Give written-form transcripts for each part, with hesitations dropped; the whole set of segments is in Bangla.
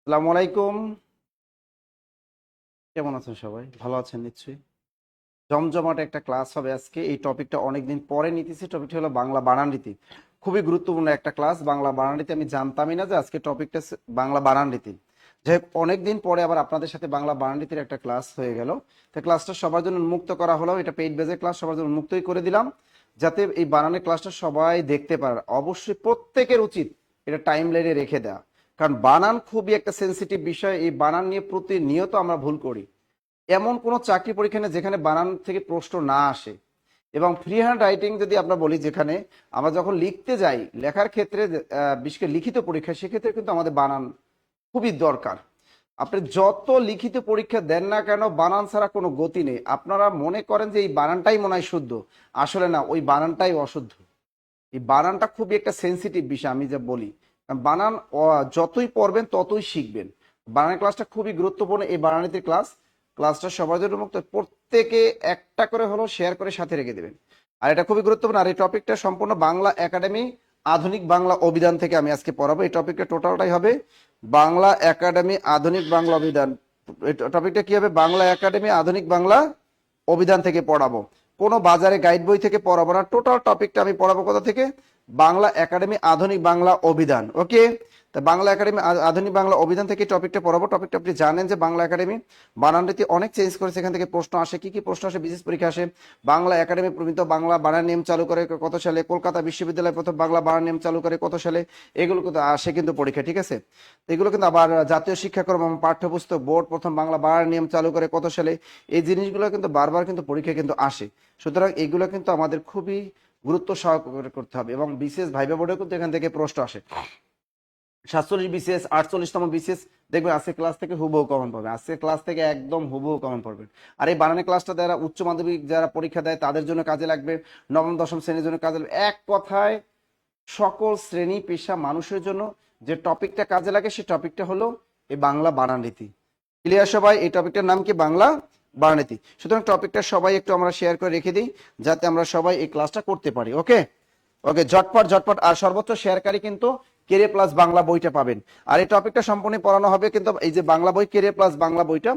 আসসালামু আলাইকুম। কেমন আছেন সবাই? ভালো আছেন নিশ্চয়ই। জমজমাট একটা ক্লাস হবে আজকে। এই টপিকটা অনেকদিন পরে নিতেছি। টপিকটা হলো বাংলা বানান রীতি। খুবই গুরুত্বপূর্ণ একটা ক্লাস। বাংলা বানান রীতি আমি জানতামই না যে আজকে টপিকটা বাংলা বানান রীতি। যাই হোক, অনেকদিন পরে আবার আপনাদের সাথে বাংলা বানান রীতির একটা ক্লাস হয়ে গেল। তো ক্লাসটা সবার জন্য উন্মুক্ত করা হলো। এটা পেইড বেজের ক্লাস, সবার জন্য উন্মুক্তই করে দিলাম, যাতে এই বানানের ক্লাসটা সবাই দেখতে পারে। অবশ্যই প্রত্যেকের উচিত এটা টাইম লাইনে রেখে দেওয়া, কারণ বানান খুবই একটা সেন্সিটিভ বিষয়। এই বানান নিয়ে প্রতিনিয়ত আমরা ভুল করি। এমন কোনো চাকরি পরীক্ষা নেই যেখানে বানান থেকে প্রশ্ন না আসে। এবং ফ্রি হ্যান্ড রাইটিং যদি আমরা বলি, যেখানে আমরা যখন লিখতে যাই, লেখার ক্ষেত্রে বিশেষ করে লিখিত পরীক্ষা, সেক্ষেত্রে কিন্তু আমাদের বানান খুবই দরকার। আপনি যত লিখিত পরীক্ষা দেন না কেন, বানান ছাড়া কোনো গতি নেই। আপনারা মনে করেন যে এই বানানটাই মনে হয় শুদ্ধ, আসলে না, ওই বানানটাই অশুদ্ধ। এই বানানটা খুবই একটা সেন্সিটিভ বিষয়, আমি যা বলি। বানান যতই পড়বেন ততই শিখবেন। বানানের ক্লাসটা খুবই গুরুত্বপূর্ণ। এই বানানীতির ক্লাসটা সবার জন্য মুক্ত। প্রত্যেকে একটা করে হলো শেয়ার করে সাথে রেখে দেবেন। আর এটা খুবই গুরুত্বপূর্ণ। আর এই টপিকটা সম্পূর্ণ বাংলা একাডেমি আধুনিক বাংলা অভিধান থেকে আমি আজকে পড়াবো। এই টপিকটা টোটালটাই হবে বাংলা একাডেমি আধুনিক বাংলা অভিধান। এই টপিকটা কি হবে? বাংলা একাডেমি আধুনিক বাংলা অভিধান থেকে পড়াবো। কোনো বাজারে গাইড বই থেকে পড়াবো না। টোটাল টপিকটা আমি পড়াবো কোথা থেকে? বাংলা একাডেমি আধুনিক বাংলা অভিধান। ওকে, তা বাংলা একাডেমি আধুনিক বাংলা অভিধান থেকে টপিকটা পড়াবো। টপিকটা আপনি জানেন যে বাংলা একাডেমি বানান রীতি অনেক চেঞ্জ করেছে। এখান থেকে প্রশ্ন আসে। কি কি প্রশ্ন আসে? বিশেষ পরীক্ষা আসে। বাংলা একাডেমি প্রমিত বাংলা বানান নিয়ম চালু করে কত সালে? কলকাতা বিশ্ববিদ্যালয় প্রথম বাংলা বানান নিয়ম চালু করে কত সালে? এগুলো কিন্তু আসে কিন্তু পরীক্ষা, ঠিক আছে? তো এগুলো কিন্তু আবার জাতীয় শিক্ষাক্রম এবং পাঠ্যপুস্তক বোর্ড প্রথম বাংলা বানান নিয়ম চালু করে কত সালে? এই জিনিসগুলো কিন্তু বারবার কিন্তু পরীক্ষা কিন্তু আসে। সুতরাং এগুলো কিন্তু আমাদের খুবই গুরুত্ব সহকারে করতে হবে। এবং বিশেষ ভাইবা বোর্ডেও কিন্তু এখান থেকে প্রশ্ন আসে। 47 বিসিএস, 48তম বিসিএস, দেখবেন আজকে ক্লাস থেকে হুবহু কমন পাবেন। আজকে ক্লাস থেকে একদম হুবহু কমন পাবেন। আর এই বানানের ক্লাসটা যারা উচ্চ মাধ্যমিক যারা পরীক্ষা দেয় তাদের জন্য কাজে লাগবে, নবম দশম শ্রেণীর জন্য কাজে লাগবে। এক কথায় সকল শ্রেণী পেশা মানুষের জন্য যে টপিকটা কাজে লাগে, সেই টপিকটা হলো এই বাংলা বানান রীতি। ক্লিয়ার সবাই? এই টপিকটার নাম কি? বাংলা বানান রীতি। সুতরাং টপিকটা সবাই একটু আমরা শেয়ার করে রেখে দিই, যাতে আমরা সবাই এই ক্লাসটা করতে পারি। ওকে ওকে, ঝটপট ঝটপট। আর সর্বোচ্চ শেয়ারকারী কিন্তু কেরিয়ার প্লাস বাংলা বইটা পাবেন। আর এই টপিকটা সম্পূর্ণ পড়ানো হবে কিন্তু এই যে বাংলা বই কেরিয়ার প্লাস বাংলা বইটা,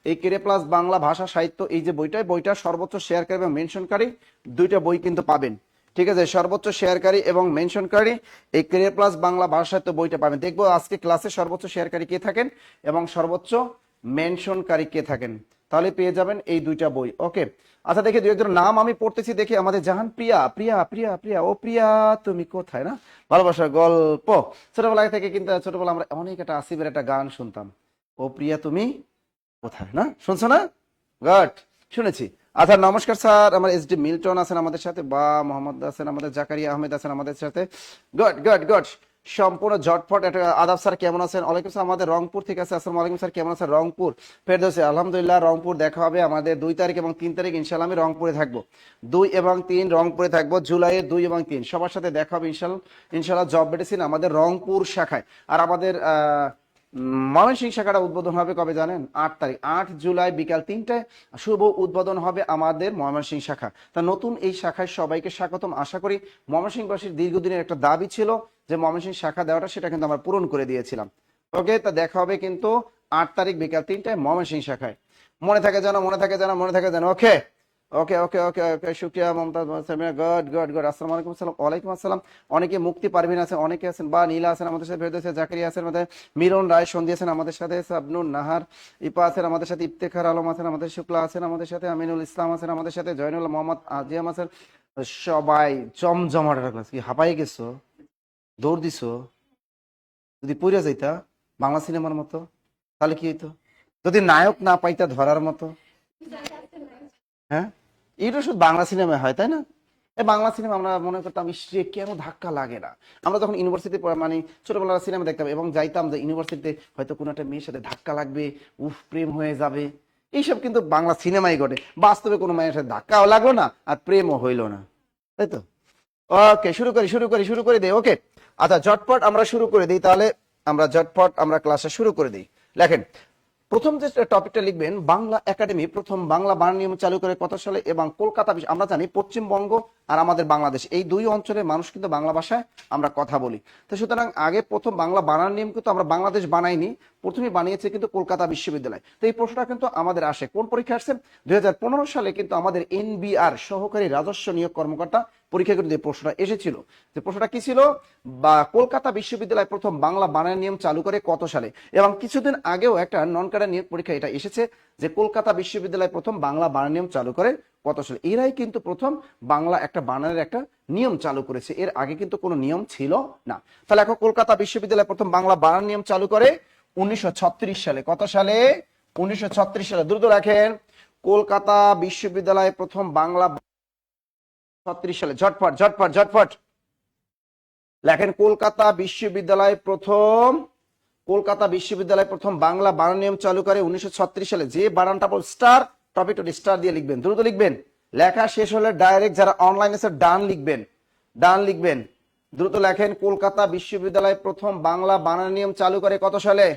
এই কেরিয়ার প্লাস বাংলা ভাষা সাহিত্য, এই যে বইটা সর্বোচ্চ শেয়ারকারী এবং মেনশনকারী দুইটা বই কিন্তু পাবেন। ঠিক আছে, সর্বোচ্চ শেয়ারকারী এবং মেনশনকারী এই কেরিয়ার প্লাস বাংলা ভাষা সাহিত্য বইটা পাবেন। দেখবো আজকে ক্লাসে সর্বোচ্চ শেয়ারকারী কে থাকেন এবং সর্বোচ্চ মেনশনকারী কে থাকেন, তাহলে পেয়ে যাবেন এই দুইটা বই। ওকে, আচ্ছা দেখি দু একজন নাম আমি পড়তেছি। দেখি আমাদের জাহান প্রিয়া, প্রিয়া প্রিয়া প্রিয়া, ও প্রিয়া তুমি কোথায়, না? ভালোবাসার গল্প। ছোটবেলা থেকে কিন্তু ছোটবেলা আমরা অনেক একটা আসিফের একটা গান শুনতাম, ও প্রিয়া তুমি কোথায়, না? শুনছো না? গুড, শুনেছি। আচ্ছা নমস্কার স্যার, আমার এসডি মিল্টন আছেন আমাদের সাথে, বা মোহাম্মদ আছেন আমাদের, জাকারিয়া আহমেদ আছেন আমাদের সাথে। গুড গুড গুড, সম্পূর্ণ ঝটপট একটা আদাব। স্যার কেমন আছেন? ওয়ালাইকুম স্যার, আমাদের রংপুর থেকে আছে। আসসালামু আলাইকুম স্যার, কেমন আছেন? রংপুর ফেরদৌসি, আলহামদুলিল্লাহ। রংপুর দেখা হবে আমাদের 2 তারিখ এবং 3 তারিখ ইনশাআল্লাহ। আমি রংপুরে থাকবো 2 এবং 3, রংপুরে থাকবো জুলাইয়ের 2 এবং 3। সবার সাথে দেখা হবে ইনশাআল্লাহ। ইনশাআল্লাহ জব মেডিসিন আমাদের রংপুর শাখায়। আর আমাদের ময়মনসিংহ শাখাটা উদ্বোধন হবে কবে জানেন? 8 তারিখ, 8 জুলাই বিকাল 3টায় শুভ উদ্বোধন হবে আমাদের ময়মনসিংহ শাখা। তা নতুন এই শাখায় সবাইকে স্বাগতম। আশা করি ময়মনসিংহবাসীর দীর্ঘদিনের একটা দাবি ছিল যে ময়মনসিংহ শাখা দেওয়াটা, সেটা কিন্তু আমরা পূরণ করে দিয়েছিলাম। ওকে, তা দেখা হবে কিন্তু 8 তারিখ বিকাল 3টায় ময়মনসিংহ শাখায়। মনে থাকে জানো, মনে থাকে জানো, মনে থাকে জানো। ওকে ওকে ওকে ওকে ওকে, শুক্রিয়া মমতাজ, গুড গুড গুড। আসসালামু আলাইকুম সালাম। ওয়ালাইকুম আসসালাম। অনেকে মুক্তি পারভিন আছেন, অনেকে আছেন, বা নীলা আছেন আমাদের সাথে, ফেরদৌসি, জাকারিয়া আছেন আমাদের, মিলন রায় সন্ধি আছেন আমাদের সাথে, সাবনুর নাহার, ইপা আছেন আমাদের সাথে, ইফতেখার আলম আছেন আমাদের, শুক্লা আছেন আমাদের সাথে, আমিনুল ইসলাম আছেন আমাদের সাথে, জয়নুল মোহাম্মদ আজিয়াম আছেন। সবাই জমজমাট একটা ক্লাস। কি হাঁপাই গেছো? দৌড় দিছো? যদি পইরা যাইতা বাংলা সিনেমার মতো, তাহলে কি হইতো? যদি নায়ক না পাইতা ধরার মতো, হ্যাঁ? এটা শুধু বাংলা সিনেমায় হয়, তাই না? এই বাংলা সিনেমা আমরা মনে করতাম ইসরে কেন ধাক্কা লাগে না। আমরা তখন ইউনিভার্সিটি মানে ছোটবেলার সিনেমা দেখতাম এবং যাইতাম যে ইউনিভার্সিটিতে হয়তো কোনো একটা মেয়ের সাথে ধাক্কা লাগবে, উফ প্রেম হয়ে যাবে। এইসব কিন্তু বাংলা সিনেমাই ঘটে। বাস্তবে কোনো মেয়ের সাথে ধাক্কাও লাগলো না আর প্রেমও হইলো না, তাই তো? ওকে, শুরু করে দেই। ওকে, আচ্ছা ঝটপট আমরা শুরু করে দিই তাহলে। আমরা ঝটপট আমরা ক্লাসটা শুরু করে দিই। লেখেন, প্রথম যে টপিকটা লিখবেন, বাংলা একাডেমি প্রথম বাংলা বানান নিয়ম চালু করে কত সালে এবং কলকাতা আমরা জানি পশ্চিমবঙ্গ আর আমাদের বাংলাদেশ, এই দুই অঞ্চলের মানুষ কিন্তু বাংলা ভাষায় আমরা কথা বলি। তো সুতরাং আগে প্রথম বাংলা বানান নিয়ম কিন্তু আমরা বাংলাদেশ বানাইনি, প্রথমে বানিয়েছে কিন্তু কলকাতা বিশ্ববিদ্যালয়। তো এই প্রশ্নটা কিন্তু আমাদের আসে কোন পরীক্ষা আসছে 2015 সালে, কিন্তু আমাদের এনবিআর সহকারী রাজস্ব নিয়োগ কর্মকর্তা পরীক্ষা কিন্তু এই প্রশ্নটা এসেছিল। যে প্রশ্নটা কি ছিল, বা কলকাতা বিশ্ববিদ্যালয় প্রথম বাংলা বানান নিয়ম চালু করে কত সালে। এবং কিছুদিন আগেও একটা নন ক্যাডার নিয়োগ পরীক্ষা এটা এসেছে যে কলকাতা বিশ্ববিদ্যালয় প্রথম বাংলা বানান নিয়ম চালু করে কত সালে। এরাই কিন্তু প্রথম বাংলা একটা বানানের একটা নিয়ম চালু করেছে, এর আগে কিন্তু কোনো নিয়ম ছিল না। তাহলে এখন কলকাতা বিশ্ববিদ্যালয় প্রথম বাংলা বানান নিয়ম চালু করে 1936 সালে। কত সালে? 1936 সালে। দ্রুত রাখেন, কলকাতা বিশ্ববিদ্যালয় প্রথম বাংলা 36 সালে। ঝটপট ঝটপট ঝটপট লেখেন, কলকাতা বিশ্ববিদ্যালয় প্রথম বাংলা বানান নিয়ম চালু করে 1936 সালে। যে বানানটা বল স্টার, টপিক স্টার দিয়ে লিখবেন, দ্রুত লিখবেন। লেখা শেষ হলে ডাইরেক্ট যারা অনলাইন আছে ডান লিখবেন, দ্রুত লেখেন। কলকাতা বিশ্ববিদ্যালয় প্রথম বাংলা বানান নিয়ম চালু করে কত সালে?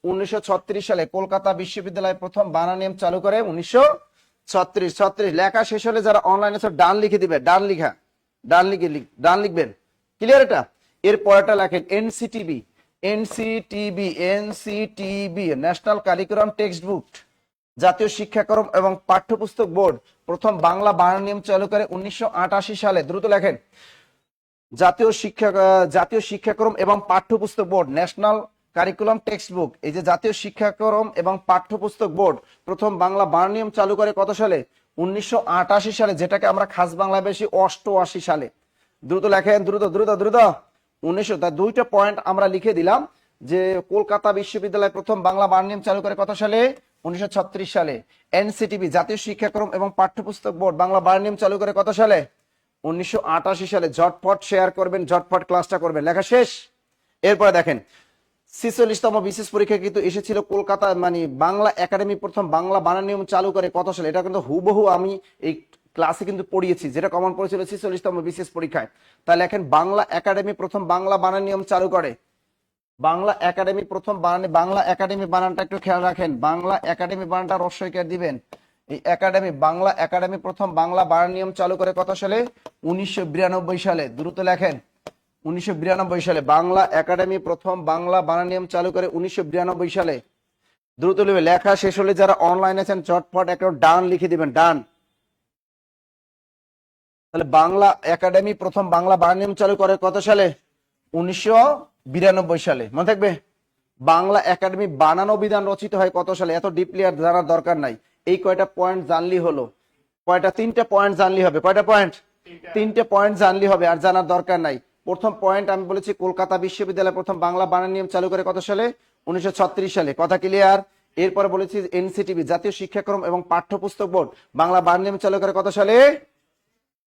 1936 সালে। কলকাতা বিশ্ববিদ্যালয় প্রথম বানান নিয়ম চালু করে 1936। লেখা শেষ হলে যারা অনলাইন আছে ডান লিখে দিবে, ডান লিখবেন। ক্লিয়ার এটা? এর পরেরটা লেখেন NCTB national curriculum text book, জাতীয় শিক্ষাক্রম এবং পাঠ্যপুস্তক বোর্ড প্রথম বাংলা বানান নিয়ম চালু করে 1988 সালে। দ্রুত লেখেন, জাতীয় শিক্ষাক্রম এবং পাঠ্যপুস্তক board, national curriculum text book, এই যে জাতীয় শিক্ষাক্রম এবং পাঠ্যপুস্তক বোর্ড প্রথম বাংলা বানান নিয়ম চালু করে কত সালে? 1988 সালে, যেটাকে আমরা খাস বাংলায় বেশি 88 সালে। দ্রুত লেখেন, দ্রুত 1900। তার দুইটা পয়েন্ট আমরা লিখে দিলাম যে কলকাতা বিশ্ববিদ্যালয় প্রথম বাংলা বানান নিয়ম চালু করে কত সালে? 1936 সালে। এনসিটিবি জাতীয় শিক্ষাক্রম এবং পাঠ্যপুস্তক বোর্ড বাংলা বানান নিয়ম চালু করে কত সালে? 1988 সালে। ঝটপট শেয়ার করবেন, ঝটপট ক্লাসটা করবেন, লেখা শেষ। এরপরে দেখেন, 46তম বিশেষ পরীক্ষা কিন্তু এসেছিল কলকাতা বাংলা একাডেমি প্রথম বাংলা বানান নিয়ম চালু করে কত সালে। এটা কিন্তু হুবহু আমি এই ক্লাসে কিন্তু পড়িয়েছি, যেটা কমন পড়েছিল 46তম বিশেষ পরীক্ষায়। তাহলে এখন বাংলা একাডেমি প্রথম বাংলা বানান নিয়ম চালু করে, বাংলা একাডেমি প্রথম বাংলা একাডেমি বানানটা একটু খেয়াল রাখেন, বাংলা একাডেমি বানানটা রস্বইকার দিবেন। এই বাংলা একাডেমি প্রথম বাংলা বানান নিয়ম চালু করে কত সালে? 1992 সালে। দ্রুত লেখেন, 1992 সালে। বাংলা একাডেমি প্রথম বাংলা বানান নিয়ম চালু করে 1992 সালে। দ্রুত লিখবে, লেখা শেষ হলে যারা অনলাইন আছেন ঝটপট একটা ডান লিখে দিবেন, ডান। তাহলে বাংলা একাডেমি প্রথম বাংলা বানান নিয়ম চালু করে কত সালে? 1992 সালে। মনে থাকবে, বাংলা একাডেমি বানানো বিধান রচিত হয় কত সালে? এত ডিপলি আর জানার দরকার নাই, এই কয়টা পয়েন্ট জানলি হলো। কয়টা? 3টে পয়েন্ট জানলি হবে। কয়টা পয়েন্ট? 3টে পয়েন্ট জানলি হবে, আর জানার দরকার নাই। প্রথম পয়েন্ট আমি বলেছি কলকাতা বিশ্ববিদ্যালয় প্রথম বাংলা বানান নিয়ম চালু করে কত সালে? 1936 সালে। কথা ক্লিয়ার? এরপরে বলেছি এনসিটিবি জাতীয় শিক্ষাক্রম এবং পাঠ্যপুস্তক বোর্ড বাংলা বানান নিয়ম চালু করে কত সালে?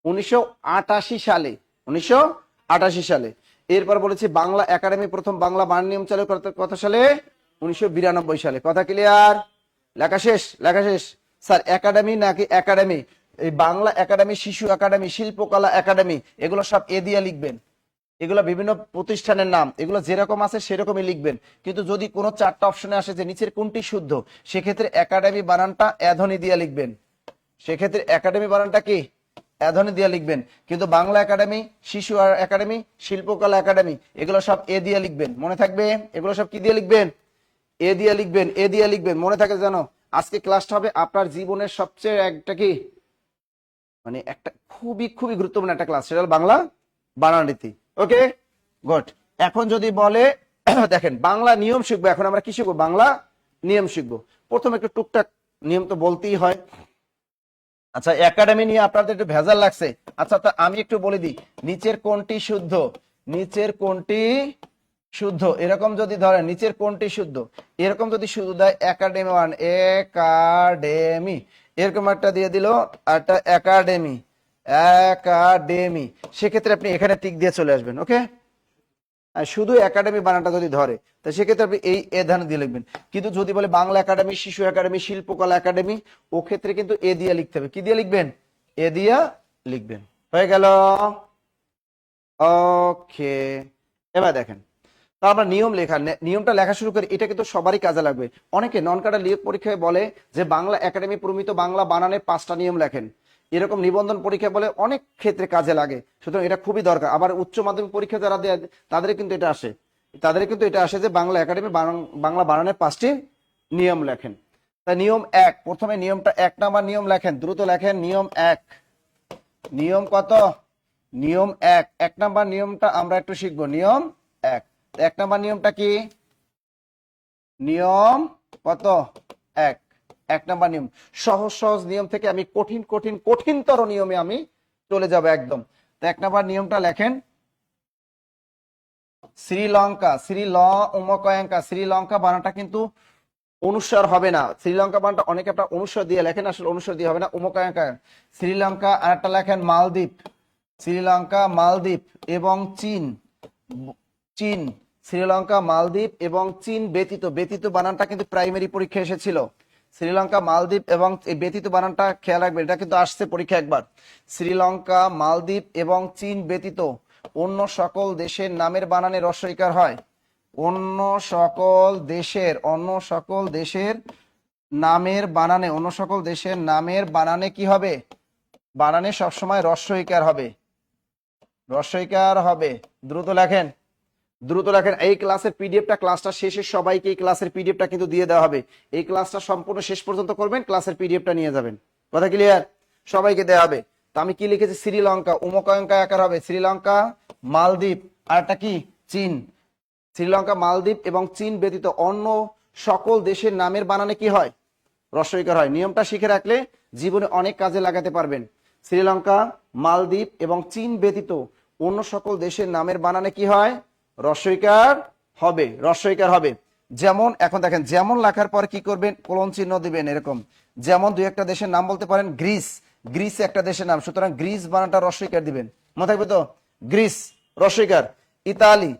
1988 সালে। 1988 সালে। এরপর বলেছি বাংলা একাডেমি প্রথম বাংলা বানান নিয়ম চালু করতে কত সালে? 1992 সালে। কথা ক্লিয়ার? লেখা শেষ। স্যার একাডেমি নাকি একাডেমি? এই বাংলা একাডেমি, শিশু একাডেমি, শিল্পকলা একাডেমি, এগুলো সব এ দিয়ে লিখবেন। এগুলো বিভিন্ন প্রতিষ্ঠানের নাম, এগুলো যেরকম আছে সেরকমই লিখবেন। কিন্তু যদি কোনো 4টা অপশনে আসে যে নিচের কোনটি শুদ্ধ, সেক্ষেত্রে একাডেমি বানানটা এধনি দিয়ে লিখবেন। সেক্ষেত্রে একাডেমি বানানটা কি? এধনি দিয়ে লিখবেন। কিন্তু বাংলা একাডেমি, শিশু একাডেমি, শিল্পকলা একাডেমি, এগুলো সব এ দিয়ে লিখবেন। মনে থাকবে, এগুলো সব কি দিয়ে লিখবেন? এ দিয়ে লিখবেন। মনে থাকে জানো, আজকে ক্লাসটা হবে আপনার জীবনের সবচেয়ে একটা কি একটা খুবই খুবই গুরুত্বপূর্ণ একটা ক্লাস, সেটা হল বাংলা বানান রীতি। ওকে, গুড। এখন যদি বলে দেখেন বাংলা নিয়ম শিখবো, এখন আমরা কি শিখবো? বাংলা নিয়ম শিখবো। প্রথমে একটু টুকটাক নিয়ম তো বলতেই হয়। আচ্ছা, একাডেমি নিয়ে আপনাদের একটু ভেজাল লাগছে। আচ্ছা, তা আমি একটু বলে দিই, নিচের কোনটি শুদ্ধ, এরকম যদি ধরেন নিচের কোনটি শুদ্ধ, এরকম যদি শুদ্ধ দেয় একাডেমি ওয়ান, একাডেমি, এরকম একটা দিয়ে দিল একটা একাডেমি, সেক্ষেত্রে আপনি এখানে টিক দিয়ে চলে আসবেন। ওকে, শুধু একাডেমি বানানটা যদি ধরে, তো সেক্ষেত্রে আপনি এই এ ধান দিয়ে লিখবেন। কিন্তু যদি বলে বাংলা একাডেমি, শিশু একাডেমি, শিল্পকলা একাডেমি, ও ক্ষেত্রে কিন্তু এ দিয়ে লিখতে হবে। কি দিয়ে লিখবেন? এ দিয়া লিখবেন। হয়ে গেল? ওকে, এবার দেখেন, তা আমরা নিয়মটা লেখা শুরু করি। এটা কিন্তু সবারই কাজে লাগবে। অনেকে নন কাডার নিয়োগ পরীক্ষায় বলে যে বাংলা একাডেমি প্রমিত বাংলা বানানের 5টা নিয়ম লেখেন। এরকম নিবন্ধন পরীক্ষা বলে অনেক ক্ষেত্রে কাজে লাগে, সুতরাং এটা খুবই দরকার। আবার উচ্চ মাধ্যমিক পরীক্ষা যারা দেয় তাদের কিন্তু এটা আসে, যে বাংলা একাডেমি বাংলা বানানের 5টি নিয়ম লেখেন। তাই নিয়ম 1, প্রথমে নিয়মটা 1 নাম্বার নিয়ম লেখেন, দ্রুত লেখেন। নিয়ম 1, নিয়ম কত? নিয়ম 1, 1 নাম্বার নিয়মটা আমরা একটু শিখবো। নিয়ম 1, 1 নাম্বার নিয়মটা কি? নিয়ম কত? 1, 1 নাম্বার নিয়ম। সহজ সহজ নিয়ম থেকে আমি কঠিনতর নিয়মে আমি চলে যাব একদম। তো 1 নাম্বার নিয়মটা লেখেন। শ্রীলঙ্কা, শ্রীলঙ্কা বানানটা কিন্তু অনুস্বার হবে না। শ্রীলঙ্কা বানানটা অনেকে আপনার অনুস্বার দিয়ে লেখেন, আসলে অনুস্বার দিয়ে হবে না, উমকায়ঙ্কা। শ্রীলঙ্কা। আর একটা লেখেন মালদ্বীপ, শ্রীলঙ্কা, মালদ্বীপ এবং চীন। চীন, শ্রীলঙ্কা, মালদ্বীপ এবং চীন ব্যতীত বানানটা কিন্তু প্রাইমারি পরীক্ষা এসেছিল। শ্রীলঙ্কা, মালদ্বীপ এবং ব্যতীত বানানটা খেয়াল রাখবেন, এটা কিন্তু আসছে পরীক্ষা একবার। শ্রীলঙ্কা, মালদ্বীপ এবং চীন ব্যতীত অন্য সকল দেশের নামের বানানে হ্রস্বইকার হয়। অন্য সকল দেশের নামের বানানে কি হবে? বানানে সবসময় হ্রস্বইকার হবে। দ্রুত লেখেন। এই ক্লাসের পিডিএফটা, ক্লাসটা শেষে সবাইকে এই ক্লাসের পিডিএফটা কিন্তু দিয়ে দেওয়া হবে। এই ক্লাসটা সম্পূর্ণ শেষ পর্যন্ত করবেন, ক্লাসের পিডিএফটা নিয়ে যাবেন। কথা ক্লিয়ার? সবাইকে দেওয়া হবে। তো আমি কি লিখেছি? শ্রীলঙ্কা, উমকায়ঙ্কা আকার হবে। শ্রীলঙ্কা, মালদ্বীপ, আর একটা কি? চীন। শ্রীলঙ্কা, মালদ্বীপ এবং চীন ব্যতীত অন্য সকল দেশের নামের বানানে কি হয়? হ্রস্বইকার হয়। নিয়মটা শিখে রাখলে জীবনে অনেক কাজে লাগাতে পারবেন। শ্রীলঙ্কা, মালদ্বীপ এবং চীন ব্যতীত অন্য সকল দেশের নামের বানানে কি হয়? হ্রস্বইকার হবে। যেমন এখন দেখেন, যেমন লেখার পর কি করবেন? কোলন চিহ্ন দিবেন এরকম। যেমন দুই একটা দেশের নাম বলতে পারেন, গ্রিস একটা দেশের নাম, সুতরাং গ্রিস বানানটা হ্রস্বইকার দিবেন, মনে থাকবে তো? গ্রিস হ্রস্বইকার। ইতালি,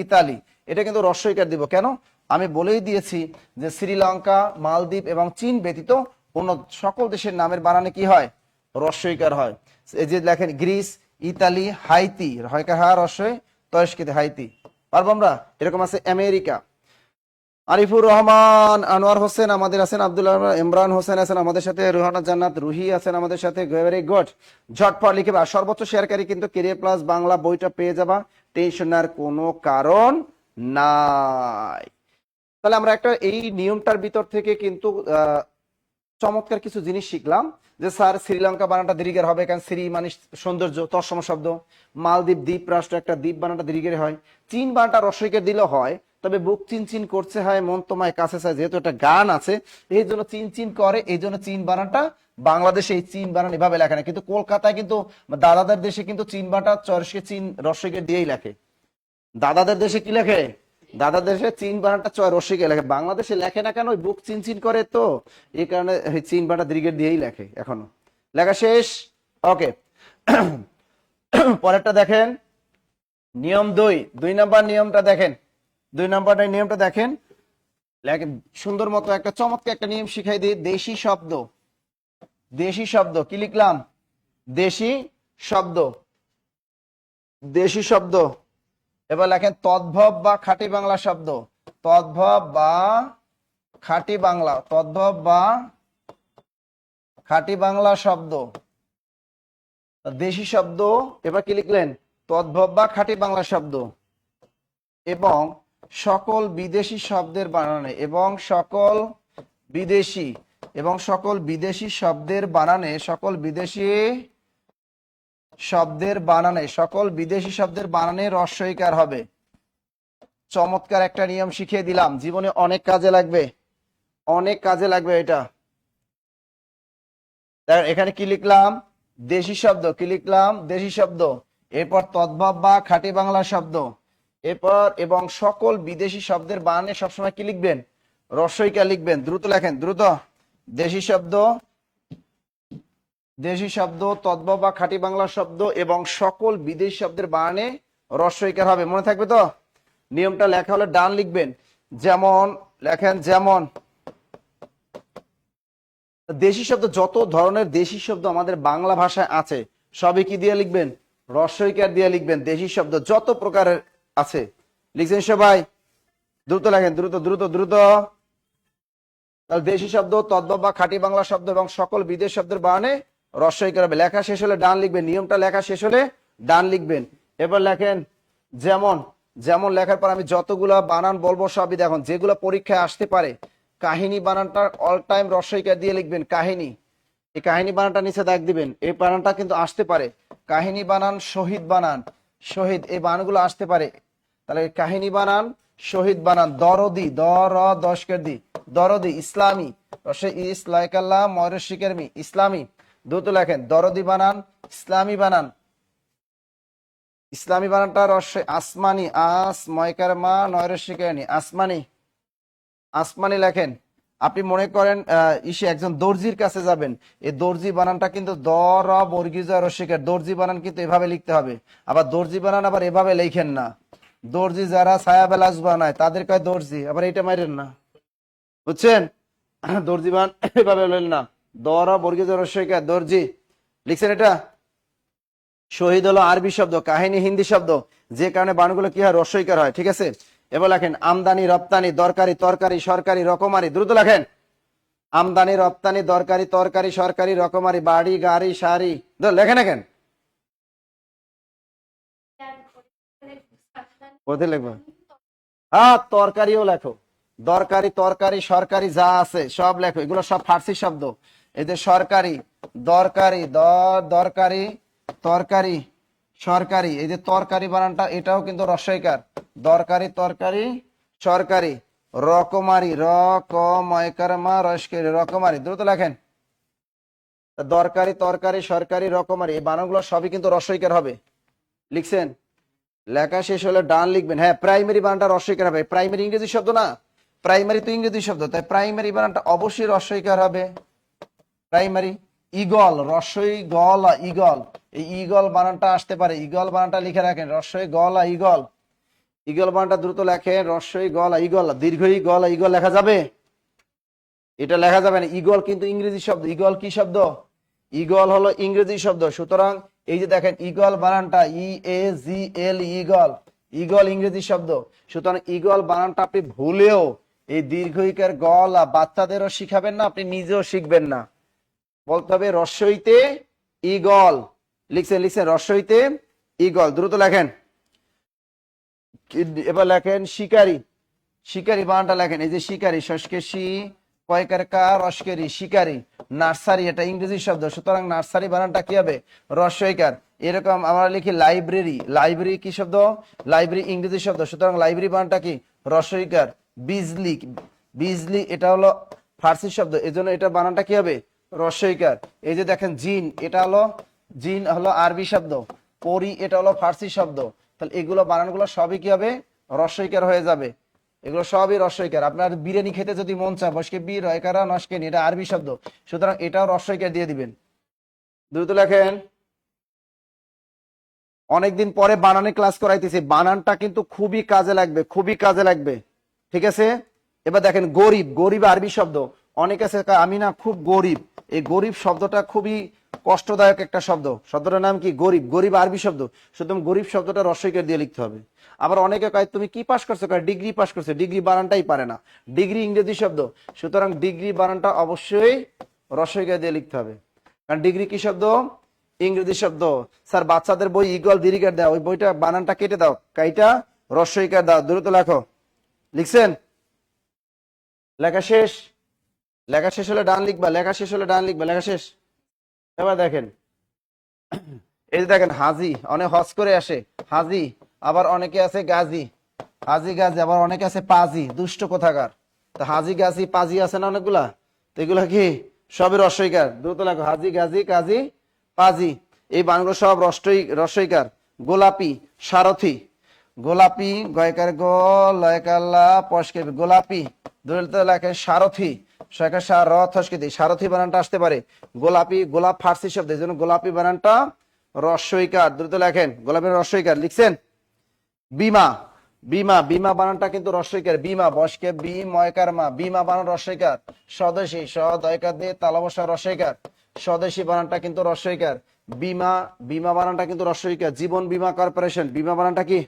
ইতালি, এটা কিন্তু হ্রস্বইকার দিব। কেন? আমি বলেই দিয়েছি যে শ্রীলঙ্কা, মালদ্বীপ এবং চীন ব্যতীত অন্য সকল দেশের নামের বানানে কি হয়? হ্রস্বইকার হয়। এই যে লেখেন গ্রিস, ইতালি, হাইতি, হাইতি, পারবো আমরা? এরকম আছে আমেরিকা। আরিফুর রহমান, আনোয়ার হোসেন আমাদের আছেন, আব্দুল্লাহ, ইমরান হোসেন আছেন আমাদের সাথে, রুহানা জান্নাত, রুহি আছেন আমাদের সাথে। Very good. ঝটপট লিখে বা সর্বোচ্চ শেয়ারকারী কিন্তু কেরিয়ার প্লাস বাংলা বইটা পেয়ে যাবা, টেনশনের কোনো কারণ নাই। তাহলে আমরা একটা এই নিয়মটার ভিতর থেকে কিন্তু চমৎকার কিছু জিনিস শিখলাম। যে স্যার শ্রীলঙ্কা বানানটা দীর্ঘের হবে, কারণ শ্রী মানে সৌন্দর্য, তৎসম শব্দ। মালদ্বীপ দ্বীপ রাষ্ট্র, একটা দ্বীপ বানানটা দীর্ঘের হয়। চীন বানানটা হ্রস্বইকার দিলেও হয়, তবে বুক চিন করছে হয়, মন তোমায় কাছে চায়, যেহেতু একটা গান আছে এই জন্য চিন করে, এই জন্য চীন বানানটা বাংলাদেশে এই চীন বানান এভাবে লেখে না, কিন্তু কলকাতায় কিন্তু দাদাদের দেশে কিন্তু চীন বানানটা চীন হ্রস্বইকার দিয়েই লেখে। দাদাদের দেশে কি লেখে? দাদার দেশে চীন বানানটা রসিকে লেখে। বাংলাদেশে লেখে না কেন? ওই বুক চিন করে, তো এই কারণে চীন বানানটা দীর্ঘের দিয়েই লেখে। এখনো লেখা শেষ? ওকে। পরেরটা দেখেন, নিয়ম 2 নাম্বার নিয়মটা দেখেন। 2 নাম্বার নিয়মটা দেখেন, লেখেন সুন্দর মতো একটা চমৎকার একটা নিয়ম শিখাই দিই। দেশি শব্দ কি লিখলাম? দেশি শব্দ। এবার লেখেন তদ্ভব বা খাঁটি বাংলা শব্দ। তদ্ভব বা খাঁটি বাংলা শব্দ, দেশি শব্দ। এবার কি লিখলেন? তদ্ভব বা খাঁটি বাংলা শব্দ এবং সকল বিদেশি শব্দের বানানে, সকল বিদেশি শব্দের বানানে হ্রস্বইকার হবে। চমৎকার একটা নিয়ম শিখিয়ে দিলাম, জীবনে অনেক কাজে লাগবে এটা। এখানে কি লিখলাম? দেশি শব্দ, এরপর তদ্ভব বা খাঁটি বাংলা শব্দ, এরপর এবং সকল বিদেশি শব্দের বানানে সবসময় কি লিখবেন? হ্রস্বইকার লিখবেন। দ্রুত লেখেন, দ্রুত। দেশি শব্দ, তদ্ভব বা খাঁটি বাংলা শব্দ এবং সকল বিদেশি শব্দের বানানে হ্রস্বইকার হবে, মনে থাকবে তো? নিয়মটা লেখা হলে ডান লিখবেন। যেমন লেখেন, যেমন দেশি শব্দ, যত ধরনের দেশি শব্দ আমাদের বাংলা ভাষায় আছে সবই কি দিয়ে লিখবেন? হ্রস্বইকার দিয়ে লিখবেন। দেশি শব্দ যত প্রকারের আছে, লিখছেন সবাই? দ্রুত লেখেন, দ্রুত। তাহলে দেশি শব্দ, তদ্ভব বা খাঁটি বাংলা শব্দ এবং সকল বিদেশ শব্দের বানানে রস্বইকার হবে। লেখা শেষ হলে ডান লিখবেন, নিয়মটা লেখা শেষ হলে ডান লিখবেন। এবার লেখেন যেমন, যেমন লেখার পর আমি যতগুলা বানান বলবো সবই দেখুন, যেগুলো পরীক্ষায় আসতে পারে। কাহিনী বানানটা অল টাইম রস্বইকার দিয়ে লিখবেন, কাহিনী। এই কাহিনী বানানটা নিচে দাগ দিবেন, এই বানানটা কিন্তু আসতে পারে। কাহিনী বানান, শহীদ বানান, শহীদ, এই বানানগুলো আসতে পারে। তাহলে কাহিনী বানান, শহীদ বানান, দরদি, দর দশকের দি, দরদি, ইসলামী, রসই ইস লাইকাল্লাহ ময়রশিকের মি, ইসলামী। দ্রুত লেখেন, দরদি বানান, ইসলামী বানান। ইসলামী বানানটা রসই আসমানি, আস ময়কার মা নয়রশিকের নি, আসমানি, আসমানি লেখেন। আপনি মনে করেন ইসে একজন দর্জির কাছে যাবেন, এই দর্জি বানানটা কিন্তু দ র বর্গীয় জ রসিকের, দর্জি বানান কিন্তু এভাবে লিখতে হবে। আবার দর্জি বানান আবার এভাবে লেখেন না। দর্জি যারা ছায়া বেলাস বানায় তাদের কয় দর্জি, আবার এটা মাইরেন না, বুঝছেন? দর্জি বানান এভাবে লেন না, দ র বর্গীয় জ রসিকের, দর্জি লিখছেন। এটা শহীদ হলো আরবি শব্দ, কাহিনী হিন্দি শব্দ, যে কারণে বানানগুলো কি হয়, রস্বইকার হয়। ঠিক আছে, এবার লেখেন আমদানি, রপ্তানি, দরকারি, তরকারি, সরকারি, রকমারি। দ্রুত লেখেন, আমদানি, রপ্তানি, দরকারি, তরকারি, সরকারি, রকমারি, বাড়ি, গাড়ি, শাড়ি। লেখেন লেখেন, কোথায় লিখবো? হ্যাঁ, তরকারিও লেখো, দরকারি, তরকারি, সরকারি যা আছে সব লেখো। এগুলো সব ফার্সি শব্দ। এই যে সরকারি, দরকারি, দরকারি, তরকারি, সরকারি, এই যে তরকারি বানানটা এটাও কিন্তু রস্বইকার। দরকারি, তরকারি, সরকারি, রকমারি, রকময়কারমা রস্বইকার, রকমারি। দ্রুত লেখেন, দরকারি, তরকারি, সরকারি, রকমারি, এই বানানগুলো সবই কিন্তু রস্বইকার হবে। লিখছেন? লেখা শেষ হলে ডান লিখবেন। হ্যাঁ, প্রাইমারি বানানটা রস্বইকার হবে। প্রাইমারি ইংরেজি শব্দ না, প্রাইমারি তো ইংরেজি শব্দ, তাই প্রাইমারি বানানটা অবশ্যই রস্বইকার হবে। প্রাইমারি। ইগল, রস্বই গল, ইগল, এই ইগল বানানটা আসতে পারে, ইগল বানানটা লিখে রাখেন, রস্বই গল, ইগল, ইগল বানানটা দ্রুত লেখেন, রস্বই গল, ইগল, দীর্ঘ ইগল, ইগল লেখা যাবে? এটা লেখা যাবে না, ইগল কিন্তু ইংরেজি শব্দ। ইগল কি শব্দ? ইগল হলো ইংরেজি শব্দ। সুতরাং এই যে দেখেন ইগল বানানটা EAGL, ইগল, ইগল ইংরেজি শব্দ। সুতরাং ইগল বানানটা আপনি ভুলেও এই দীর্ঘ ইকার গল বাচ্চাদেরও শিখাবেন না, আপনি নিজেও শিখবেন না। বলতে হবে রস্বইতে ইগল। লিখছেন? লিখছেন, রস্বইতে ইগল। দ্রুত লেখেন। এবার লেখেন শিকারী, শিকারী বানানটা লেখেন, এই যে শিকারী, শস্কে শি, কয়কার কা, রস্কেরি, শিকারী। নার্সারি, এটা ইংরেজি শব্দ, সুতরাং নার্সারি বানানটা কি হবে, রস্বইকার। এরকম আমরা লিখি লাইব্রেরি, লাইব্রেরি কি শব্দ, লাইব্রেরি ইংরেজি শব্দ, সুতরাং লাইব্রেরি বানানটা কি, রস্বইকার। বিজলি, বিজলি এটা হলো ফার্সি শব্দ, এজন্য এটা বানানটা কি হবে, রস্বইকার। এই যে দেখেন জিন, এটা হলো, জিন হলো আরবি শব্দ, পরি এটা হলো ফার্সি শব্দ। তাহলে এগুলো বানানগুলো সবই কি হবে, রস্বইকার হয়ে যাবে। এগুলো সবই রস্বইকার। আপনার বিরিয়ানি খেতে যদি মন চায়, বসকে বি রয়কারা নস্কেনি, এটা আরবি শব্দ, সুতরাং এটাও রস্বইকার দিয়ে দিবেন। দ্রুত লেখেন। অনেকদিন পরে বানানে ক্লাস করাইতেছি, বানানটা কিন্তু খুবই কাজে লাগবে, খুবই কাজে লাগবে। ঠিক আছে, এবার দেখেন গরিব, গরিব আরবি শব্দ। অনেক আছে আমি না খুব গরিব, এই গরিব শব্দটা খুবই কষ্টদায়ক একটা শব্দ। শব্দটার নাম কি, গরিব, গরিব আরবি শব্দ, সুতরাং গরিব শব্দটা রস্বইকার দিয়ে লিখতে হবে। আবার অনেকে কয় তুমি কি পাস করছো, কয় ডিগ্রি পাস করছে, ডিগ্রি বানানটাই পারে না, ডিগ্রি ইংরেজি শব্দ, সুতরাং ডিগ্রি বানানটা অবশ্যই রস্বইকার দিয়ে লিখতে হবে, কারণ ডিগ্রি কি শব্দ, ইংরেজি শব্দ। স্যার বাচ্চাদের বই ইগল দীর্ঘার দাও, ওই বইটা বানানটা কেটে দাও, কাইটা রস্বইকার দাও। দ্রুত লেখো। লিখছেন? লেখা শেষ? লেখা শেষ হলে ডান লিখবা, লেখা শেষ হলে ডান লিখবা, লেখা শেষ। এবার দেখেন, এই যে দেখেন হাজি, অনেক হজ করে আসে হাজি, আবার অনেকে আছে গাজী, হাজি গাজী, আবার অনেকে আছে পাজি, দুষ্ট কোথাকার। তো হাজি গাজী পাজি আছে না অনেকগুলা, তো এগুলা কি সবই রস্বইকার। দ্রুত লেখো, হাজি গাজী কাজী পাজি, এই বানগুলো সব রস্বইকার। গোলাপি, সারথি, গোলাপি গয়কার গো লয়কাল্লা পশকে, গোলাপি। দ্রুত লেখে সারথি, সারথি বানানটা আসতে পারে। গোলাপি, গোলাপ ফার্সি শব্দ, এই জন্য গোলাপি বানানটা রস্বইকার। দ্রুত লেখেন, গোলাপি রস্বইকার। লিখছেন? বিমা, বিমা, বিমা বানানটা কিন্তু রস্বইকার। বিমা বসকে বি ময়কার মা, বিমা বানান রস্বইকার। স্বদেশী, দয়কার দিয়ে তালবসা রস্বইকার, স্বদেশী বানানটা কিন্তু রস্বইকার। বিমা, বিমা বানানটা কিন্তু রস্বইকার। জীবন বীমা কর্পোরেশন, বিমা বানানটা কি?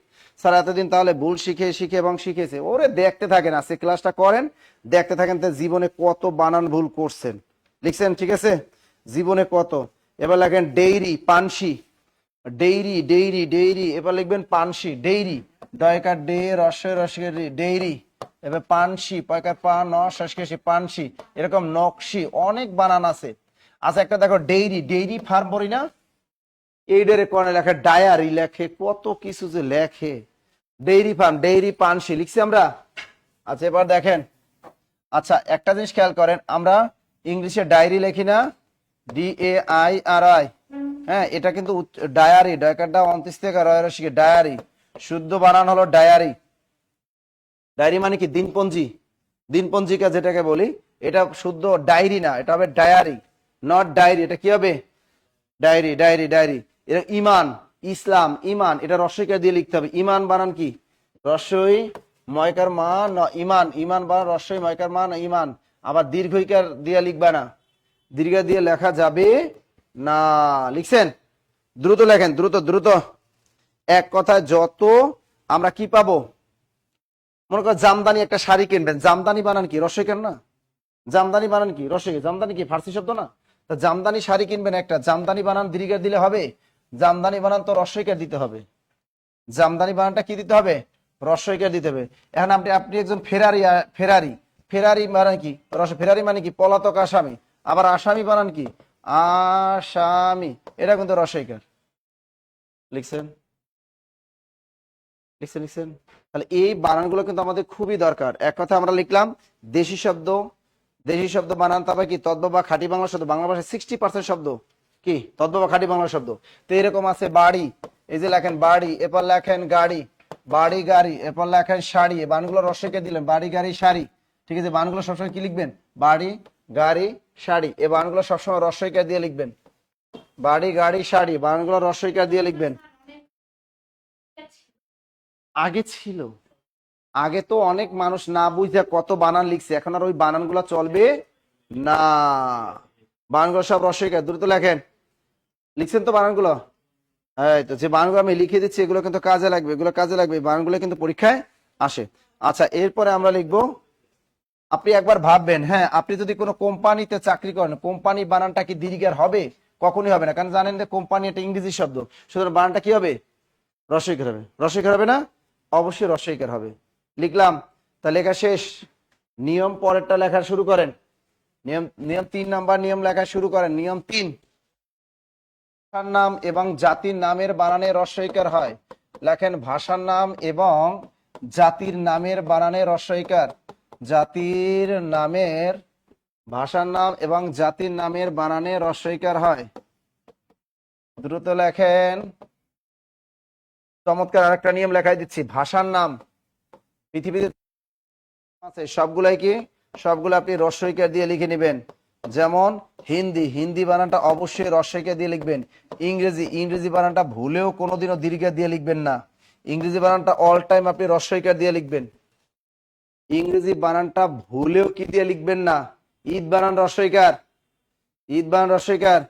স্যার এতদিন তাহলে ভুল শিখে শিখে এবং শিখেছে। ওরে দেখতে থাকেন, আজকে ক্লাসটা করেন, দেখতে থাকেন তো জীবনে কত বানান ভুল করছেন। লিখছেন? ঠিক আছে, জীবনে কত। এবার লেখেন ডেইরি, পানসি, ডেইরি ডেইরি ডেইরি। এবার লিখবেন পানসি, ডেইরি, দয়কার ডে রসের রসের ডেইরি। এবার পানসি, পয়কার পা ন শেষকেশি, পানসি। এরকম নকশি, অনেক বানান আছে। আচ্ছা একটা দেখো, ডেইরি, ডেইরি ফার্ম বলি না, এইডারে কোনে লেখে ডায়ারি লেখে, কত কিছু যে লেখে। ডেইরি ফার্ম, ডেইরি, পানসি লিখছি আমরা। আচ্ছা এবার দেখেন, আচ্ছা একটা জিনিস খেয়াল করেন, আমরা ইংলিশে ডায়েরি লিখি না, DAIRI। হ্যাঁ, এটা কিন্তু ডায়ারি, ডয়কারটা 29 থেকে রয়ের শিখে ডায়ারি, শুদ্ধ বানান হলো ডায়ারি। ডায়েরি মানে কি? দিনপঞ্জি, দিনপঞ্জিকা যেটাকে বলি, এটা শুদ্ধ ডায়েরি না, এটা হবে ডায়ারি, নট ডায়েরি। এটা কি হবে? Diary, diary, diary. এটা ইমান, ইসলাম, ইমান, এটা রস্বইকার দিয়ে লিখতে হবে। ইমান বানান কি? রস্বই ময়কার মা ন ইমান, ইমান বানান রস্বই ময়কার মা ন ইমান। আবার দীর্ঘইকার দিয়ে লিখবা না, দীর্ঘ দিয়ে লেখা যাবে না। লিখছেন? দ্রুত লেখেন, দ্রুত দ্রুত। এক কথায় যত আমরা কি পাবো, মনে করো জামদানি একটা শাড়ি কিনবেন, জামদানি বানান কি? রস্বইকার না? জামদানি বানান কি? রস্বই। জামদানি কি ফার্সি শব্দ না? তা জামদানি শাড়ি কিনবেন একটা, জামদানি বানান দীর্ঘার দিলে হবে? জামদানি বানান তো রস্বইকার দিতে হবে। জামদানি বানানটা কি দিতে হবে? রস্বইকার দিতে হবে। এখন আপনি আপনি একজন ফেরারি, ফেরারি, ফেরারি মানে কি? ফেরারি মানে কি? পলাতক আসামি। আবার আসামি বানান কি? আসামি, এটা কিন্তু রস্বইকার। লিখছেন? লিখছেন? লিখছেন? তাহলে এই বানানগুলো কিন্তু আমাদের খুবই দরকার। এক কথা আমরা লিখলাম দেশি শব্দ, দেশি শব্দ বানান, তারপরে কি তদ্ভব বা খাঁটি বাংলা শব্দ। বাংলা ভাষায় 60% শব্দ কি? তদ্ভব বা খাঁটি বাংলা শব্দ। তো এরকম আছে বাড়ি, এই যে লেখেন বাড়ি, এরপর লেখেন গাড়ি, বাড়ি গাড়ি, এরপর লেখেন শাড়ি, এই বানগুলো রস্বইকার দিলেন, বাড়ি গাড়ি শাড়ি। ঠিক আছে, বানগুলো সবসময় কি লিখবেন? বাড়ি গাড়ি শাড়ি। এই বানগুলো সবসময় রস্বইকার দিয়ে লিখবেন, বাড়ি গাড়ি শাড়ি, বানগুলো রস্বইকার দিয়ে লিখবেন। আগে ছিল, আগে তো অনেক মানুষ না বুঝে কত বানান লিখছে, এখন আর ওই বানানগুলো চলবে না। বানানগুলো সব রস্বইকার, দ্রুত লেখেন। লিখছেন তো বানানগুলো? এই তো যে বানানগুলো আমি লিখে দিচ্ছি, এগুলো কিন্তু কাজে লাগবে, এগুলো কাজে লাগবে, এই বানানগুলো কিন্তু পরীক্ষায় আসে। আচ্ছা এরপরে আমরা লিখবো, আপনি একবার ভাববেন, হ্যাঁ আপনি যদি কোনো কোম্পানিতে চাকরি করেন, কোম্পানি বানানটা কি দীর্ঘার হবে? কখনই হবে না, কারণ জানেন যে কোম্পানি একটা ইংরেজি শব্দ, সুতরাং বানানটা কি হবে? রস্বইকার হবে। রস্বইকার হবে না? অবশ্যই রস্বইকার হবে। লিখলাম, তা লেখা শেষ। নিয়ম পরেরটা লেখা শুরু করেন। নিয়ম, নিয়ম 3 নাম্বার নিয়ম লেখা শুরু করেন। নিয়ম 3, ভাষার নাম এবং জাতির নামের বানানে রস্বইকার হয়। লেখেন ভাষার নাম এবং জাতির নামের বানানে রস্বইকার। জাতির নামের, ভাষার নাম এবং জাতির নামের বানানে রস্বইকার হয়। দ্রুত লেখেন। চমৎকার আরেকটা নিয়ম লেখাই দিচ্ছি, ভাষার নাম পৃথিবীতে আছে সবগুলাই কি? সবগুলো আপনি রস্বইকার দিয়ে লিখে নেবেন। যেমন হিন্দি, হিন্দি বানানটা অবশ্যই রস্বইকার দিয়ে লিখবেন। ইংরেজি, ইংরেজি বানানটা ভুলেও কোনোদিনও দীর্ঘ দিয়ে লিখবেন না। ইংরেজি বানানটা অল টাইম আপনি রস্বইকার দিয়ে লিখবেন। ইংরেজি বানানটা ভুলেও কি দিয়ে লিখবেন না? ঈদ বানান রস্বইকার, ঈদ বানান রস্বইকার।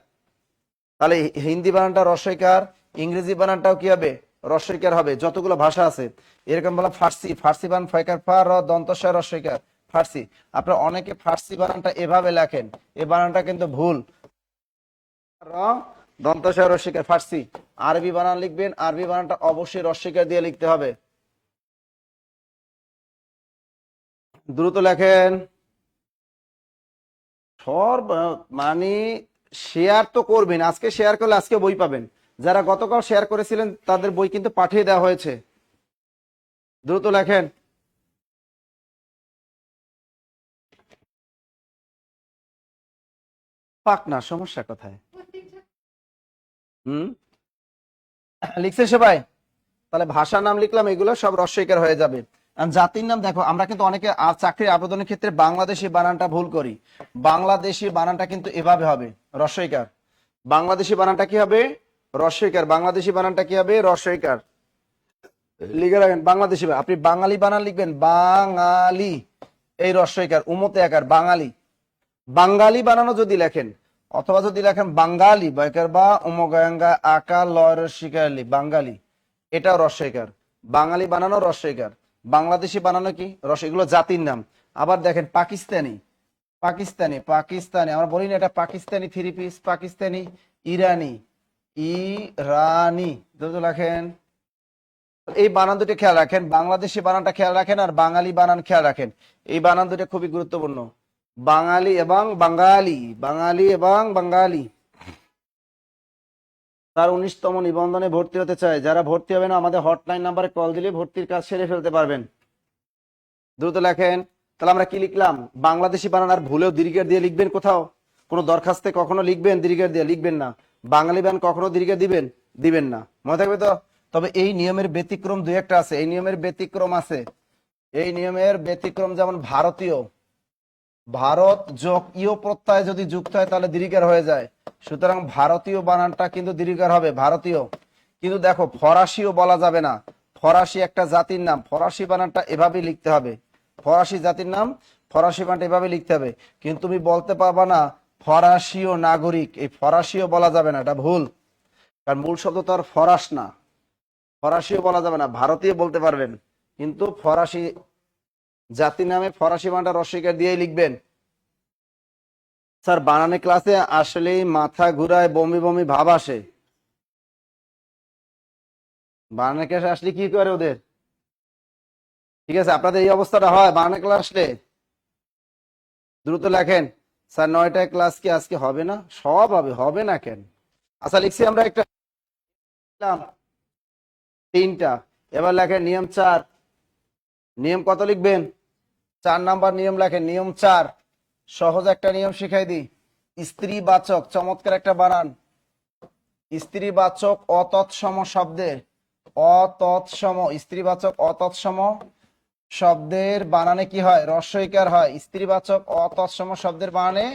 তাহলে হিন্দি বানানটা রস্বইকার, ইংরেজি বানানটাও কি হবে? রস্বইকার হবে। যতগুলো ভাষা আছে এরকম বলা, ফার্সি, ফার্সি বানান ফয়কার ফা র দন্তস্বর রস্বইকার, ফার্সি। আপনারা অনেকে ফার্সি বানানটা এভাবে লেখেন, এই বানানটা কিন্তু ভুল। র দন্তস্বর রস্বইকার, ফার্সি। আরবি বানান লিখবেন, আরবি বানানটা অবশ্যই রস্বইকার দিয়ে লিখতে হবে। দ্রুত লেখেন। সব মানে শেয়ার তো করবেন, আজকে শেয়ার করলে আজকে বই পাবেন। যারা গতকাল শেয়ার করেছিলেন তাদের বই কিন্তু পাঠিয়ে দেওয়া হয়েছে। দ্রুত লেখেন। পাক না, সমস্যা কোথায়? হুম, লিখছে সবাই? তাহলে ভাষার নাম লিখলাম, এগুলো সব রস্বইকার হয়ে যাবে। আর জাতির নাম দেখো, আমরা কিন্তু অনেকে চাকরির আবেদনের ক্ষেত্রে বাংলাদেশি বানানটা ভুল করি। বাংলাদেশি বানানটা কিন্তু এভাবে হবে, রস্বইকার। বাংলাদেশি বানানটা কি হবে? রস্বইকার। বাংলাদেশি বানানটা কি হবে? রস্বইকার। লিখে রাখেন বাংলাদেশি। আপনি বাঙালি বানান লিখবেন, বাঙালি, এই রস্বইকার, উমতে আকার, বাঙালি। বাঙালি বানানো যদি লেখেন, অথবা যদি লেখেন বাঙালি বয়কার বা উমগাঙ্গা আকা লয় রস্বইকারলি বাঙালি, এটাও রস্বইকার। বাঙালি বানানো রস্বইকার, বাংলাদেশি বানানো কি রস্বই, এগুলো জাতির নাম। আবার দেখেন পাকিস্তানি, পাকিস্তানি পাকিস্তানি আমরা বলি না এটা পাকিস্তানি থ্রি পিস, পাকিস্তানি, ইরানি, ইরানি, দুটো লেখেন। এই বানান দুটো খেয়াল রাখেন, বাংলাদেশি বানানটা খেয়াল রাখেন আর বাঙালি বানান খেয়াল রাখেন। এই বানান দুটো খুবই গুরুত্বপূর্ণ, বাঙালি এবং বাঙালি, বাঙালি এবং বাঙালি। তার 19তম নিবন্ধনে ভর্তি হতে চায়, যারা ভর্তি হবেন আমাদের হটলাইন নাম্বারে কল দিলে ভর্তির কাজ সেরে ফেলতে পারবেন। দ্রুত লেখেন। তাহলে আমরা কি লিখলাম? বাংলাদেশি বানান আর ভুলেও দীর্ঘের দিয়ে লিখবেন কোথাও? কোনো দরখাস্তে কখনো লিখবেন দীর্ঘের দিয়ে লিখবেন না। বাঙালি বানান কখনো দীর্ঘে দিবেন দিবেন না, মনে থাকবে তো? তবে এই নিয়মের ব্যতিক্রম দুই একটা আছে, এই নিয়মের ব্যতিক্রম আছে। এই নিয়মের ব্যতিক্রম যেমন ভারতীয়, ভারত যোগ ইয় প্রত্যয় যদি যুক্ত হয় তাহলে দীর্ঘার হয়ে যায়, সুতরাং ভারতীয় বানানটা কিন্তু দীর্ঘার হবে, ভারতীয়। কিন্তু দেখো ফরাসিও বলা যাবে না, ফরাসি একটা জাতির নাম, ফরাসি বানানটা এভাবেই লিখতে হবে, ফরাসি জাতির নাম, ফরাসি বানানটা এভাবে লিখতে হবে। কিন্তু তুমি বলতে পারবা না ফরাসিও নাগরিক, এই ফরাসিও বলা যাবে না, এটা ভুল, কারণ মূল শব্দ তো আর ফরাস না। ফরাসিও বলা যাবে না, ভারতীয় বলতে পারবেন, কিন্তু ফরাসি জাতির নামে ফরাসি বানানটা রস্বইকার দিয়েই লিখবেন। স্যার বানানে ক্লাসে আসলেই মাথা ঘুরায়, বমি বমি ভাব আসে। বানানে ক্লাসে আসলে কি করে ওদের? ঠিক আছে, আপনাদের এই অবস্থাটা হয় বানানে ক্লাস আসলে? দ্রুত লেখেন। স্যার 9টায় ক্লাস কি আজকে হবে না? সব হবে, হবে না কেন? আচ্ছা লিখছি আমরা একটা, 3টা। এবার লেখেন নিয়ম 4। নিয়ম কত লিখবেন? 4 নাম্বার নিয়ম লেখেন, নিয়ম 4। সহজ একটা নিয়ম শিখাই দিই। স্ত্রীবাচক, চমৎকার একটা বানান, স্ত্রীবাচক অতৎসম শব্দের, অতৎসম স্ত্রীবাচক অতৎসম শব্দের বানানে কি হয়? রস্বইকার হয়। স্ত্রীবাচক অতৎসম শব্দের বানানে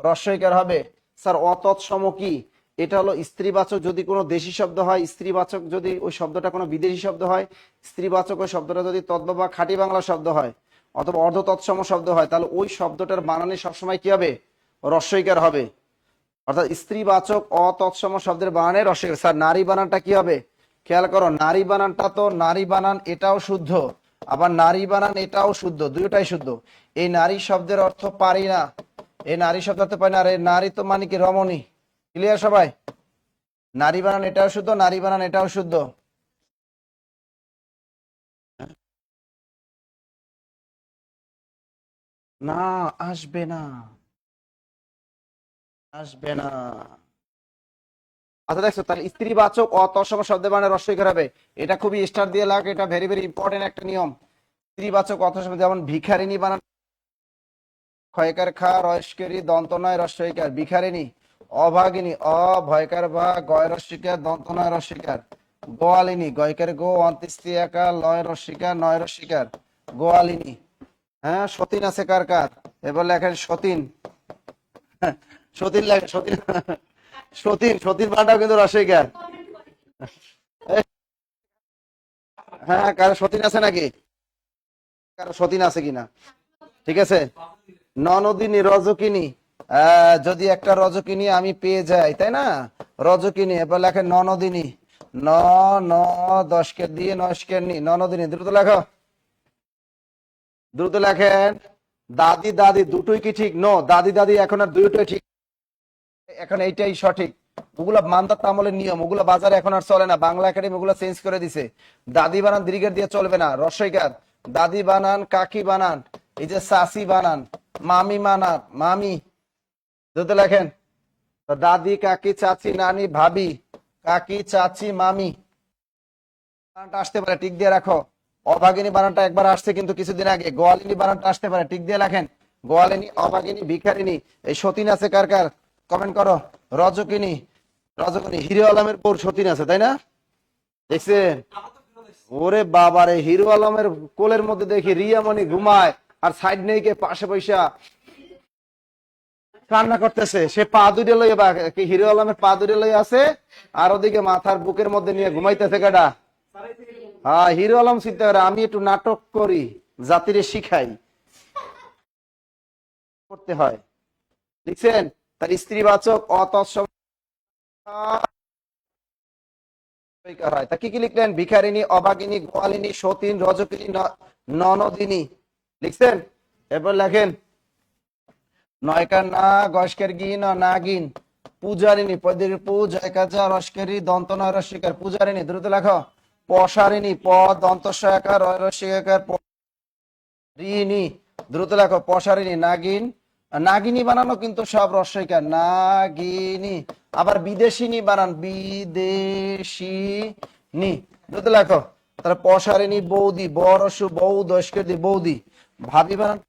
রস্বইকার হবে। স্যার অতৎসম কি? এটা হলো স্ত্রীবাচক যদি কোনো দেশি শব্দ হয়, স্ত্রীবাচক যদি ওই শব্দটা কোনো বিদেশি শব্দ হয়, স্ত্রীবাচক ওই শব্দটা যদি তদ্ভব বা খাঁটি বাংলা শব্দ হয় অথবা অর্ধ তৎসম শব্দ হয়, তাহলে ওই শব্দটার বানানে সবসময় কি হবে? রস্বইকার হবে। অর্থাৎ স্ত্রীবাচক অতৎসম শব্দের বানানে রস্বইকার। স্যার নারী বানানটা কি হবে? খেয়াল করো, নারী বানানটা তো নারী বানান এটাও শুদ্ধ, আবার নারী বানান এটাও শুদ্ধ, দুইটাই শুদ্ধ। এই নারী শব্দের অর্থ পারি না, এই নারী শব্দ অর্থ পারি না, আর এই নারী তো মানে কি রমণী। ক্লিয়ার সবাই? নারী বানান এটাও শুদ্ধ, নারী বানান এটাও শুদ্ধ। না, আসবে না, আসবে না। আচ্ছা দেখছো, তাহলে স্ত্রীবাচক অতৎসম শব্দের বানানে রস্বইকার হবে, এটা খুবই স্টার দিয়ে লাগ, এটা ভেরি ভেরি ইম্পর্টেন্ট একটা নিয়ম। স্ত্রীবাচক অতঃসম, যেমন ভিখারিনী বানান ক্ষয়কার খা রস্বইকারি দন্ত নয় রস্বইকার, ভিখারিনী। অভাগিনী অভয়কার বা গয় রস্বইকার দন্ত নয় রস্বইকার। গোয়ালিনী গয়কার গো অন্ত্যেষ্টিয়াকার লয় রস্বইকার নয় রস্বইকার, গোয়ালিনী। হ্যাঁ সতীন আছে কার কার? এবার লেখেন সতীন, সতীন লেখেন, সতীন, সতীন, সতীন বানানটাও কিন্তু রস্বইকার। হ্যাঁ কারো সতীন আছে নাকি? কারো সতীন আছে কিনা? ঠিক আছে। ননদিনী রজকিনী, যদি একটা রজকিনী আমি পেয়ে যাই, তাই না? রজকিনী, এবার লেখেন ননদিনী, ন ন 10 দিয়ে 9 নি, ননদিনী। দ্রুত লেখো, দ্রুত লেখেন। দাদি দাদি দুটোই কি ঠিক? নো, দাদি দাদি এখন আর দুটোই ঠিক, এখন এইটাই সঠিক। ওগুলা মান্দাত আমলের নিয়ম, ওগুলা বাজারে এখন আর চলে না, বাংলা একাডেমি ওগুলা চেঞ্জ করে দিছে। দাদি বানান দীর্ঘের দিয়ে চলবে না, রস্বইকার। দাদি বানান, কাকি বানান, এই যে চাচি বানান, মামি বানান, মামি। দ্রুত লেখেন। তো দাদি, কাকি, চাচি, নানি, ভাবি, কাকি, চাচি, মামি। বানানটা আসতে পারে, টিক দিয়ে রাখো। অভাগিনী বানানটা একবার আসছে কিন্তু কিছুদিন আগে। গোয়ালিনী বানানটা আসতে পারে, টিক দিয়ে লেখেন। গোয়ালিনী, অভাগিনী, ভিখারিনী। এই সতীন আছে কার কার? কমেন্ট করো। রজকিনী, রজকিনী, হিরো আলমের পর সতীন আছে, তাই না? দেখছেন? ওরে বাবারে, হিরো আলমের কোলের মধ্যে দেখি রিয়ামণি ঘুমায়, আর সাইড নেই কে পাশে পয়সা কান্না করতেছে, সে পা দুইটা লইয়া, বা কি হিরো আলমের পা দুইটা লইয়া আছে, আর ওদিকে মাথার বুকের মধ্যে নিয়ে ঘুমাইতেছে কেডা? হ্যাঁ হিরো আলম চিন্তা করে আমি একটু নাটক করি, জাতিরে শিখাই, করতে হয়। লিখছেন? তার স্ত্রীবাচক অতৎসম হয়। তা কি কি লিখলেন? ভিখারিনী, অভাগিনী, গোয়ালিনী, সতীন, রজকিনী, ননদিনী লিখছেন। এরপর লেখেন নয়কার না, গস্কের গি ন নাগিন, পূজারিনী, পদের পু, জয়কার যা, রস্কেরি, দন্ত নয় রস্যিকার পূজারিনী, দ্রুত লেখো। পশারিনী, প দন্ত সয়াকার, রয় রস্যিকার ঋণী, দ্রুত লেখো। পশারিনী, নাগিন, নাগিনী বানানো কিন্তু সব রস্যইকার, নাগিনী। আবার বিদেশিনী বানান, বিদেশিনী, দ্রুত লেখো। তাহলে পশারিনী, বৌদি, বরসু, বৌ দস্কের দি, বৌদি। ভাবি বানান,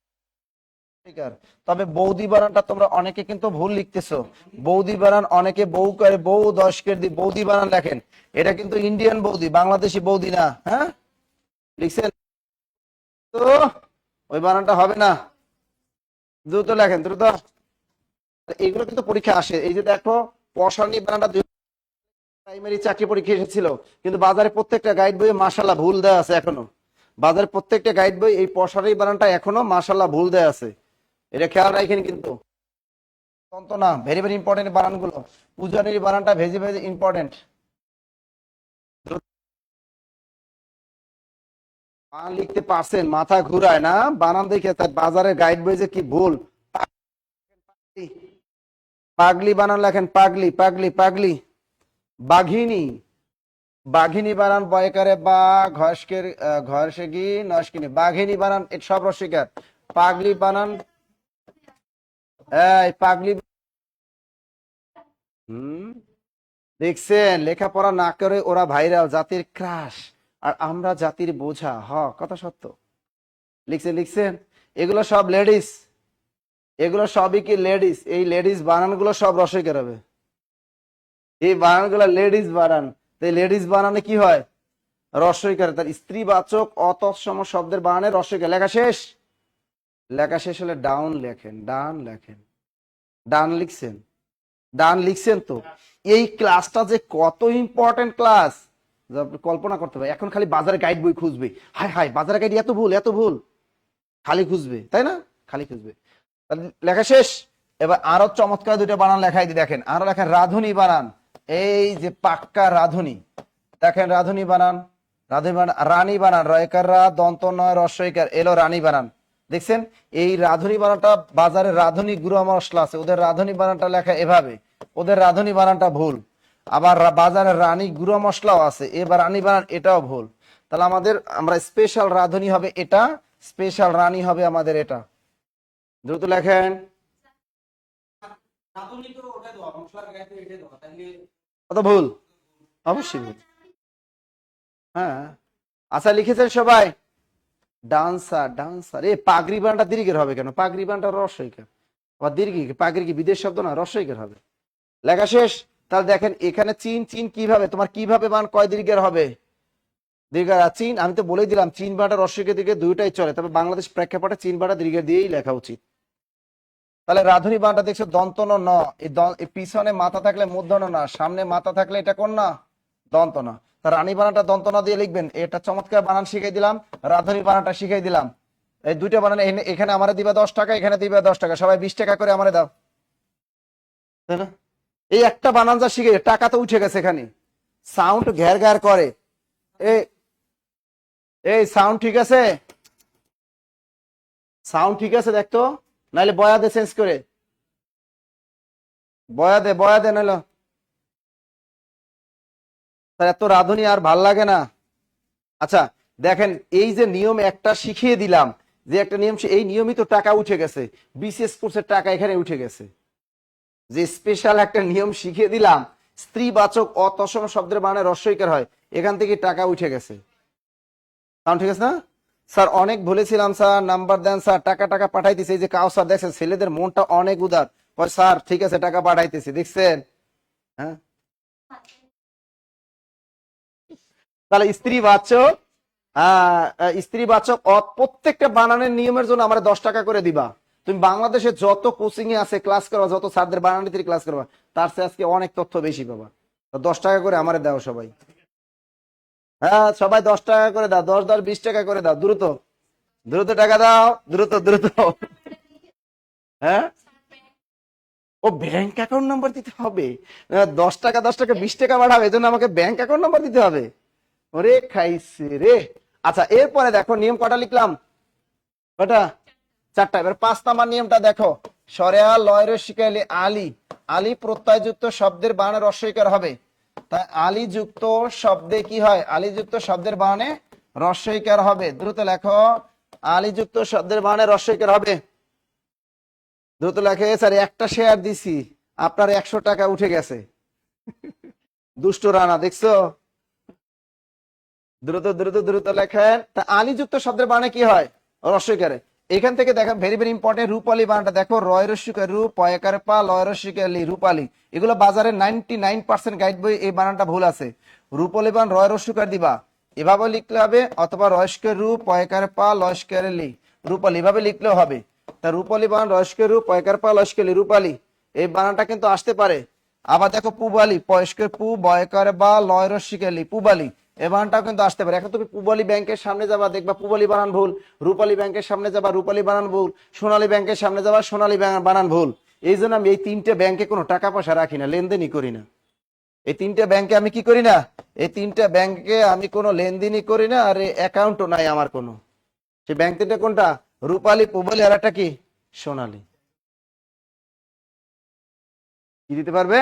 তবে বৌদি বানানটা তোমরা অনেকে কিন্তু ভুল লিখতেছো। বৌদি বানান অনেকে বউ করে, বউ দশকের দি বৌদি বানান লেখেন। এটা কিন্তু ইন্ডিয়ান বৌদি, বাংলাদেশি বৌদি না। হ্যাঁ, লিখছেন তো? ওই বানানটা হবে না, দ্রুত লেখেন, দ্রুত। এইগুলো কিন্তু পরীক্ষা আসে। এই যে দেখো, পশানি বানানটা প্রাইমারি চাকরি পরীক্ষা এসেছিল, কিন্তু বাজারে প্রত্যেকটা গাইড বইয়ে মাশাআল্লাহ ভুল দেওয়া আছে এখনো। বাজারে প্রত্যেকটা গাইড বই এই পশানি বানানটা এখনো মাশাআল্লাহ ভুল দেওয়া আছে, এটা খেয়াল রাখেন কিন্তু। না, ভেরি ভেরি ইম্পর্টেন্ট বানানগুলো। পূজারির বানানটা ভেরি ভেরি ইম্পর্টেন্ট। বানান লিখতে পারছেন, মাথা ঘুরায় না বানান দেখে। তার বাজারের গাইড বই যে কি ভুল। পাগলি বানান লেখেন, পাগলি, পাগলি, পাগলি। বাঘিনী, বাঘিনী বানান বয়কারে বা, ঘসকের ঘরসে গি নস্কিনী, বাঘিনী বানান এটা সব রসিকার। পাগলি বানান, এই পাগলি। হুম, দেখছেন, লেখাপড়া না করে ওরা ভাইরাল, জাতির ক্রাশ, আর আমরা জাতির বোঝা। কথা সত্য। লিখছেন, লিখছেন। এগুলো সব লেডিস, এগুলো সবই কি লেডিস। এই লেডিস বানানগুলো সব রসইকার হবে। এই বানানগুলো লেডিস বানান। তো এই লেডিস বানানে কি হয়? রসইকার। তার স্ত্রীবাচক অতৎসম শব্দের বানানে রসইকার। লেখা শেষ? লেখা শেষ হলে ডাউন লেখেন, ডান লেখেন। ডান লিখছেন? ডান লিখছেন তো? এই ক্লাসটা যে কত ইম্পর্টেন্ট ক্লাস, আপনি কল্পনা করতে পারেন। এখন খালি বাজারে গাইড বই খুঁজবে, হাই হাই বাজারে গাইড এত ভুল, এত ভুল, খালি খুঁজবে, তাই না? খালি খুঁজবে। লেখা শেষ? এবার আরো চমৎকার দুটো বানান লেখাই দি, দেখেন। আরো লেখেন রাধুনী বানান। এই যে পাক্কা রাধুনী, দেখেন রাধুনী বানান। রাধুনী বানান, রানী বানান, রয়কার রা, দন্ত নয় রস্যইকার, এলো রানী বানান। দেখছেন? এই রাধুনী বানানটা, বাজারে রাধুনী গুঁড়া মশলা আছে, ওদের রাধুনী বানানটা লেখা এভাবে, ওদের রাধুনী বানানটা ভুল। আবার বাজারে রানী গুঁড়া মশলাও আছে, এবার রানী বানান, এটাও ভুল। তাহলে আমাদের, আমরা স্পেশাল রাধুনী হবে এটা, স্পেশাল রানী হবে আমাদের এটা। দ্রুত লেখেন। কত ভুল? অবশ্যই ভুল। হ্যাঁ, আচ্ছা লিখেছেন সবাই? Dancer, dancer. এ পাগড়ি বানটা দীর্ঘের হবে কেন? পাগড়ি বানটা রস্বইকার। আবার দীর্ঘ, পাগড়ি কি বিদেশ শব্দ না? রস্বইকার হবে। লেখা শেষ? তাহলে দেখেন এখানে চীন, চীন কিভাবে, তোমার কিভাবে বান কয় দীর্ঘের হবে? দীর্ঘ চীন, আমি তো বলেই দিলাম চীন বাটা রস্বইকার দীর্ঘ দুইটাই চলে, তবে বাংলাদেশ প্রেক্ষাপটে চীন বাটা দীর্ঘের দিয়েই লেখা উচিত। তাহলে রাধুনী বানটা দেখছো দন্তন ন, এই পিছনে মাথা থাকলে মূর্ধন্য না, সামনে মাথা থাকলে এটা কোন না? দন্ত না। তা রানী বানানটা দন্ত না দিয়ে লিখবেন। এটা চমৎকার বানান শিখাই দিলাম, রাধুনী বানানটা শিখাই দিলাম। এই দুইটা বানান এখানে আমারে দিবা 10 টাকা, এখানে দিবা 10 টাকা, সবাই 20 টাকা করে আমারে দাও, তাই না? এই একটা বানান যা শিখে টাকা তো উঠে গেছে। এখানে সাউন্ড ঘের ঘের করে। এই এই সাউন্ড ঠিক আছে? সাউন্ড ঠিক আছে দেখতো, নাইলে বয়া দে চেঞ্জ করে, বয়া দে, বয়া দে, নাইলে তার এত রাধুনী আর ভাল লাগে না। আচ্ছা দেখেন, এই যে নিয়ম একটা শিখিয়ে দিলাম, যে একটা নিয়ম, এই নিয়মিত টাকা উঠে গেছে, বিসিএস কোর্সের টাকা এখানে উঠে গেছে। যে স্পেশাল একটা নিয়ম শিখিয়ে দিলাম, স্ত্রীবাচক অতসম শব্দের মানে রস্বইকার হয়, এখান থেকে টাকা উঠে গেছে। সাউন্ড ঠিক আছে না? স্যার অনেক বলেছিলাম, স্যার নাম্বার দেন স্যার, টাকা টাকা পাঠাইতেছে। এই যে কাউ স্যার দেখছেন, ছেলেদের মনটা অনেক উদার, স্যার ঠিক আছে টাকা পাঠাইতেছি, দেখছেন? হ্যাঁ, তাহলে স্ত্রীবাচক, স্ত্রীবাচক প্রত্যেকটা বানানের নিয়মের জন্য আমরা 10 টাকা করে দিবা। তুমি বাংলাদেশে যত কোচিং এ আছে ক্লাস করবা, যত স্যারদের বানানীতির ক্লাস করবা, তার চেয়ে আজকে অনেক তথ্য বেশি পাবা। 10 টাকা করে আমারে দাও সবাই। হ্যাঁ, সবাই 10 টাকা করে দাও, 10 10 20 টাকা করে দাও, দ্রুত দ্রুত টাকা দাও, দ্রুত দ্রুত। হ্যাঁ, ও ব্যাংক অ্যাকাউন্ট নাম্বার দিতে হবে? 10 টাকা 10 টাকা 20 টাকা বাড়াবে, এই জন্য আমাকে ব্যাংক অ্যাকাউন্ট নাম্বার দিতে হবে? ওরে খাইছে রে। আচ্ছা এরপরে দেখো নিয়ম কটা লিখলাম? কটা? 4টা। এবার 5 নাম্বার নিয়মটা দেখো। সরেয়া লয় রসিকালি আলী, আলী প্রত্যয়যুক্ত শব্দের বানানে রস্বইকার হবে। তাই আলী যুক্ত শব্দে কি হয়? আলী যুক্ত শব্দের বানানে রস্বইকার হবে। দ্রুত লেখো, আলী যুক্ত শব্দের বানানে রস্বইকার হবে। দ্রুত লেখে। স্যার একটা শেয়ার দিছি, আপনার 100 টাকা উঠে গেছে। দুষ্ট রানা দেখছো? দ্রুত দ্রুত দ্রুত লেখেন। তা আলী যুক্ত শব্দের বানানে কি হয়? রস্বইকারে। এখান থেকে দেখেন ভেরি ভেরি ইম্পর্টেন্ট, রূপালী বানানটা দেখো। রয় রস্যিকার রূপ, পয়কার পা, লয় রস্যিকার লি, রূপালী। এগুলো বাজারে 99% গাইড বই এই বানানটা ভুল আছে। রূপালী বান রয় রস্যিকার দিবা, এভাবে লিখলে হবে, অথবা রয়স্কের রূপ, পয়কার পা, লস্কের লি, রূপালী, এভাবে লিখলেও হবে। তা রূপালী বান রয়স্কের রূপ, পয়কার পা, লস্কের লি, রূপালী, এই বানানটা কিন্তু আসতে পারে। আবার দেখো পুবালি, পয়স্কের পু, বয়কার বা, লয় রস্যিকার লি, পুবালি, এ বানানটাও কিন্তু আসতে পারে। এখন তুমি পুবালি ব্যাংকের সামনে যাবা, দেখবা পুবালি বানান ভুল। রূপালী ব্যাংকের সামনে যাবা, রূপালী বানান ভুল। সোনালী ব্যাংকের সামনে যাবা, সোনালী বানান ভুল। এই জন্য আমি এই 3টে ব্যাংকে কোনো টাকা পয়সা রাখি না, লেনদেনই করি না। এই 3টে ব্যাংকে আমি কি করি না? এই 3টে ব্যাংকে আমি কোনো লেনদেনই করি না, আর অ্যাকাউন্টও নাই আমার কোনো। সেই ব্যাংক 3টে কোনটা? রূপালী, পুবালি, আর একটা কি? সোনালী। কি দিতে পারবে?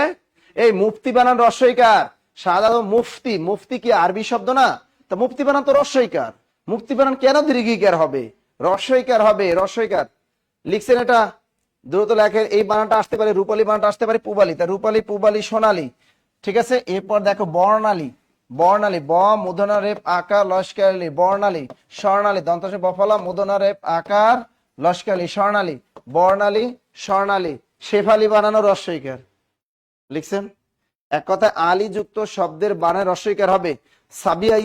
এই মুফতি বানান রস্বইকার। সাধারণত মুফতি, মুফতি কি আরবি শব্দ না? তা মুফতি বানান তো রস্বইকার। মুফতি বানান কেন দীর্ঘিকার হবে? রস্বইকার হবে, রস্বইকার। লিখছেন এটা? দ্রুত লেখেন। এই বানানটা আসতে পারে, রূপালী বানানটা আসতে পারে পুবালি। তা রূপালী, পুবালি, সোনালী, ঠিক আছে। এরপর দেখো বর্ণালী, বর্ণালী, ব মূর্ধন্য রেপ আকার লস্কারলি, বর্ণালী। স্বর্ণালী, দন্তসে বফলা, মূর্ধন্য রেপ আকার লস্কারলি, স্বর্ণালী, বর্ণালী, স্বর্ণালী। শেফালি বানানো রস্বইকার। লিখছেন? এক কথায় আলী যুক্ত শব্দের বানান রস্বইকার হবে। সাবিয়া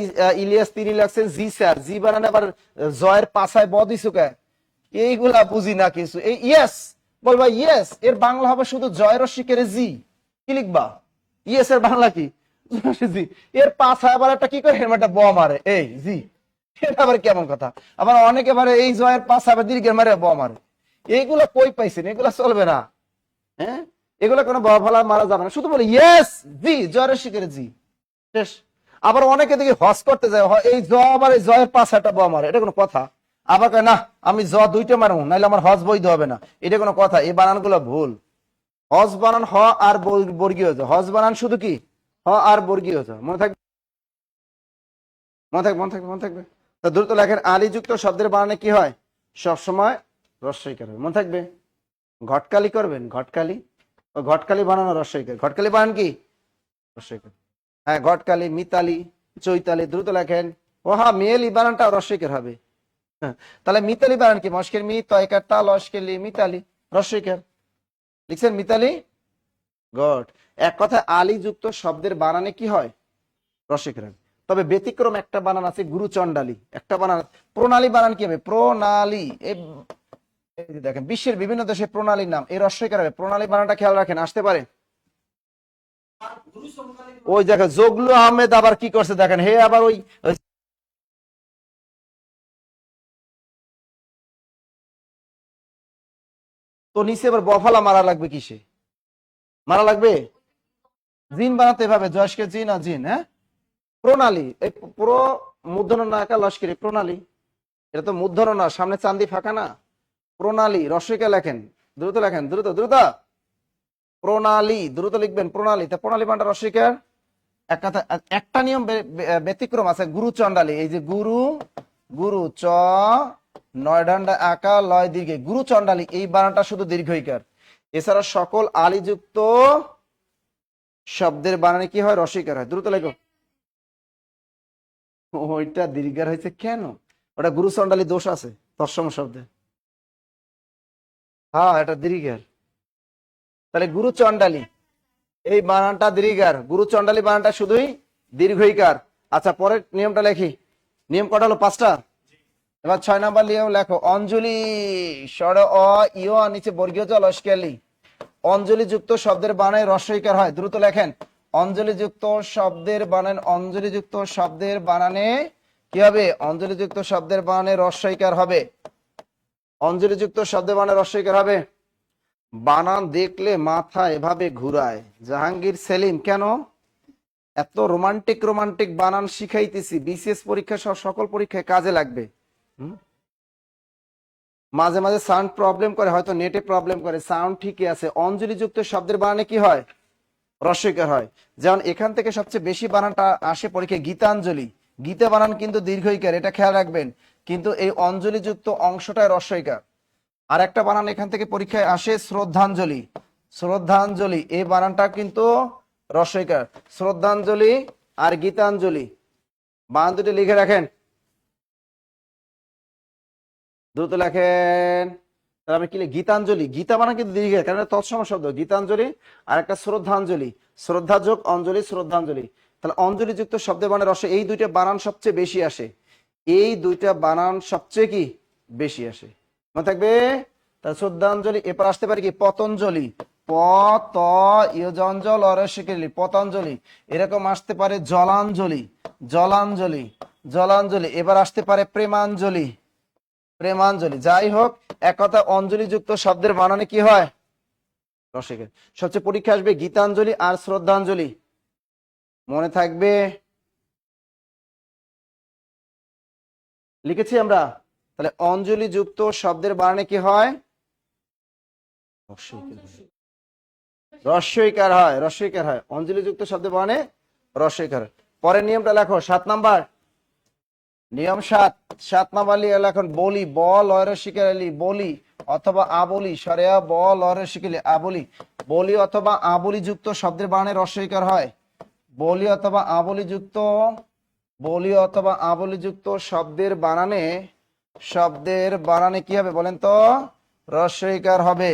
ইলিয়াস তিনি লাগছেন জি স্যার, জি বানানে আবার জয়ের পাছায় ব দিছো কে? এইগুলা বুঝি না কিছু। এই ইয়েস বলবা, ইয়েস এর বাংলা হবে শুধু জয় রস্বইকারে জি। কি লিখবা? ইয়েস এর বাংলা কি? জি। এর পাছায় আবার একটা কি করে, একটা ব মারে, এই জি। এটা আবার কেমন কথা? আবার অনেকে বারে এই জয়ের পাছায় আবার দীর্ঘের মারে ব মারে। এইগুলা কই পাইছেন? এগুলা চলবে না। হ্যাঁ, এগুলো কোনো বফলা মারা যাবে না, শুধু বলে ইয়েস জি, জয়ের শিখের জি, শেষ। আবার অনেকে দেখি হজ করতে যায়, এই জ আবার এই জয়ের পাঁচ একটা ব মারে, এটা কোনো কথা? আবার কয় না আমি জ 2টা মারবো, নাইলে আমার হজ বৈধ হবে না, এটা কোনো কথা? এই বানানগুলো ভুল। হজ বানান হ আর বর্গীয় জ, হজ বানান শুধু কি হ আর বর্গীয় জ। মনে থাকবে, মনে থাকবে, মনে থাকবে, মনে থাকবে। তা দ্রুত লেখেন। আলী যুক্ত শব্দের বানানে কি হয়? সবসময় রস্বইকার হয়, মনে থাকবে। ঘটকালি করবেন, ঘটকালি, ঘটকালি বানানো রস্বইকার। ঘটকালি বানান কি? রস্বইকার। হ্যাঁ, ঘটকালি, মিতালি, চৈতালি। দ্রুত লেখেন। ও হ্যাঁ, মেয়েলি বানানটা রস্বইকার হবে। হ্যাঁ, তাহলে মিতালি বানান কি? মস্কের মি, তয়কার তা, লস্কের লি, মিতালি, রস্বইকার। লিখছেন মিতালি? গড। এক কথা আলী যুক্ত শব্দের বানানে কি হয়? রস্বইকার হয়। তবে ব্যতিক্রম একটা বানান আছে, গুরুচণ্ডালী একটা বানান। প্রণালী বানান কি হবে? প্রণালী। এই যে দেখেন বিশ্বের বিভিন্ন দেশে প্রণালীর নাম, এই রস্বইকার হবে। প্রণালী বানানটা খেয়াল রাখেন, আসতে পারে। ওই দেখেন জগলু আহমেদ আবার কি করছে দেখেন, হে আবার ওই তো নিচে আবার বফালা মারা লাগবে কিসে? মারা লাগবে জিন বানাতে এভাবে, জয়সকে জিন আর জিন। হ্যাঁ, প্রণালী। এই পুরো মূর্ধন্য না একা লস্করি প্রণালী। এটা তো মূর্ধন্য না, সামনে চান্দি ফাঁকা না। প্রণালী রস্বইকার লেখেন, দ্রুত লেখেন, দ্রুত দ্রুত। প্রণালী, দ্রুত লিখবেন প্রণালী। তা প্রণালী বানটা রস্বইকার। এক কথা একটা নিয়ম ব্যতিক্রম আছে, গুরু চণ্ডালী। এই যে গুরু, গুরু চ, 9 ডান্ডা আকা লয় দীর্ঘে, গুরু চণ্ডালী, এই বানানটা শুধু দীর্ঘইকার। এছাড়া সকল আলীযুক্ত শব্দের বানানে কি হয়? রস্বইকার হয়। দ্রুত লেখো। ওইটা দীর্ঘার হয়েছে কেন? ওটা গুরু চণ্ডালী দোষ আছে তৎসম শব্দে। হ্যাঁ, এটা দীর্ঘার। তাহলে গুরু চণ্ডালী এই বানানটা দীর্ঘার, গুরু চণ্ডালী বানানটা শুধুই দীর্ঘইকার। আচ্ছা, পরের নিয়মটা লেখি। নিয়ম কটা হলো? 5টা। এবার 6 নাম্বার নিয়ম লেখো। অঞ্জলি, স্বর অ, ইয় নিচে বর্গীয় জ, লস্কালি। অঞ্জলি যুক্ত শব্দের বানানে রস্বইকার হয়। দ্রুত লেখেন। অঞ্জলি যুক্ত শব্দের বানান, অঞ্জলি যুক্ত শব্দের বানানে কি হবে? অঞ্জলি যুক্ত শব্দের বানানে রস্বইকার হবে। অঞ্জলি যুক্ত শব্দের বানানে রস্বইকার হবে। বানান দেখলে মাথা এভাবে ঘুরায়। জাহাঙ্গীর সেলিম, কেন এত রোমান্টিক রোমান্টিক বানান শিখাইতেছি? বিসিএস পরীক্ষা সহ সকল পরীক্ষায় কাজে লাগবে। হুম? মাঝে মাঝে সাউন্ড প্রবলেম করে, হয়তো নেটে প্রবলেম করে, সাউন্ড ঠিকই আছে। অঞ্জলি যুক্ত শব্দের বানানে কি হয়? রস্বইকার হয়। যেমন এখান থেকে সবচেয়ে বেশি বানানটা আসে পরীক্ষায় গীতাঞ্জলি। গীতা বানান কিন্তু দীর্ঘইকার, এটা খেয়াল রাখবেন। কিন্তু এই অঞ্জলি যুক্ত অংশটায় রস্বইকার। আর একটা বানান এখান থেকে পরীক্ষায় আসে শ্রদ্ধাঞ্জলি। শ্রদ্ধাঞ্জলি এই বানানটা কিন্তু রস্বইকার। শ্রদ্ধাঞ্জলি আর গীতাঞ্জলি বানান দুটি লিখে রাখেন, দ্রুত লেখেন। তাহলে আমি কি লিখি? গীতাঞ্জলি, গীতা বানান কিন্তু দীর্ঘ, কারণ এটা তৎসম শব্দ। গীতাঞ্জলি আর একটা শ্রদ্ধাঞ্জলি, শ্রদ্ধা যোগ অঞ্জলি, শ্রদ্ধাঞ্জলি। তাহলে অঞ্জলি যুক্ত শব্দের বানান রস্বই, এই দুইটা বানান সবচেয়ে বেশি আসে। এই দুইটা বানান সবচেয়ে কি বেশি আসে, মনে থাকবে। তাহলে শ্রদ্ধাঞ্জলি। এরপর আসতে পারে কি পতঞ্জলি, প ত ইয়জঞ্জল অরসিকেলি, পতঞ্জলি। এরকম আসতে পারে জলাঞ্জলি, জলাঞ্জলি, জলাঞ্জলি। এবার আসতে পারে প্রেমাঞ্জলি, প্রেমাঞ্জলি। যাই হোক, এক কথা অঞ্জলি যুক্ত শব্দের বানানে কি হয়? রসিকের। সবচেয়ে পরীক্ষা আসবে গীতাঞ্জলি আর শ্রদ্ধাঞ্জলি, মনে থাকবে। লিখেছি আমরা। তাহলে অঞ্জলি যুক্ত শব্দের বানানে কি হয়? রস্বইকার হয়, রস্বইকার হয়। অঞ্জলি যুক্ত শব্দের বানানে রস্বইকার হয়। পরের নিয়মটা লেখো, 7 নাম্বার নিয়ম। 7 নাম্বার লিখে লেখন, বলি বল অরসিকালি, বলি অথবা আবলি, সরেয়া বল অরসিকালি, আবলি। বলি অথবা আবলি যুক্ত শব্দের বানানে রস্বইকার হয়। বলি অথবা আবলি যুক্ত, বলি অথবা আবলি যুক্ত শব্দের বানানে, শব্দের বানানে কি হবে বলেন তো? রস্বইকার হবে।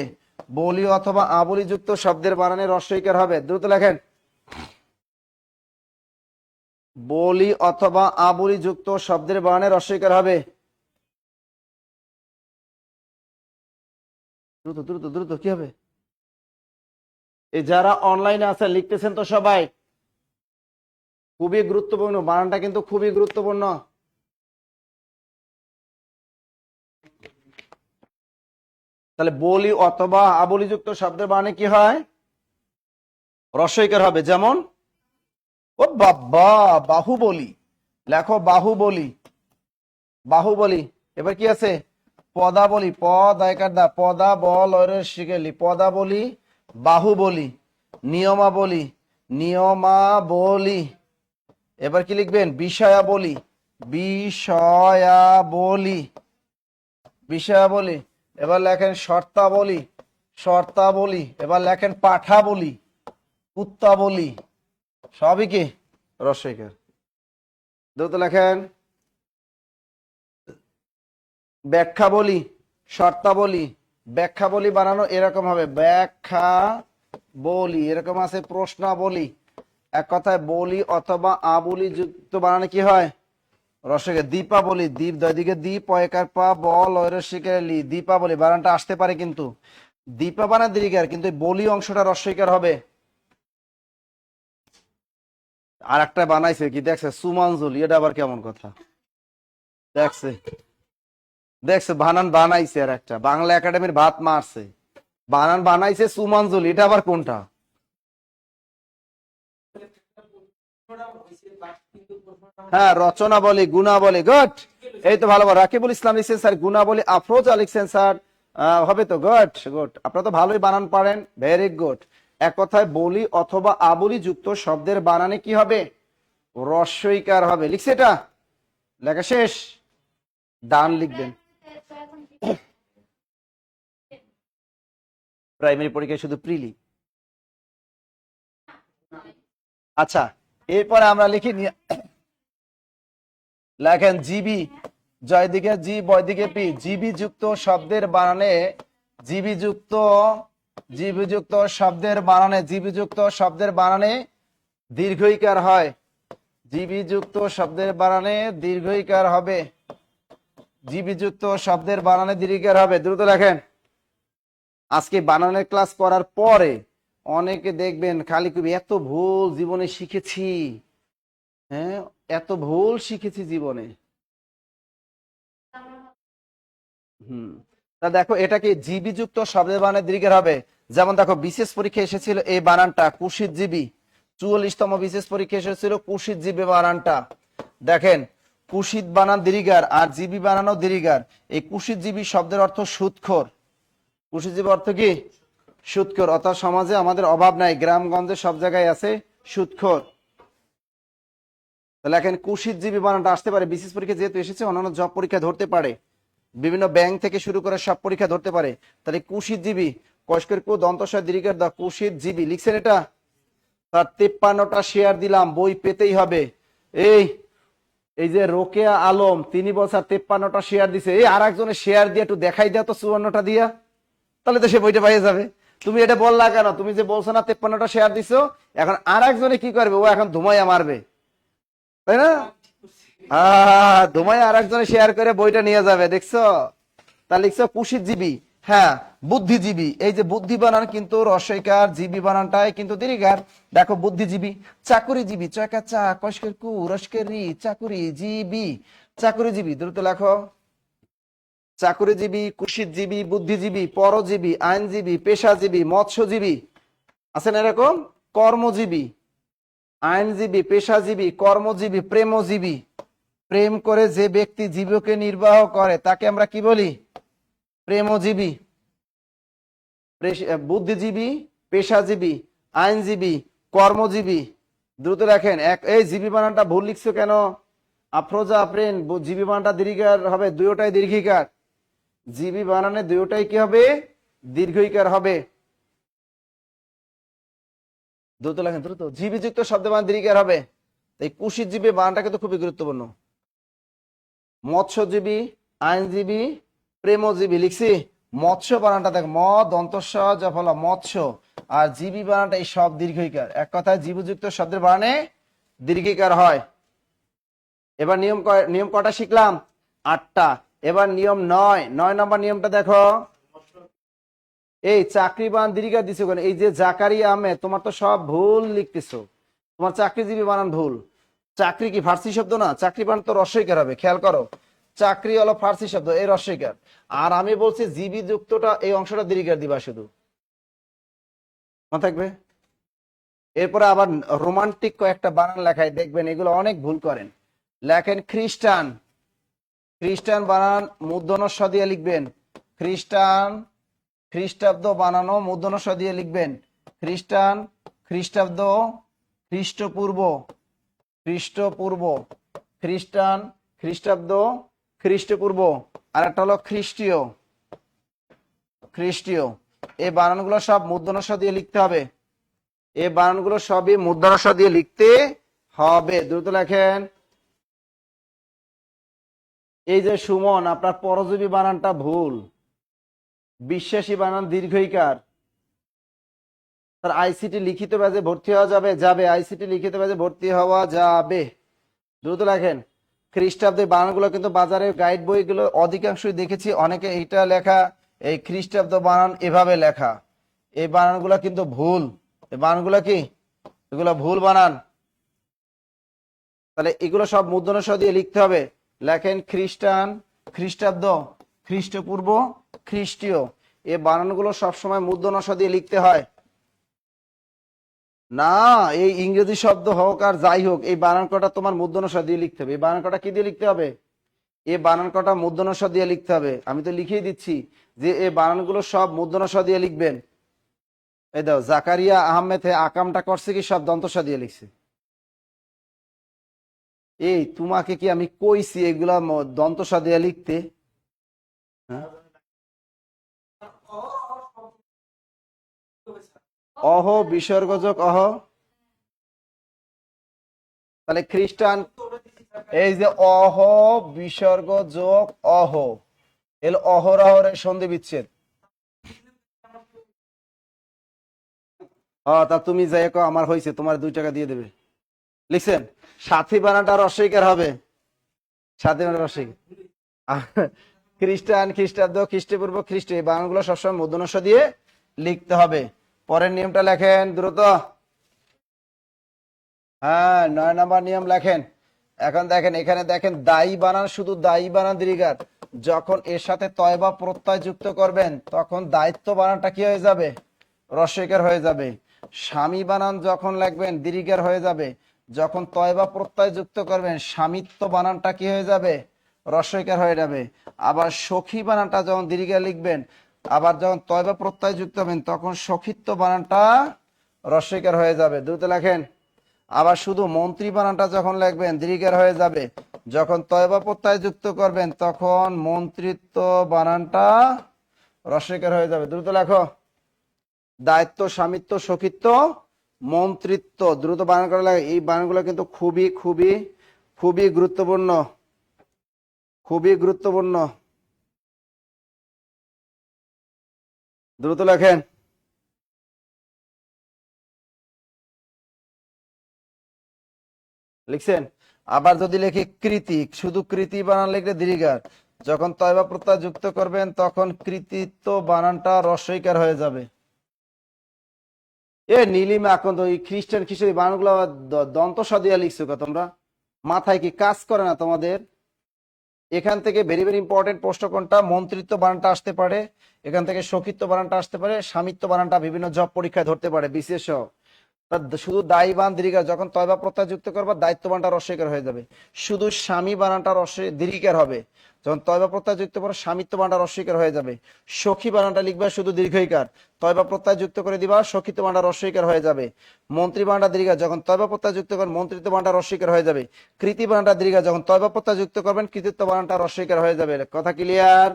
বলি অথবা আবলি যুক্ত শব্দের বানানে রস্বইকার হবে, দ্রুত লেখেন। বলি অথবা আবলি যুক্ত শব্দের বানানে রস্বইকার হবে, দ্রুত দ্রুত দ্রুত। কি হবে? এই যারা অনলাইনে আছে লিখতেছেন তো সবাই, খুবই গুরুত্বপূর্ণ, বানানটা কিন্তু খুবই গুরুত্বপূর্ণ। তাহলে বলি অথবা আবলি যুক্ত শব্দের বানানে কি হয়? রস্বইকার হবে। যেমন ও বাবা, বাহুবলি, লেখো বাহুবলি, বাহুবলি। এবার কি আছে? পদাবলী, পদায়কার দা, পদা বল শিখেলি, পদাবলী, বাহুবলী। নিয়মাবলী, নিয়মাবলী। এবার কি লিখবেন? বিষয়াবলী, বিষয়াবলী, বিষয়াবলী। এবার লেখেন শর্তাবলী, শর্তাবলী। এবার লেখেন পাঠাবলী, কুত্তাবলী। সবই কি রস্বইকার, দ্রুত লেখেন। ব্যাখ্যা বলি, শর্তাবলী। ব্যাখ্যা বলি বানানো এরকম হবে, ব্যাখ্যা বলি। এরকম আছে প্রশ্নাবলী। এক কথায় বলি অথবা আবলি যুক্ত বানানো কি হয়? রসকে। দীপাবলি, দ্বীপ দিকে দ্বীপ পয়কার পা বল ঐরসিকের লি, দীপাবলি বানানটা আসতে পারে, কিন্তু দীপা বানা দীর্ঘার, কিন্তু বলি অংশটা রস্বইকার হবে। আর একটা বানাইছে কি দেখছে? সুমাঞ্জলি, এটা আবার কেমন কথা? দেখছে, দেখছে বানান বানাইছে। আর একটা বাংলা একাডেমির ভাত মারছে, বানান বানাইছে সুমাঞ্জলি, এটা আবার কোনটা? হ্যাঁ, রচনা বলি, গুণা বলি। গুড, এই তো ভালো। রাকিবুল ইসলাম লিখছেন স্যার গুণাবলী। আফরোজা লিখছেন স্যার হবে তো। গুড গুড, আপনারা তো ভালোই বানান পারেন, ভেরি গুড। এক কথায় বলি অথবা আবলি যুক্ত শব্দের বানানে কি হবে? রস্বইকার হবে। লিখছে এটা? লেখা শেষ? ডান লিখবেন। প্রাইমারি পরীক্ষায় শুধু প্রিলি। আচ্ছা, এরপরে আমরা লিখি লেখেন জিবি, জয় দিকে জি, বয় দিকে পি। জিবি যুক্ত শব্দের বানানে, জিবি যুক্ত, জিবি যুক্ত শব্দের বানানে, জিবি যুক্ত শব্দের বানানে দীর্ঘইকার হয়। জিবি যুক্ত শব্দের বানানে দীর্ঘইকার হবে, জিবি যুক্ত শব্দের বানানে দীর্ঘইকার হবে, দ্রুত লেখেন। আজকে বানানের ক্লাস করার পরে অনেকে দেখবেন খালি কবি এত ভুল জীবনে শিখেছি, হ্যাঁ এত ভুল শিখেছি জীবনে। হুম, তা দেখো এটা কি জিবি যুক্ত শব্দের বানানে দীর্ঘের হবে। যেমন দেখো বিশেষ পরীক্ষা এসেছিল এই বানানটা কুশিত জিবি, 44তম বিশেষ পরীক্ষা এসেছিল কুশিত জিবি বানানটা। দেখেন কুশিত বানান দীর্ঘার আর জিবি বানানো দীর্ঘার। এই কুশিত জিবি শব্দের অর্থ সুদখোর। কুশিত জিবি অর্থ কি? সুদখোর। অর্থাৎ সমাজে আমাদের অভাব নাই, গ্রামগঞ্জে সব জায়গায় আছে সুদখোর। তাহলে এখন কুশিত জিবি বানানটা আসতে পারে বিশেষ পরীক্ষা যেহেতু এসেছে, অন্যান্য জব পরীক্ষা ধরতে পারে, বিভিন্ন ব্যাংক থেকে শুরু করে সব পরীক্ষা ধরতে পারে। তাহলে কুশিত জিবি কষ্টের কু দন্তস্বয় দীর্ঘের দা কুশিত জিবি লিখছেন এটা। তার 53টা শেয়ার দিলাম, বই পেতেই হবে। এই এই যে রোকেয়া আলম তিনি বছর 53টা শেয়ার দিছে, এই আর একজনের শেয়ার দিয়ে একটু দেখাই দেয়া তো 54টা দিয়া, তাহলে তো সে বইটা পাইয়ে যাবে। তুমি এটা বললা কেন? তুমি যে বলছো না 53টা শেয়ার দিছো, এখন আর একজনে কি করবে? ও এখন ধুমাইয়া মারবে, তাই না? ধুমাইয়া আর একজনে শেয়ার করে বইটা নিয়ে যাবে, দেখছো? তা লিখছো কুশিত জিবি। হ্যাঁ বুদ্ধিজীবী, এই যে বুদ্ধি বানান কিন্তু রসইকার, জীবী বানানটাই কিন্তু দীর্ঘার। দেখো বুদ্ধিজীবী, চাকুরিজীবী, চয়কা চা কষ্কের কু রসকের রি, চাকুরিজীবী, চাকুরিজীবী দ্রুত লেখো। চাকুরিজীবী, কুশিতজীবী, বুদ্ধিজীবী, পরজীবী, আইনজীবী, পেশাজীবী, মৎস্যজীবী, আছেন এরকম। কর্মজীবী, আইনজীবী, পেশাজীবী, কর্মজীবী, প্রেমজীবী। প্রেম করে যে ব্যক্তি জীবকে নির্বাহ করে তাকে আমরা কি বলি? প্রেমজীবী। বুদ্ধিজীবী, পেশাজীবী, আইনজীবী, কর্মজীবী। দ্রুত রাখেন। এই জীবী বানানটা ভুল লিখছো কেন? আফরোজা আফরিন, জীবী বানানটা দীর্ঘিকার হবে, দুইটাই দীর্ঘিকার। জীবী বানানে দুইটাই কি হবে? দীর্ঘইকার হবে। দ্রুত লেখেন, দ্রুত। জীবী যুক্ত শব্দ বানান দীর্ঘিকার হবে। এই কুশিত জীবী বানানটা কিন্তু খুবই গুরুত্বপূর্ণ। মৎস্যজীবী, আইনজীবী, প্রেমজীবী লিখছি। মৎস্য বানানটা দেখ, ম দন্তস্ব জফল মৎস্য, আর জীবী বানানটা এই সব দীর্ঘইকার। এক কথায় জীবযুক্ত শব্দের বানানে দীর্ঘিকার হয়। এবার নিয়ম কটা শিখলাম? 8টা। এবার নিয়ম 9 নম্বর নিয়মটা দেখো। এই চাকরি বানান দীর্ঘিকার দিছো কেন? এই যে জাকারিয়া আহমেদ, তোমার তো সব ভুল লিখতেছো, তোমার চাকরিজীবী বানান ভুল। চাকরি কি ফার্সি শব্দ না? চাকরি বানান তো রস্বইকার হবে, খেয়াল করো। চাকরি হলো ফার্সি শব্দ, এই রস্বইকার। আর আমি বলছি জীবী যুক্তটা এই অংশটা দীর্ঘিকার দিবা শুধু, মনে থাকবে। এরপরে আবার রোমান্টিক কয়েকটা বানান লেখায় দেখবেন এগুলো অনেক ভুল করেন। লেখেন খ্রিস্টান, খ্রিস্টান বানান মূর্ধন্য ষ দিয়ে লিখবেন। খ্রিস্টান, খ্রিস্টাব্দ বানানো মূর্ধন্য ষ দিয়ে লিখবেন। খ্রিস্টান, খ্রিস্টাব্দ, খ্রিস্টপূর্ব, খ্রিস্টপূর্ব, খ্রিস্টান, খ্রিস্টাব্দ, খ্রিস্টপূর্ব। আর একটা হলো খ্রিস্টীয়, খ্রিস্টীয়। এই বানানগুলো সব মূর্ধন্য ষ দিয়ে লিখতে হবে। এই বানানগুলো সবই মূর্ধন্য ষ দিয়ে লিখতে হবে। দ্রুত লেখেন। এই যে সুমন, আপনার পরজীবী বানানটা ভুল, বিশ্বাসী বানান দীর্ঘইকার। তার আইসিটি লিখিত ব্যাচে ভর্তি হওয়া যাবে? যাবে। আইসিটি লিখিত ব্যাচে ভর্তি হওয়া যাবে। দ্রুত লেখেন। খ্রিস্টাব্দের বানানগুলো কিন্তু বাজারে গাইড বইগুলো অধিকাংশই দেখেছি অনেকে এইটা লেখা, এই খ্রিস্টাব্দ বানান এভাবে লেখা। এই বানানগুলো কিন্তু ভুল। এই বানানগুলো কি? এগুলো ভুল বানান। তাহলে এগুলো সব মূর্ধন্য ষ দিয়ে লিখতে হবে। লেখেন খ্রিস্টান, খ্রিস্টাব্দ, খ্রিস্টপূর্ব, খ্রিস্টীয়। এই বানানগুলো সবসময় মূর্ধন্য ষ দিয়ে লিখতে হয়। না, এই ইংরেজি শব্দ হোক আর যাই হোক, এই বানান কটা তোমার মূর্ধন্য ষ দিয়ে লিখতে হবে। এই বানান কটা কি দিয়ে লিখতে হবে? এই বানান কটা মূর্ধন্য ষ দিয়ে লিখতে হবে। আমি তো লিখিয়ে দিচ্ছি যে এই বানানগুলো সব মূর্ধন্য ষ দিয়ে লিখবেন। এই দাও, জাকারিয়া আহমেদ আকামটা করছে কি? সব দন্ত ষ দিয়ে লিখছে। এই তোমাকে কি আমি কইছি এগুলা দন্ত ষ দিয়ে লিখতে? হ্যাঁ? অহ বিসর্গযোগ অহ। তাহলে খ্রিস্টান, এই যে অহ বিসর্গ যোগ অহ, এল অহরহরের সন্ধি বিচ্ছেদ। তা তুমি যাই আমার হয়েছে, তোমার 2 টাকা দিয়ে দেবে। লিখছেন? সাথী বানানটা রস্বইকার হবে। সাথী বানানটা রস্বইকার। খ্রিস্টান, খ্রিস্টাব্দ, খ্রিস্টপূর্ব, খ্রিস্ট, এই বানানগুলো সবসময় মূর্ধন্য ষ দিয়ে লিখতে হবে। পরের নিয়মটা লেখেন দ্রুত। হ্যাঁ 9 নম্বর নিয়ম লেখেন। এখন দেখেন, এখানে দেখেন দায়ী বানান, শুধু দায়ী বানান দীর্ঘিকার। যখন এর সাথে তয়বা প্রত্যয় যুক্ত করবেন তখন দায়িত্ব বানানটা কি হয়ে যাবে, রস্বইকার হয়ে যাবে। স্বামী বানান যখন লিখবেন দীর্ঘার হয়ে যাবে। যখন তয়বা প্রত্যয় যুক্ত করবেন স্বামিত্ব বানানটা কি হয়ে যাবে, রস্বইকার হয়ে যাবে। আবার সখী বানানটা যখন দীর্ঘা লিখবেন, আবার যখন তয়বা প্রত্যয় যুক্ত হবেন তখন সখিত্ব বানানটা রস্বইকার হয়ে যাবে। দ্রুত লেখেন। আবার শুধু মন্ত্রী বানানটা যখন লিখবেন দীর্ঘার হয়ে যাবে। যখন তয়বা প্রত্যয় যুক্ত করবেন তখন মন্ত্রিত্ব বানানটা রস্বইকার হয়ে যাবে। দ্রুত লেখো। দায়িত্ব, স্বামিত্ব, সখিত্ব, মন্ত্রিত্ব। দ্রুত বানান করা লাগে। এই বানানগুলো কিন্তু খুবই খুবই খুবই গুরুত্বপূর্ণ, খুবই গুরুত্বপূর্ণ। দ্রুত লেখেন। লিখছেন? আবার যদি লেখি কৃতি, শুধু কৃতি বানান লিখলে দীর্ঘার। যখন তয়বা প্রত্যয় যুক্ত করবেন তখন কৃতিত্ব বানানটা রস্বইকার হয়ে যাবে। এ নীলিমা এখন তো এই খ্রিস্টান খ্রিস্টান বানানগুলো দন্ত সাদিয়া লিখছো কা তোমরা? মাথায় কি কাজ করে না তোমাদের? এখান থেকে ভেরি ভেরি ইম্পর্টেন্ট প্রশ্ন কোনটা, মন্ত্রিত্ব বানানটা আসতে পারে, এখান থেকে সখিত্ব বানানটা আসতে পারে, স্বামিত্ব বানানটা বিভিন্ন জব পরীক্ষায় ধরতে পারে বিশেষ। শুধু দায়ী বান দীর্ঘার, যখন তয়বা প্রত্যয় যুক্ত করবা দায়িত্ব বানটা রস্বইকার হয়ে যাবে। শুধু স্বামী বানানটা দীর্ঘিকার হবে। যখন তয়বা প্রত্যয় যুক্ত করো স্বামিত্ব বানটা রস্বইকার হয়ে যাবে। সখী বানানটা লিখবা শুধু দীর্ঘইকার, তয়বা প্রত্যয় যুক্ত করে দিবা সখিত্ব বানটা রস্বইকার হয়ে যাবে। মন্ত্রী বানটা দীর্ঘার, যখন তয়বা প্রত্যয় যুক্ত করেন মন্ত্রিত্ব বানটা রস্বইকার হয়ে যাবে। কৃতি বানানটা দীর্ঘার, যখন তয়বা প্রত্যয় যুক্ত করবেন কৃতিত্ব বানানটা রস্বইকার হয়ে যাবে। কথা ক্লিয়ার?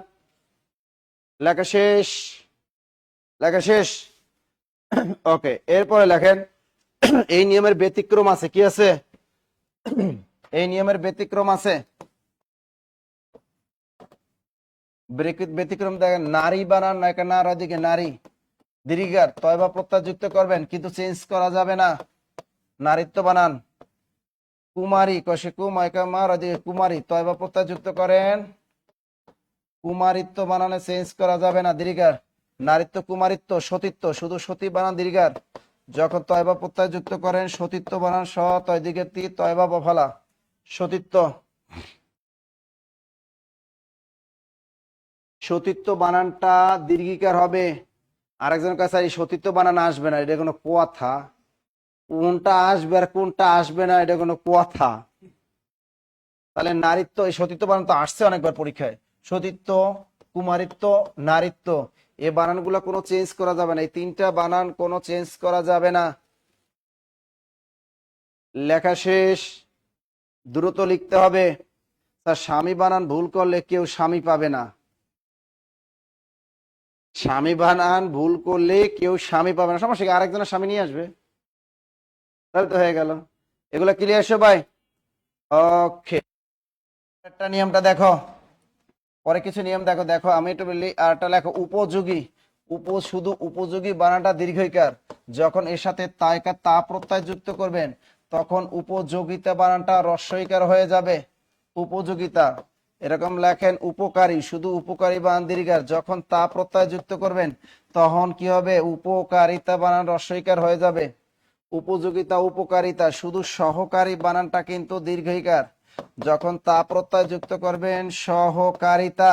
লেখা শেষ? লেখা শেষ? ওকে, এরপরে লেখেন। এই নিয়মের ব্যতিক্রম আছে, কি আছে? এই নিয়মের ব্যতিক্রম আছে। ব্যতিক্রম দেখেন, নারী বানান নার দিকে নারী দীর্ঘার, তয়বা প্রত্যয় যুক্ত করবেন কিন্তু চেঞ্জ করা যাবে না, নারীত্ব বানান। কুমারী কষে কুমার দিকে কুমারী, তয়বা প্রত্যয় যুক্ত করেন কুমারিত্ব বানানে চেঞ্জ করা যাবে না, দীর্ঘার। নারীত্ব, কুমারিত্ব, সতীত্ব, শুধু সতী বানান দীর্ঘার। যখন তয়বা প্রত্যয় যুক্ত করেন সতীত্ব বানান স তয় দিকে তি তয়বা বফালা, সতীত্ব। সতীত্ব বানানটা দীর্ঘিকার হবে। আরেকজনের কাছে এই সতীত্ব বানান আসবে না, এটা কোনো কথা? কোনটা আসবে আর কোনটা আসবে না এটা কোনো কথা? তাহলে নারীত্ব, এই সতীত্ব বানান তো আসছে অনেকবার পরীক্ষায়। সতীত্ব, কুমারিত্ব, নারীত্ব, এই বানানগুলো কোনো চেঞ্জ করা যাবে না। এই তিনটা বানান কোনো চেঞ্জ করা যাবে না। লেখা শেষ? দ্রুত লিখতে হবে। তার স্বামী বানান ভুল করলে কেউ স্বামী পাবে না। স্বামী বানান ভুল করলে কেউ স্বামী পাবে না, সমস্যা কি? আরেকজনের স্বামী নিয়ে আসবে, তাহলে তো হয়ে গেল। এগুলো ক্লিয়ার সবাই? ওকে, একটা নিয়মটা দেখো, পরে কিছু নিয়ম দেখো। দেখো আমি একটু বলি, আর একটা লেখো উপযোগী। শুধু উপযোগী বানানটা দীর্ঘইকার, যখন এর সাথে তা প্রত্যয় যুক্ত করবেন তখন উপযোগিতা বানানটা রস্বইকার হয়ে যাবে। উপযোগিতা। এরকম লেখেন উপকারী, শুধু উপকারী বানান দীর্ঘার, যখন তা প্রত্যয় যুক্ত করবেন তখন কি হবে, উপকারিতা বানান রস্বইকার হয়ে যাবে। উপযোগিতা, উপকারিতা, শুধু সহকারী বানানটা কিন্তু দীর্ঘইকার, যখন তা প্রত্যয় যুক্ত করবেন সহকারিতা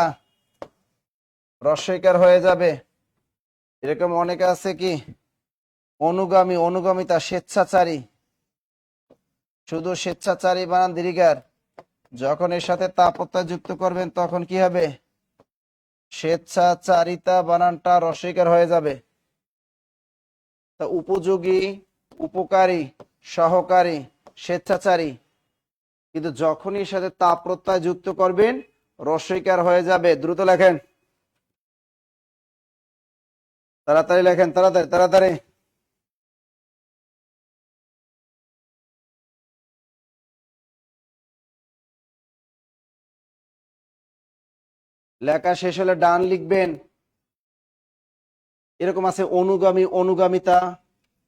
রস্বইকার হয়ে যাবে। এরকম অনেকে আছে কি, অনুগামী, অনুগামিতা, স্বেচ্ছাচারী, শুধু স্বেচ্ছাচারী বানান দীর্ঘার, যখন এর সাথে তা প্রত্যয় যুক্ত করবেন তখন কি হবে, স্বেচ্ছাচারিতা বানানটা রস্বইকার হয়ে যাবে। তা উপযোগী, উপকারী, সহকারী, স্বেচ্ছাচারী, কিন্তু যখনই এর সাথে তা প্রত্যয় যুক্ত করবেন রস্বইকার হয়ে যাবে। দ্রুত লেখেন, তাড়াতাড়ি লেখেন, তাড়াতাড়ি তাড়াতাড়ি। লেখা শেষ হলে ডান লিখবেন। এরকম আছে অনুগামী, অনুগামিতা,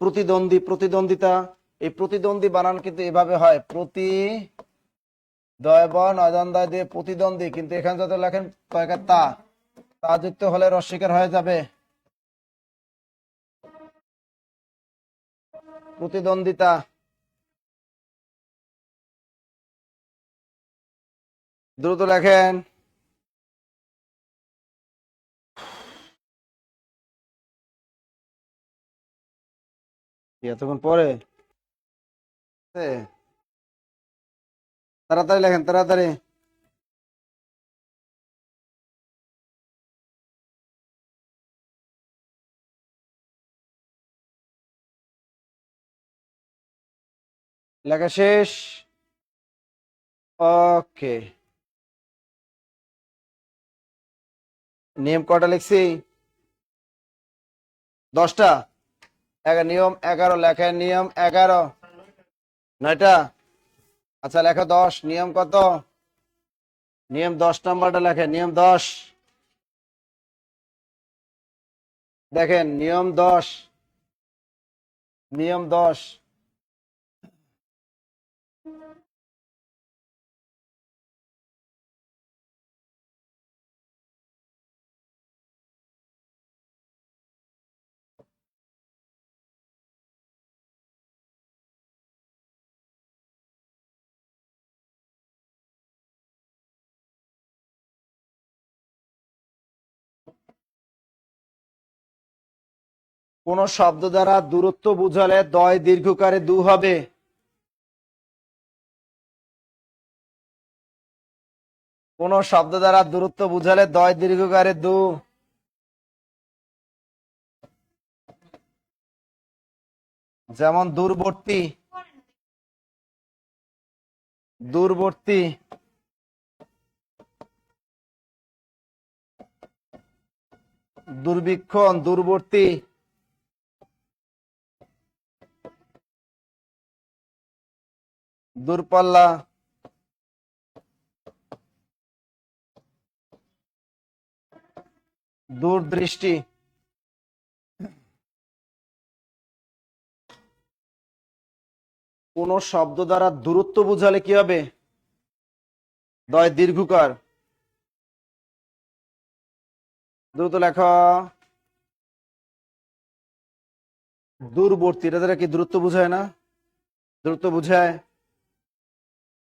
প্রতিদ্বন্দ্বী, প্রতিদ্বন্দ্বিতা। এই প্রতিদ্বন্দ্বী বানান কিন্তু এভাবে হয়, প্রতি দয় দিয়ে প্রতিদ্বন্দ্বী, কিন্তু এখানে যত লেখেন তা তা যুক্ত হলে রস্বইকার হয়ে যাবে, প্রতিদ্বন্দ্বিতা। দ্রুত লেখেন। এতক্ষণ পরে তাড়াতাড়ি লেখেন, তাড়াতাড়ি। লেখা শেষ? ওকে। নিয়ম কটা লিখছি? 10টা। নিয়ম 11 লেখেন, নিয়ম 11। 9টা। আচ্ছা লেখা 10। নিয়ম কত? নিয়ম 10 নাম্বারটা লেখেন, নিয়ম 10। দেখেন নিয়ম 10, নিয়ম 10। কোন শব্দ দ্বারা দূরত্ব বুঝালে দয় দীর্ঘকারে দু হবে? কোন শব্দ দ্বারা দূরত্ব বুঝালে দয় দীর্ঘকারে দু? যেমন দূরবর্তী, দূরবর্তী, দূরবীক্ষণ, দূরবর্তী, দূরপাল্লা, দূরদৃষ্টি। কোন শব্দ দ্বারা দূরত্ব বুঝালে কি হবে? দয় দীর্ঘকার। দ্রুত লেখা। দূরবর্তী, এটা দ্বারা কি দূরত্ব বুঝায় না? দূরত্ব বুঝায়।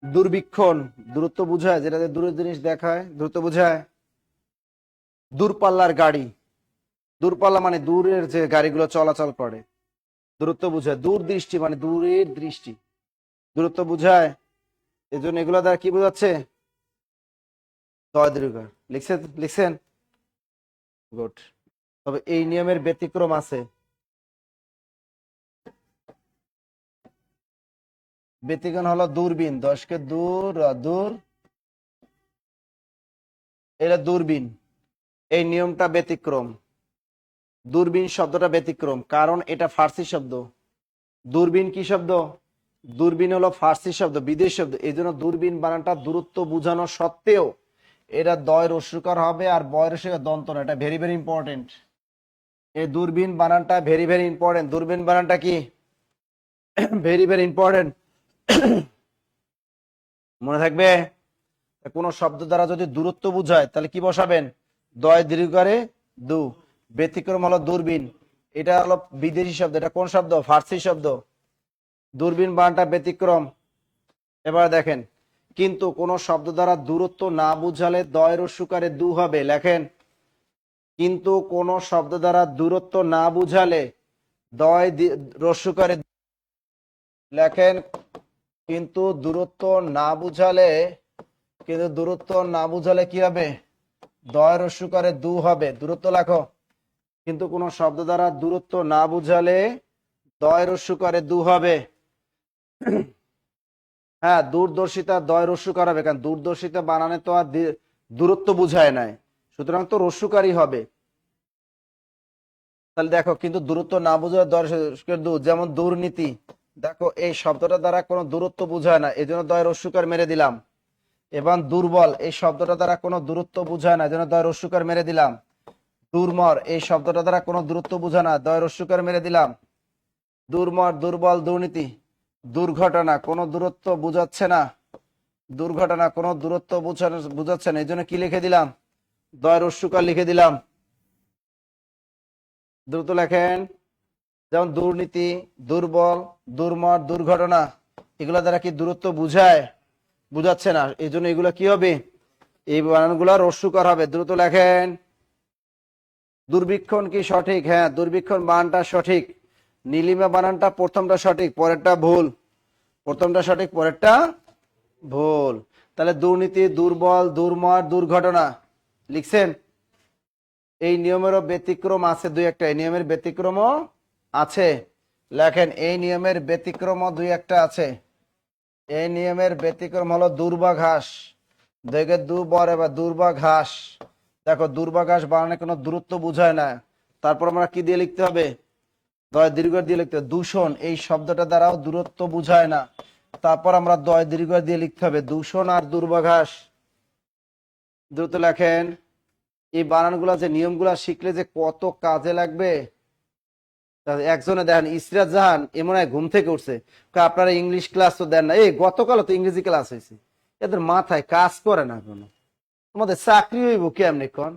দূরবীক্ষণ দূরত্ব বুঝায়, যেটাতে দূরের জিনিস দেখায়, দূরত্ব বুঝায়। দূরপাল্লার গাড়ি, দূরপাল্লা মানে দূরের যে গাড়িগুলো চলাচল করে, দূরত্ব বুঝায়। দূরদৃষ্টি মানে দূরের দৃষ্টি, দূরত্ব বুঝায়। এই জন্য এগুলো দ্বারা কি বোঝাচ্ছে? দয় দীর্ঘকার। লিখছেন? লিখছেন? গুড। তবে এই নিয়মের ব্যতিক্রম আছে। ব্যতিক্রম হলো দূরবীন। 10কে দূর, দূর, এটা দূরবীন। এই নিয়মটা ব্যতিক্রম। দূরবীন শব্দটা ব্যতিক্রম, কারণ এটা ফার্সি শব্দ। দূরবীন কি শব্দ? দূরবীন হলো ফার্সি শব্দ, বিদেশি শব্দ। এই জন্য দূরবীন বানানটা দূরত্ব বোঝানো সত্ত্বেও এটা দয় রস্যকার হবে, আর বয় রস্যকার দন্ত না। এটা ভেরি ভেরি ইম্পর্টেন্ট। এই দূরবীন বানানটা ভেরি ভেরি ইম্পর্টেন্ট। দূরবীন বানানটা কি? Very very important. মনে থাকবে? কোন শব্দ দ্বারা যদি দূরত্ব বুঝায় তাহলে কি বসাবেন? দয় দীর্ঘকারে দু। ব্যতিক্রম হলো দূরবীন। এটা হলো বিদেশি শব্দ। এটা কোন শব্দ? ফার্সি শব্দ। দূরবীন বানানটা ব্যতিক্রম। এবার দেখেন, কিন্তু কোন শব্দ দ্বারা দূরত্ব না বুঝালে দয় রস্যকারে দু হবে। লেখেন, কিন্তু কোন শব্দ দ্বারা দূরত্ব না বুঝালে দয় রস্যকারে। লেখেন, কিন্তু দূরত্ব না বুঝালে, কিন্তু দূরত্ব না বুঝালে কি হবে? দয় রস্যকারে দু হবে। দূরত্ব লেখো। কিন্তু কোন শব্দ দ্বারা দূরত্ব না বুঝালে দয় রস্যকারে দু হবে। হ্যাঁ, দূরদর্শিতা দয় রস্যকার হবে, কারণ দূরদর্শিতা বানানে তো আর দূরত্ব বুঝায় নাই, সুতরাং তো রস্যকারই হবে। তাহলে দেখো, কিন্তু দূরত্ব না বুঝায় দয় রস্যকার দু। যেমন দুর্নীতি, দেখো এই শব্দটা দ্বারা কোনো দূরত্ব বুঝায় না, এই জন্য দয় রস্যকার মেরে দিলাম। এবং দুর্বল, এই শব্দটা দ্বারা কোনো দূরত্ব বুঝায় না, এই জন্য দয় রস্যকার মেরে দিলাম। দুর্মর, এই শব্দটা দ্বারা কোনো দূরত্ব বুঝায় না, দয় রস্যকার মেরে দিলাম। দুর্মর, দুর্বল, দুর্নীতি। দুর্ঘটনা, কোনো দূরত্ব বুঝাচ্ছে না, দুর্ঘটনা কোনো দূরত্ব বুঝাচ্ছে না, এই জন্য কি লিখে দিলাম? দয় রস্যকার লিখে দিলাম। দ্রুত লেখেন। যেমন দুর্নীতি, দুর্বল, দুর্মর, দুর্ঘটনা, এগুলো দ্বারা কি দূরত্ব বুঝায়? বুঝাচ্ছে না, এই জন্য এগুলো কি হবে? এই বানানগুলো রস্যকার হবে। দ্রুত লেখেন। দুর্বীক্ষণ কি সঠিক? হ্যাঁ, দুর্বীক্ষণ বানানটা সঠিক। নীলিমা বানানটা প্রথমটা সঠিক, পরেরটা ভুল। প্রথমটা সঠিক, পরেরটা ভুল। তাহলে দুর্নীতি, দুর্বল, দুর্মর, দুর্ঘটনা লিখছেন। এই নিয়মেরও ব্যতিক্রম আছে দুই একটা, এই নিয়মের ব্যতিক্রমও আছে। লেখেন, এই নিয়মের ব্যতিক্রমও দুই একটা আছে। এই নিয়মের ব্যতিক্রম হলো দুর্বাঘাস। দেখে দুর্বর এবার দুর্বাঘাস। দেখো দুর্বাঘাস বানানে কোনো দূরত্ব বোঝায় না, তারপর আমরা কি দিয়ে লিখতে হবে? দয় দীর্ঘ দিয়ে লিখতে হবে। দূষণ এই শব্দটা দ্বারাও দূরত্ব বোঝায় না, তারপর আমরা দয় দীর্ঘ দিয়ে লিখতে হবে। দূষণ আর দুর্বাঘাস। দ্রুত লেখেন। এই বানানগুলা যে নিয়মগুলা শিখলে যে কত কাজে লাগবে। একজনে দেখেন ইসরাত জাহান এমন এক ঘুম থেকে উঠছে, আপনারা ইংলিশ ক্লাস তো দেন না। এই গতকালও তো ইংরেজি ক্লাস হয়েছে, এদের মাথায় কাজ করে না কোনো। তোমাদের চাকরি হইব কেমনি কোন?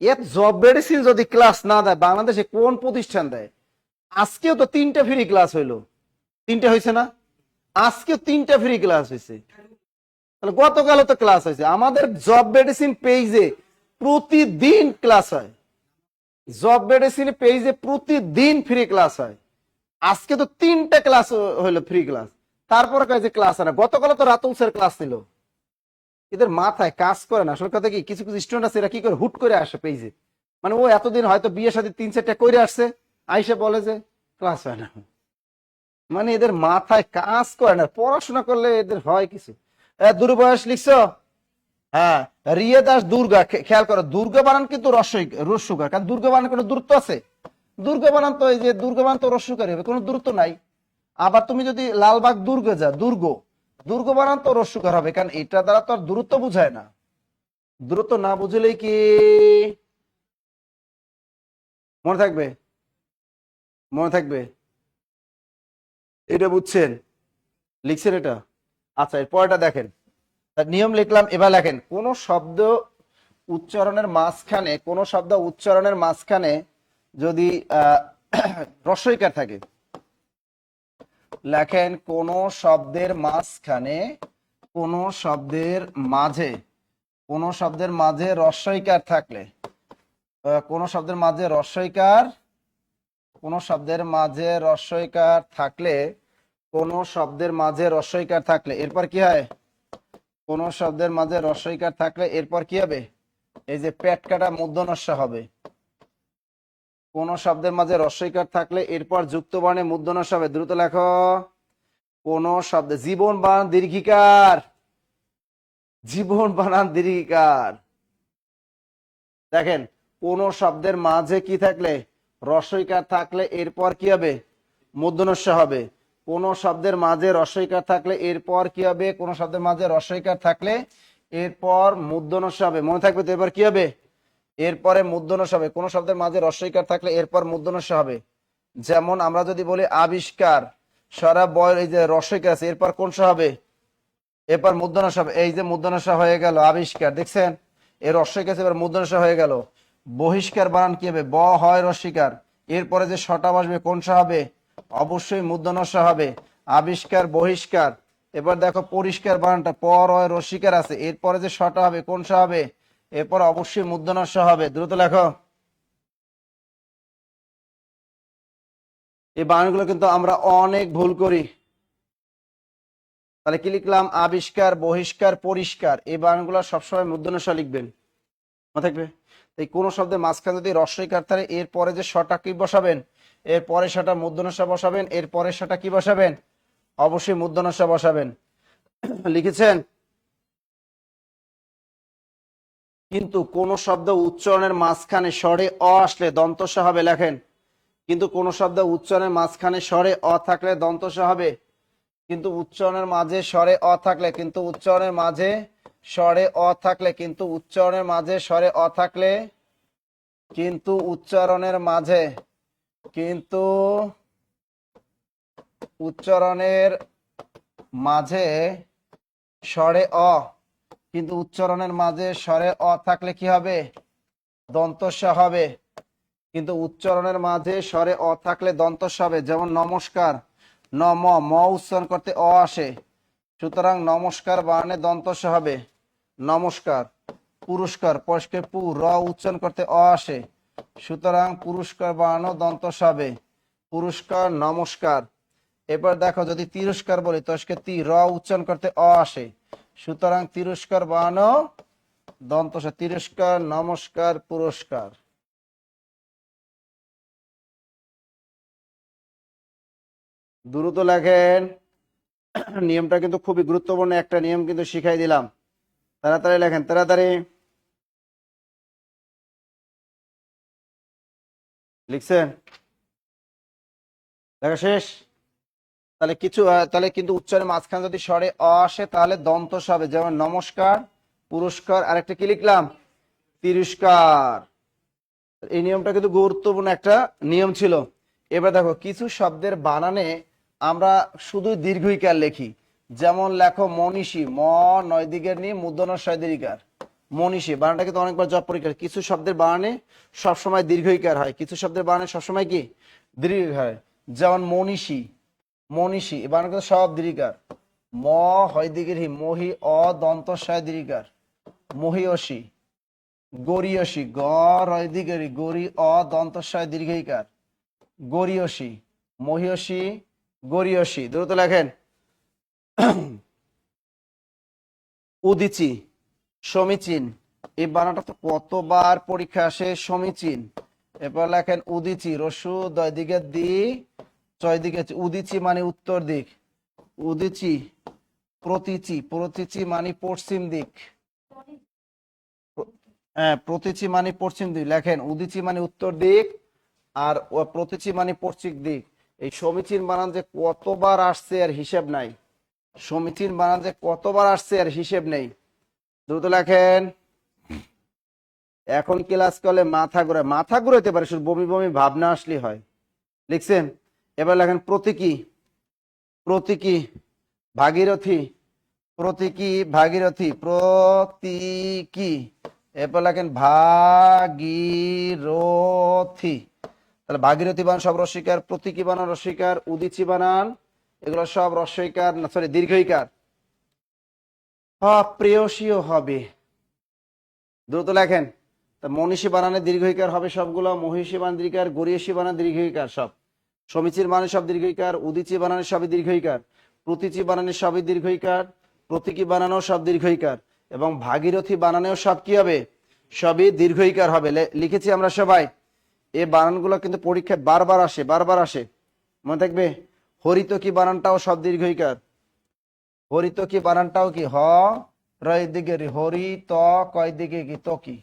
এত জব মেডিসিন যদি ক্লাস না দেয় বাংলাদেশে কোন প্রতিষ্ঠান দেয়? আজকেও তো 3টা ফ্রি ক্লাস হইলো, 3টা হয়েছে না? আজকেও 3টা ফ্রি ক্লাস হয়েছে। তাহলে গতকালও তো ক্লাস হয়েছে। আমাদের জব মেডিসিন পেজে প্রতিদিন ক্লাস হয়। জব মেডিসিন পেজে প্রতিদিন ফ্রি ক্লাস হয়। আজকে তো 3টা ক্লাস হইলো ফ্রি ক্লাস, তারপরে কয় যে ক্লাস হয় না। গতকাল তো রাতুল স্যার ক্লাস নিল। এদের মাথায় কাজ করে না। আসলে কথা কি, কিছু কিছু স্টুডেন্ট আছে এরা কি করে হুট করে আসে পেজে, মানে ও এতদিন হয়তো বিয়ে সাথে 3-4টা করে আসছে, আইসে বলে যে ক্লাস হয় না। মানে এদের মাথায় কাজ করে না। পড়াশোনা করলে এদের হয় কিছু। দুর্বয়স লিখছো? হ্যাঁ। রিয়া দাস দুর্গা, খেয়াল করো দুর্গা বানান কিন্তু রস্যকার, কারণ দুর্গা বানান কোনো দূরত্ব আছে? দুর্গা বানান তো এই যে দুর্গা বানান তো রস্যকারী হবে, কোনো দূরত্ব নাই। আবার তুমি যদি লালবাগ দুর্গে যা, দুর্গ বানান তো রস্যকার হবে, কারণ এটা দ্বারা তো আর দূরত্ব বুঝায় না। দূরত্ব না বুঝলেই কি মনে থাকবে? মনে থাকবে? এটা বুঝছেন? লিখছেন এটা? আচ্ছা, এর পরেরটা দেখেন। তার নিয়ম লিখলাম। এবার লেখেন, কোন শব্দ উচ্চারণের মাঝখানে যদি রস্বইকার থাকে। লেখেন, কোন শব্দের মাঝখানে, কোন শব্দের মাঝে, কোন শব্দের মাঝে রস্বইকার থাকলে, কোন শব্দের মাঝে রস্বইকার, কোন শব্দের মাঝে রস্বইকার থাকলে, কোন শব্দের মাঝে রস্বইকার থাকলে এরপর কি হয়? কোন শব্দের মাঝে রস্বইকার থাকলে এরপর কি হবে? এই যে পেট কাটা মূর্ধন্য হবে। কোন শব্দের মাঝে রস্বইকার থাকলে এরপর যুক্ত বর্ণে মূর্ধন্য হবে। দ্রুত লেখো। কোন শব্দে জীবন বানান দীর্ঘিকার, জীবন বানান দীর্ঘিকার। দেখেন, কোন শব্দের মাঝে কি থাকলে? রস্বইকার থাকলে এরপর কি হবে? মূর্ধন্য হবে। কোন শব্দের মাঝে রস্বইকার থাকলে এরপর কি হবে? কোন শব্দের মাঝে রস্বইকার থাকলে এরপর মূর্ধন্য হবে। মনে থাকবে তো? এবার কি হবে? এরপরে মূর্ধন্য হবে। কোন শব্দের মাঝে রস্বইকার থাকলে এরপর মূর্ধন্য হবে। যেমন আমরা যদি বলি আবিষ্কার, সারা বয় এই যে রস্বইকার আছে, এরপর কোন হবে? এরপর মূর্ধন্য হবে। এই যে মূর্ধন্য হয়ে গেল আবিষ্কার, দেখছেন? এর রস্বইকার আছে, এবার মূর্ধন্য হয়ে গেল। বহিষ্কার বানান কি হবে? ব হয় রস্বইকার, এরপরে যে শটা বসবে কোন হবে? অবশ্যই মূর্ধন্য হবে। আবিষ্কার, বহিষ্কার। এবার দেখো পরিষ্কার বানানটা পর হয় রস্বইকার আছে, এরপরে যে শটা হবে কোন হবে? এরপর অবশ্যই মূর্ধন্য হবে। দ্রুত লেখো। এই বানানগুলো কিন্তু আমরা অনেক ভুল করি। তাহলে কি লিখলাম? আবিষ্কার, বহিষ্কার, পরিষ্কার। এই বানানগুলো সবসময় মূর্ধন্য লিখবেন, মনে থাকবে। এই কোন শব্দের মাঝখানে যদি রস্বইকার থাকে এরপরে যে শটা কি বসাবেন? এরপরে সেটা মূর্ধন্য বসাবেন, এরপরে সেটা কি বসাবেন? অবশ্যই মূর্ধন্য বসাবেন। লিখেছেন? কিন্তু কোন শব্দ উচ্চারণের মাঝখানে স্বরে অ আসলে দন্তস হবে। লেখেন, কিন্তু কোন শব্দ উচ্চারণের মাঝখানে স্বরে অ থাকলে দন্তস হবে। কিন্তু উচ্চারণের মাঝে স্বরে অ থাকলে, কিন্তু উচ্চারণের মাঝে স্বরে অ থাকলে, কিন্তু উচ্চারণের মাঝে স্বরে অ থাকলে, কিন্তু উচ্চারণের মাঝে, কিন্তু উচ্চারণের মাঝে স্বরে অ, কিন্তু উচ্চারণের মাঝে স্বরে অ থাকলে কি হবে? দন্তস্ব হবে। কিন্তু উচ্চারণের মাঝে স্বরে অ থাকলে দন্তস্ব হবে। যেমন নমস্কার, নম, ম উচ্চারণ করতে অ আসে, সুতরাং নমস্কার বানানে দন্তস্ব হবে। নমস্কার। পুরস্কার, পরিষ্কার পু, র উচ্চারণ করতে অ আসে, সুতরাং পুরস্কার বানানো দন্তস্ব হবে। পুরস্কার, নমস্কার। এবার দেখো যদি তিরস্কার বলি তস্কে তি র উচ্চারণ করতে অ আসে, সুতরাং তিরস্কার বানানো দন্ত স, তিরস্কার, নমস্কার, পুরস্কার। দ্রুত লেখেন। নিয়মটা কিন্তু খুবই গুরুত্বপূর্ণ একটা নিয়ম কিন্তু শিখাই দিলাম। তাড়াতাড়ি লেখেন, তাড়াতাড়ি। লিখছেন? লেখা শেষ? তাহলে কিছু তাহলে কিন্তু উচ্চারণের মাঝখানে যদি স্বরে অ আসে তাহলে দন্ত স হবে, যেমন নমস্কার, পুরস্কার, আর একটা কি লিখলাম? তিরস্কার। এই নিয়মটা কিন্তু গুরুত্বপূর্ণ একটা নিয়ম ছিল। এবার দেখো কিছু শব্দের বানানে আমরা শুধু দীর্ঘইকার লিখি, যেমন লেখো মনীষী, ম নয় দিকের নি মূর্ধন্য ছয় দীর্ঘিকার। মনীষী বানানটা কিন্তু অনেকবার জব পরীক্ষা। কিছু শব্দের বানানে সবসময় দীর্ঘইকার হয়, কিছু শব্দের বানানে সবসময় কি দীর্ঘইকার হয়। যেমন মনীষী, মনীষী এ বানান কিন্তু সব দীর্ঘিকার। ম হয় দিকের হি, মহি অ দন্ত ছয় দীর্ঘিকার। মহিয়সী, গরিয়সী, গ রয় দিগেরি, গরি অ দন্তস্বয় দীর্ঘইকার। গরিয়সী, মহিয়সী, গরিয়সী। দ্রুত লেখেন। উদিচি, সমীচীন। এই বানানটা তো কতবার পরীক্ষা আসে, সমীচীন। এরপর লেখেন উদিচি, রসু দয় দিকে দি ছয় দিকে চি। উদিচি মানে উত্তর দিক। উদিচি। প্রতীচি, প্রতীচি মানে পশ্চিম দিক। হ্যাঁ, প্রতীচি মানে পশ্চিম দিক। লেখেন উদিচি মানে উত্তর দিক, আর প্রতীচি মানে পশ্চিম দিক। এই সমীচীন বানান যে কতবার আসছে আর হিসেব নাই। সমীচীন বানান যে কতবার আসছে আর হিসেব নেই। দ্রুত লেখেন। এখন ক্লাস করলে মাথা ঘুরায়, মাথা ঘুরাইতে পারে, শুধু বমি বমি ভাবনা আসলে হয়। লিখছেন? এবার লেখেন প্রতীকী, প্রতীকী, ভাগীরথী, প্রতীকী, ভাগীরথী, প্রতীকী। এরপর লেখেন ভাগীরথী। তাহলে ভাগীরথী বানান সব রস্বইকার, প্রতীকী বানান রস্বইকার, উদিচি বানান এগুলো সব রস্বইকার, না সরি দীর্ঘইকার। প্রেয়সীও হবে। দ্রুত লেখেন। তা মনীষী বানানে দীর্ঘইকার হবে সবগুলো, মহিষী বানান দীর্ঘইকার, গরিয়সী বানান দীর্ঘইকার সব, সমীচীর বানানে সব দীর্ঘইকার, উদিচি বানানে সবই দীর্ঘইকার, প্রতীচি বানানে সবই দীর্ঘইকার, প্রতীকী বানানো সব দীর্ঘইকার, এবং ভাগীরথী বানানেও সব কি হবে? সবই দীর্ঘইকার হবে। লিখেছি আমরা সবাই। এই বানানগুলো কিন্তু পরীক্ষায় বারবার আসে, বারবার আসে, মনে থাকবে। হরিতকি বানানটাও সব দীর্ঘইকার। হরিতকি বানানটাও কি হ রয় দিকে রি, হরি ত কয় দিকে কি তকি।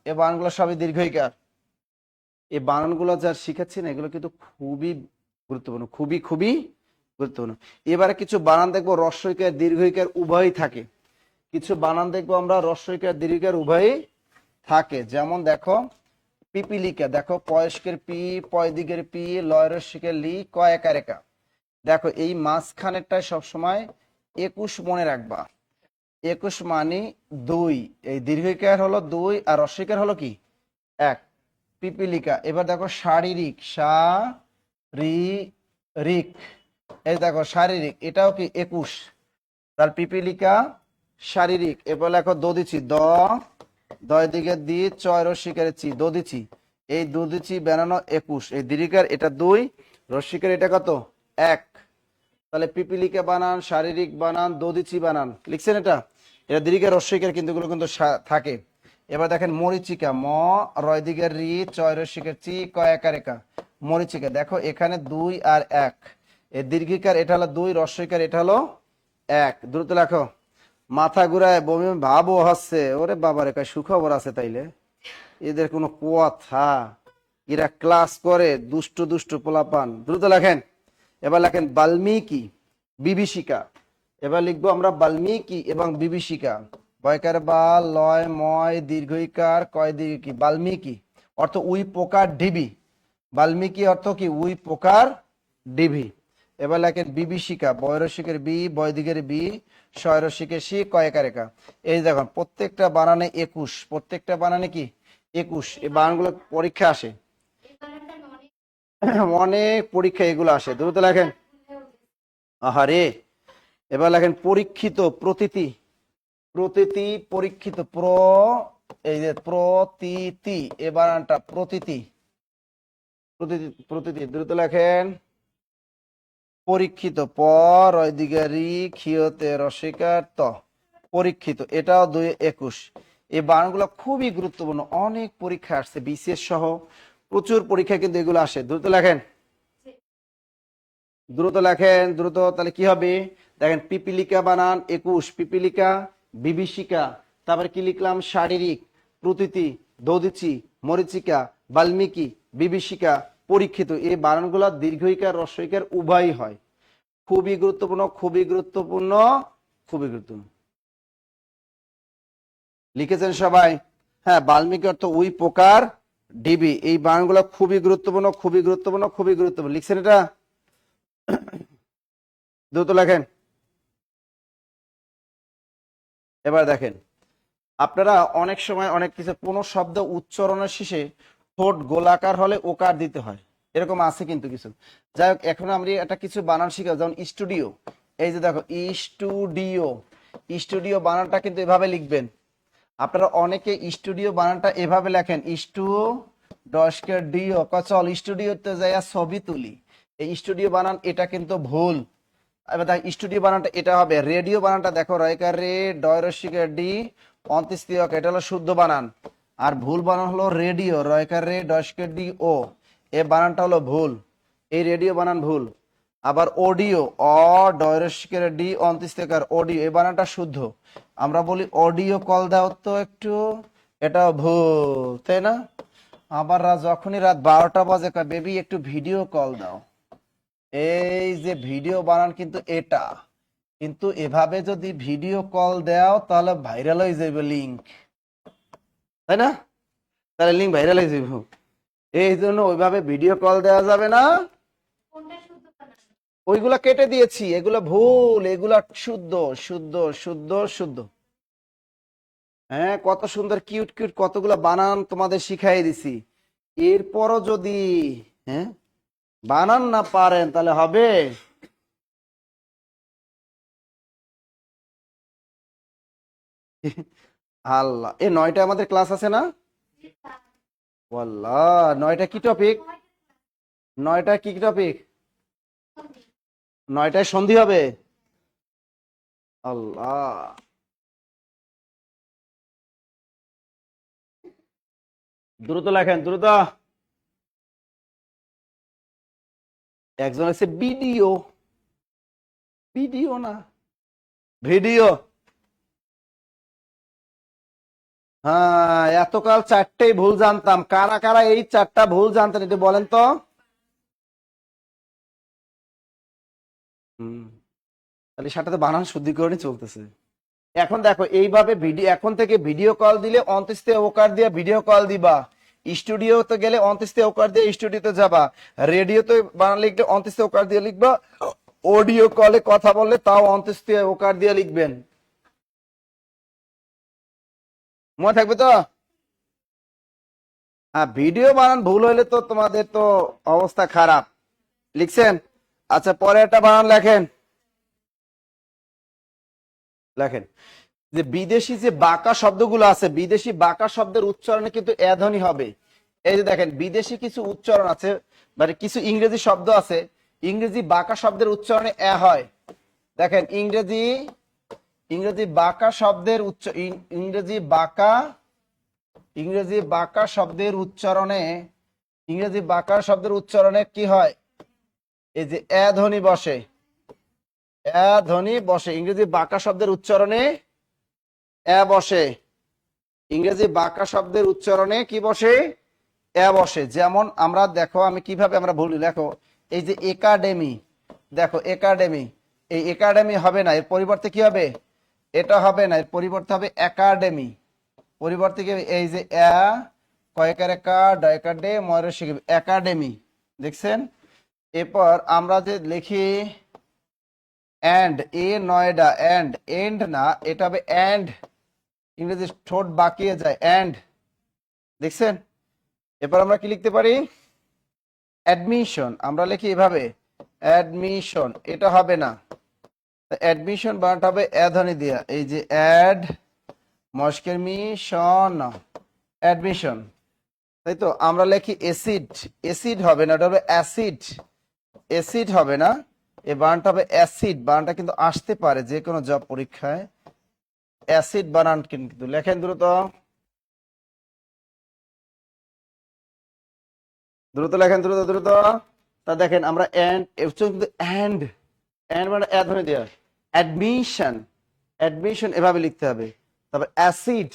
এই বানানগুলো সবই দীর্ঘইকার। এই বানানগুলো যা শিখাচ্ছি না এগুলো কিন্তু খুবই গুরুত্বপূর্ণ, খুবই খুবই গুরুত্বপূর্ণ। এবারে কিছু বানান দেখবো রস্বইকার দীর্ঘইকার উভয়ই থাকে। কিছু বানান দেখবো আমরা রস্বইকার দীর্ঘইকার উভয়ই থাকে। যেমন দেখো পিপিলিকা, দেখো পয়স্কের পি, পয় দিকের পি, লয় রস্যিকের লি, ক একা রেখা। দেখো এই মাঝখানেরটায় সবসময় 21 মনে রাখবা। 21 মানে 2, এই দীর্ঘইকার হলো 2 আর রস্বইকার হলো কি 1। পিপিলিকা। এবার দেখো শারীরিক, রিক, এই দেখো শারীরিক, এটাও কি 21। তার পিপিলিকা শারীরিক। এবার লেখো দদিচি, দয় দিকে দি চয় রস্যিকারে চি, দদিচি। এই দদিচি বানানো 21, এই দীর্ঘিকার এটা 2, রস্যিকার এটা কত 1। তাহলে পিপিলিকা বানান, শারীরিক বানান, দদিচি বানান। লিখছেন? এটা দীর্ঘিকার রস্যইকার কিন্তু এগুলো কিন্তু থাকে। এবার দেখেন মরিচিকা, ম রয় দিকের রি চয় রস্যিকার চি, ক একা রেখা। মরিচিকা, দেখো এখানে 2 আর 1, এই দীর্ঘিকার এটা হলো 2, রস্যইকার এটা হলো 1। দ্রুত লেখো। মাথা ঘুরায় বমি ভাবও হচ্ছে, ওরে বাবা রে, সুখবর আছে তাইলে। এদের কোনো কথা, এরা ক্লাস করে দুষ্টু দুষ্টু পোলাপান। দ্রুত লেখেন। এবার লেখেন বাল্মীকি, বিভীষিকা। এবার লিখবো আমরা বাল্মীকি এবং বিভীষিকা। বয়কার বা লয় ময় দীর্ঘইকার কয় দীর্ঘি, বাল্মীকি অর্থ উই পোকার ঢিবি। বাল্মীকি অর্থ কি উই পোকার ডিভি। এবার লেখেন বিভীষিকা, বয়রসিকের বি, বয় দিকের বি, শয়রসিকের সি, কয়েকা রেখা। এই দেখুন প্রত্যেকটা বানানে 21, প্রত্যেকটা বানানে কি 21। এই বানানগুলো পরীক্ষা আসে, অনেক পরীক্ষা এগুলো আসে। দ্রুত লেখেন। আহারে। এবার লেখেন পরীক্ষিত, প্রতীতি, প্রতীতি, পরীক্ষিত, এই যে প্রতীতি, এ বানানটা প্রতীতি, প্রতিটি দ্রুত লেখেন। পরীক্ষিত, পর অধিকারী ক্ষিয়তে রসিকার ত, পরীক্ষিত, এটাও 2-21। এই বানানগুলো খুবই গুরুত্বপূর্ণ, অনেক পরীক্ষা আসছে বিসিএস সহ প্রচুর পরীক্ষা কিন্তু এগুলো আসে। দ্রুত লেখেন, দ্রুত লেখেন, দ্রুত। তাহলে কি হবে দেখেন, পিপিলিকা বানান 21, পিপিলিকা, বিভীষিকা, তারপরে কি লিখলাম, শারীরিক, প্রতীতি, দৌদিচি, মরিচিকা, বাল্মীকি, বিভীষিকা, পরীক্ষিত। এই বানানগুলো দীর্ঘইকার হ্রস্বইকার উভয়ই হয়। খুবই গুরুত্বপূর্ণ, খুবই গুরুত্বপূর্ণ, খুবই গুরুত্বপূর্ণ। লিখেছেন সবাই? হ্যাঁ, বাল্মীকি অর্থ উই প্রকার ডিবি। এই বানানগুলো খুবই গুরুত্বপূর্ণ, খুবই গুরুত্বপূর্ণ, খুবই গুরুত্বপূর্ণ। লিখছেন এটা? দ্রুত লেখেন। এবার দেখেন, আপনারা অনেক সময় অনেক কিছু কোনো শব্দ উচ্চারণের শেষে ঠোঁট গোলাকার হলে ওকার দিতে হয়, এরকম আছে কিন্তু কিছু। যাই হোক, এখন আমরা একটা কিছু বানান শিখা, যেমন স্টুডিও। এই যে দেখো, স্টুডিও, স্টুডিও বানানটা কিন্তু এভাবে লিখবেন। আপনারা অনেকে স্টুডিও বানানটা এভাবে লেখেন, স্টু ডস্কের ডিও, চল স্টুডিওতে যাই ছবি তুলি। এই স্টুডিও বানান এটা কিন্তু ভুল। এবার দেখ, স্টুডিও বানানটা এটা হবে। রেডিও বানানটা দেখো, রয়কার রে, ডয়রসিকার ডি, অন্ত্যেষ্টিয়ক, এটা হলো শুদ্ধ বানান। আর ভুল বানান হলো রেডিও, রয়কার রে, ডস্কের ডি ও, এ বানানটা হলো ভুল, এই রেডিও বানান ভুল। আবার অডিও, অ ডয়রসিকার ডি, অন্ত্যেষ্টিয়কার, অডিও, এই বানানটা শুদ্ধ। আমরা বলি অডিও কল দাও তো একটু, এটা ভুল, তাই না? আবার যখনই রাত 12টা বাজে, বেবি একটু ভিডিও কল দাও, এই যে ভিডিও বানান কিন্তু এটা, কিন্তু এভাবে যদি ভিডিও কল দাও তাহলে ভাইরাল হয়ে যাবে লিঙ্ক, তাই না? তাহলে লিঙ্ক ভাইরাল হয়ে যাবে, এই জন্য ওইভাবে ভিডিও কল দেওয়া যাবে না। ওইগুলা কেটে দিয়েছি, এগুলো ভুল, এগুলা শুদ্ধ, শুদ্ধ, শুদ্ধ, শুদ্ধ। হ্যাঁ, কত সুন্দর কিউট কিউট কতগুলো বানান তোমাদের শিখাই দিছি। এরপরও যদি হ্যাঁ বানান না পারেন তাহলে হবে? আল্লাহ, এ 9টায় আমাদের ক্লাস আছে না? ওয়াল্লাহ, 9টা কি টপিক? 9টায় কি টপিক? 9টায় সন্ধি হবে? আল্লাহ, দ্রুত লেখেন, দ্রুত। একজন আছে ভিডিও, ভিডিও না, ভিডিও। হ্যাঁ, এতকাল 4টেই ভুল জানতাম, কারা কারা এই 4টা ভুল জানতেন একটু বলেন তো। হুম, তাহলে সেটাতে বানান শুদ্ধিকরণই চলতেছে। এখন দেখো, এইভাবে ভিডিও, এখন থেকে ভিডিও কল দিলে অন্ত্যেষ্টি ওকার দিয়ে ভিডিও কল দিবা। স্টুডিওতে গেলে অন্ত্যেষ্টি ওকার দিয়ে স্টুডিওতে যাবা। রেডিওতে বানান লিখলে অন্ত্যেষ্টি ওকার দিয়ে লিখবা। অডিও কলে কথা বললে তাও অন্ত্যেষ্টি ওকার দিয়ে লিখবেন। মনে থাকবে তো? হ্যাঁ, ভিডিও বানান ভুল হইলে তো তোমাদের তো অবস্থা খারাপ। লিখছেন? আচ্ছা, পরে একটা বানান লেখেন, লেখেন যে বিদেশি যে বাঁকা শব্দগুলো আছে, বিদেশি বাঁকা শব্দের উচ্চারণে কিন্তু এ ধ্বনি হবে। এই যে দেখেন, বিদেশি কিছু উচ্চারণ আছে, মানে কিছু ইংরেজি শব্দ আছে, ইংরেজি বাঁকা শব্দের উচ্চারণে এ হয়। দেখেন, ইংরেজি, ইংরেজি বাঁকা শব্দের ইংরেজি বাঁকা, ইংরেজি বাঁকা শব্দের উচ্চারণে, ইংরেজি বাঁকা শব্দের উচ্চারণে কি হয়? এই যে এ ধ্বনি বসে, এ ধ্বনি বসে, ইংরেজি বাঁকা শব্দের উচ্চারণে এ বসে। ইংরেজি বাঁকা শব্দের উচ্চারণে কি বসে? এ বসে। যেমন আমরা দেখো, আমি কিভাবে আমরা বলি, দেখো এই যে একাডেমি, দেখো একাডেমি, এই একাডেমি হবে না, এর পরিবর্তে কি হবে? এটা হবে না, এর পরিবর্তে হবে একাডেমি। পরিবর্তে কি হবে? এই যে এ, কয়েকার একা, ডয়কার ডে, ময়ূরের শিখবে, একাডেমি। দেখছেন? এরপর আমরা যে লিখি এন্ড, এ নয়ডা, এন্ড, এন্ড না, এটা হবে এন্ড, ইংরেজি ঠোঁট বাঁকিয়ে যায়, এন্ড। দেখছেন? এরপর আমরা কি লিখতে পারি? অ্যাডমিশন, আমরা লিখি এভাবে, অ্যাডমিশন, এটা হবে না। অ্যাডমিশন বানানটা হবে এ ধ্বনি দিয়া, এই যে অ্যাড মস্কের মিশন, অ্যাডমিশন। তাই তো, আমরা লিখি এসিড, এসিড হবে না, এটা হবে অ্যাসিড, এসিড হবে না, এই বানানটা হবে অ্যাসিড। বানানটা কিন্তু আসতে পারে যে কোনো জব পরীক্ষায়, অ্যাসিড বানান কিন্তু লেখেন দ্রুত, দ্রুত লেখেন, দ্রুত দ্রুত। তা দেখেন আমরা এন্ড কিন্তু এন্ড, এন্ড মানে এ ধরে দেওয়া, অ্যাডমিশন, অ্যাডমিশন এভাবে লিখতে হবে। তারপর অ্যাসিড,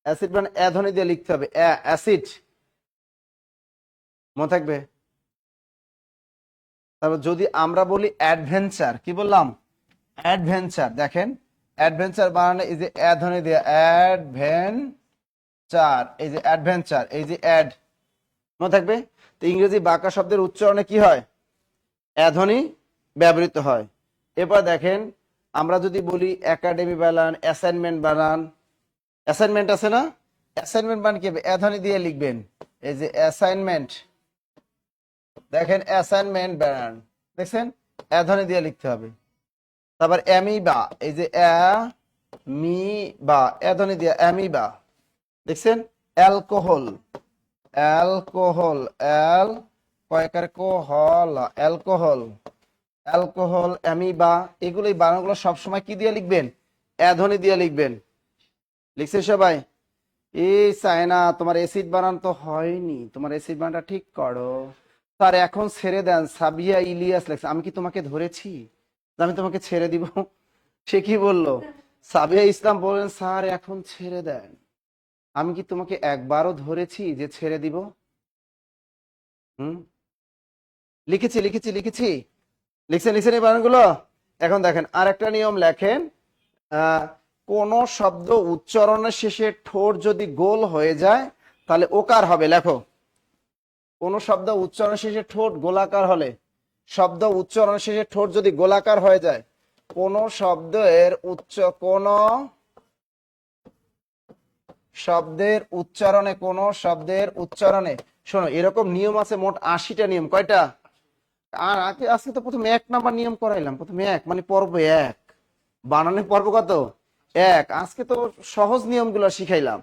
অ্যাসিড মানে এ ধ্বনি দিয়ে লিখতে হবে, অ্যাসিড, মনে থাকবে। তারপর যদি আমরা বলি অ্যাডভেঞ্চার, কি বললাম, অ্যাডভেঞ্চার, দেখেন অ্যাডভেঞ্চার বানানো এই যে এ ধ্বনি দিয়ে, অ্যাডভেঞ্চার, এই যে অ্যাডভেঞ্চার, এই যে অ্যাড, মনে থাকবে। তো ইংরেজি বাঁকা শব্দের উচ্চারণে কি হয়, এ ধ্বনি ব্যবহৃত হয়। এবার দেখেন আমরা যদি বলি একাডেমি বানান, অ্যাসাইনমেন্ট বানান, অ্যাসাইনমেন্ট আছে না, অ্যাসাইনমেন্ট বানান কি হবে, এ ধ্বনি দিয়ে লিখবেন, এই যে অ্যাসাইনমেন্ট, দেখেন অ্যাসাইনমেন্ট বানান, দেখছেন এ ধ্বনি দিয়ে লিখতে হবে। তারপর অ্যামিবা, এই যে মি বা, এ ধ্বনি দিয়ে অ্যামিবা, দেখছেন। অ্যালকোহল, অ্যালকোহল, অ্যাল কয়কার কোহল, অ্যালকোহল, অ্যালকোহল, অ্যামিবা, এগুলো এই বানানগুলো সবসময় কি দিয়ে লিখবেন, এ ধ্বনি দিয়ে লিখবেন। লিখছে সবাই? এই চায়না তোমার এসিড বানান তো হয়নি, তোমার এসিড বানানটা ঠিক করো। স্যার এখন ছেড়ে দেন, সাবিয়া ইলিয়াস লেখছে, আমি কি তোমাকে ধরেছি যে আমি তোমাকে ছেড়ে দিব? সে কি বললো, সাবিয়া ইসলাম বলেন স্যার এখন ছেড়ে দেন, আমি কি তোমাকে একবারও ধরেছি যে ছেড়ে দিব? হুম, লিখেছি লিখেছি লিখেছি, লিখছেন লিখছেন এই বানানগুলো। এখন দেখেন আর একটা নিয়ম লেখেন, আহ কোন শব্দ উচ্চারণের শেষে ঠোঁট যদি গোল হয়ে যায় তাহলে ওকার হবে, লেখো। কোন শব্দ উচ্চারণ শেষে ঠোঁট গোলাকার হলে, শব্দ উচ্চারণ শেষে ঠোঁট যদি গোলাকার হয়ে যায়, কোন শব্দের কোন শব্দের উচ্চারণে, কোন শব্দের উচ্চারণে, শোনো এরকম নিয়ম আছে মোট 80টা নিয়ম, কয়টা? আর আজকে তো প্রথমে 1 নাম্বার নিয়ম করাইলাম, প্রথমে এক মানে পর্ব এক, বানানের পর্ব কত, এক। আজকে তো সহজ নিয়মগুলো শিখাইলাম,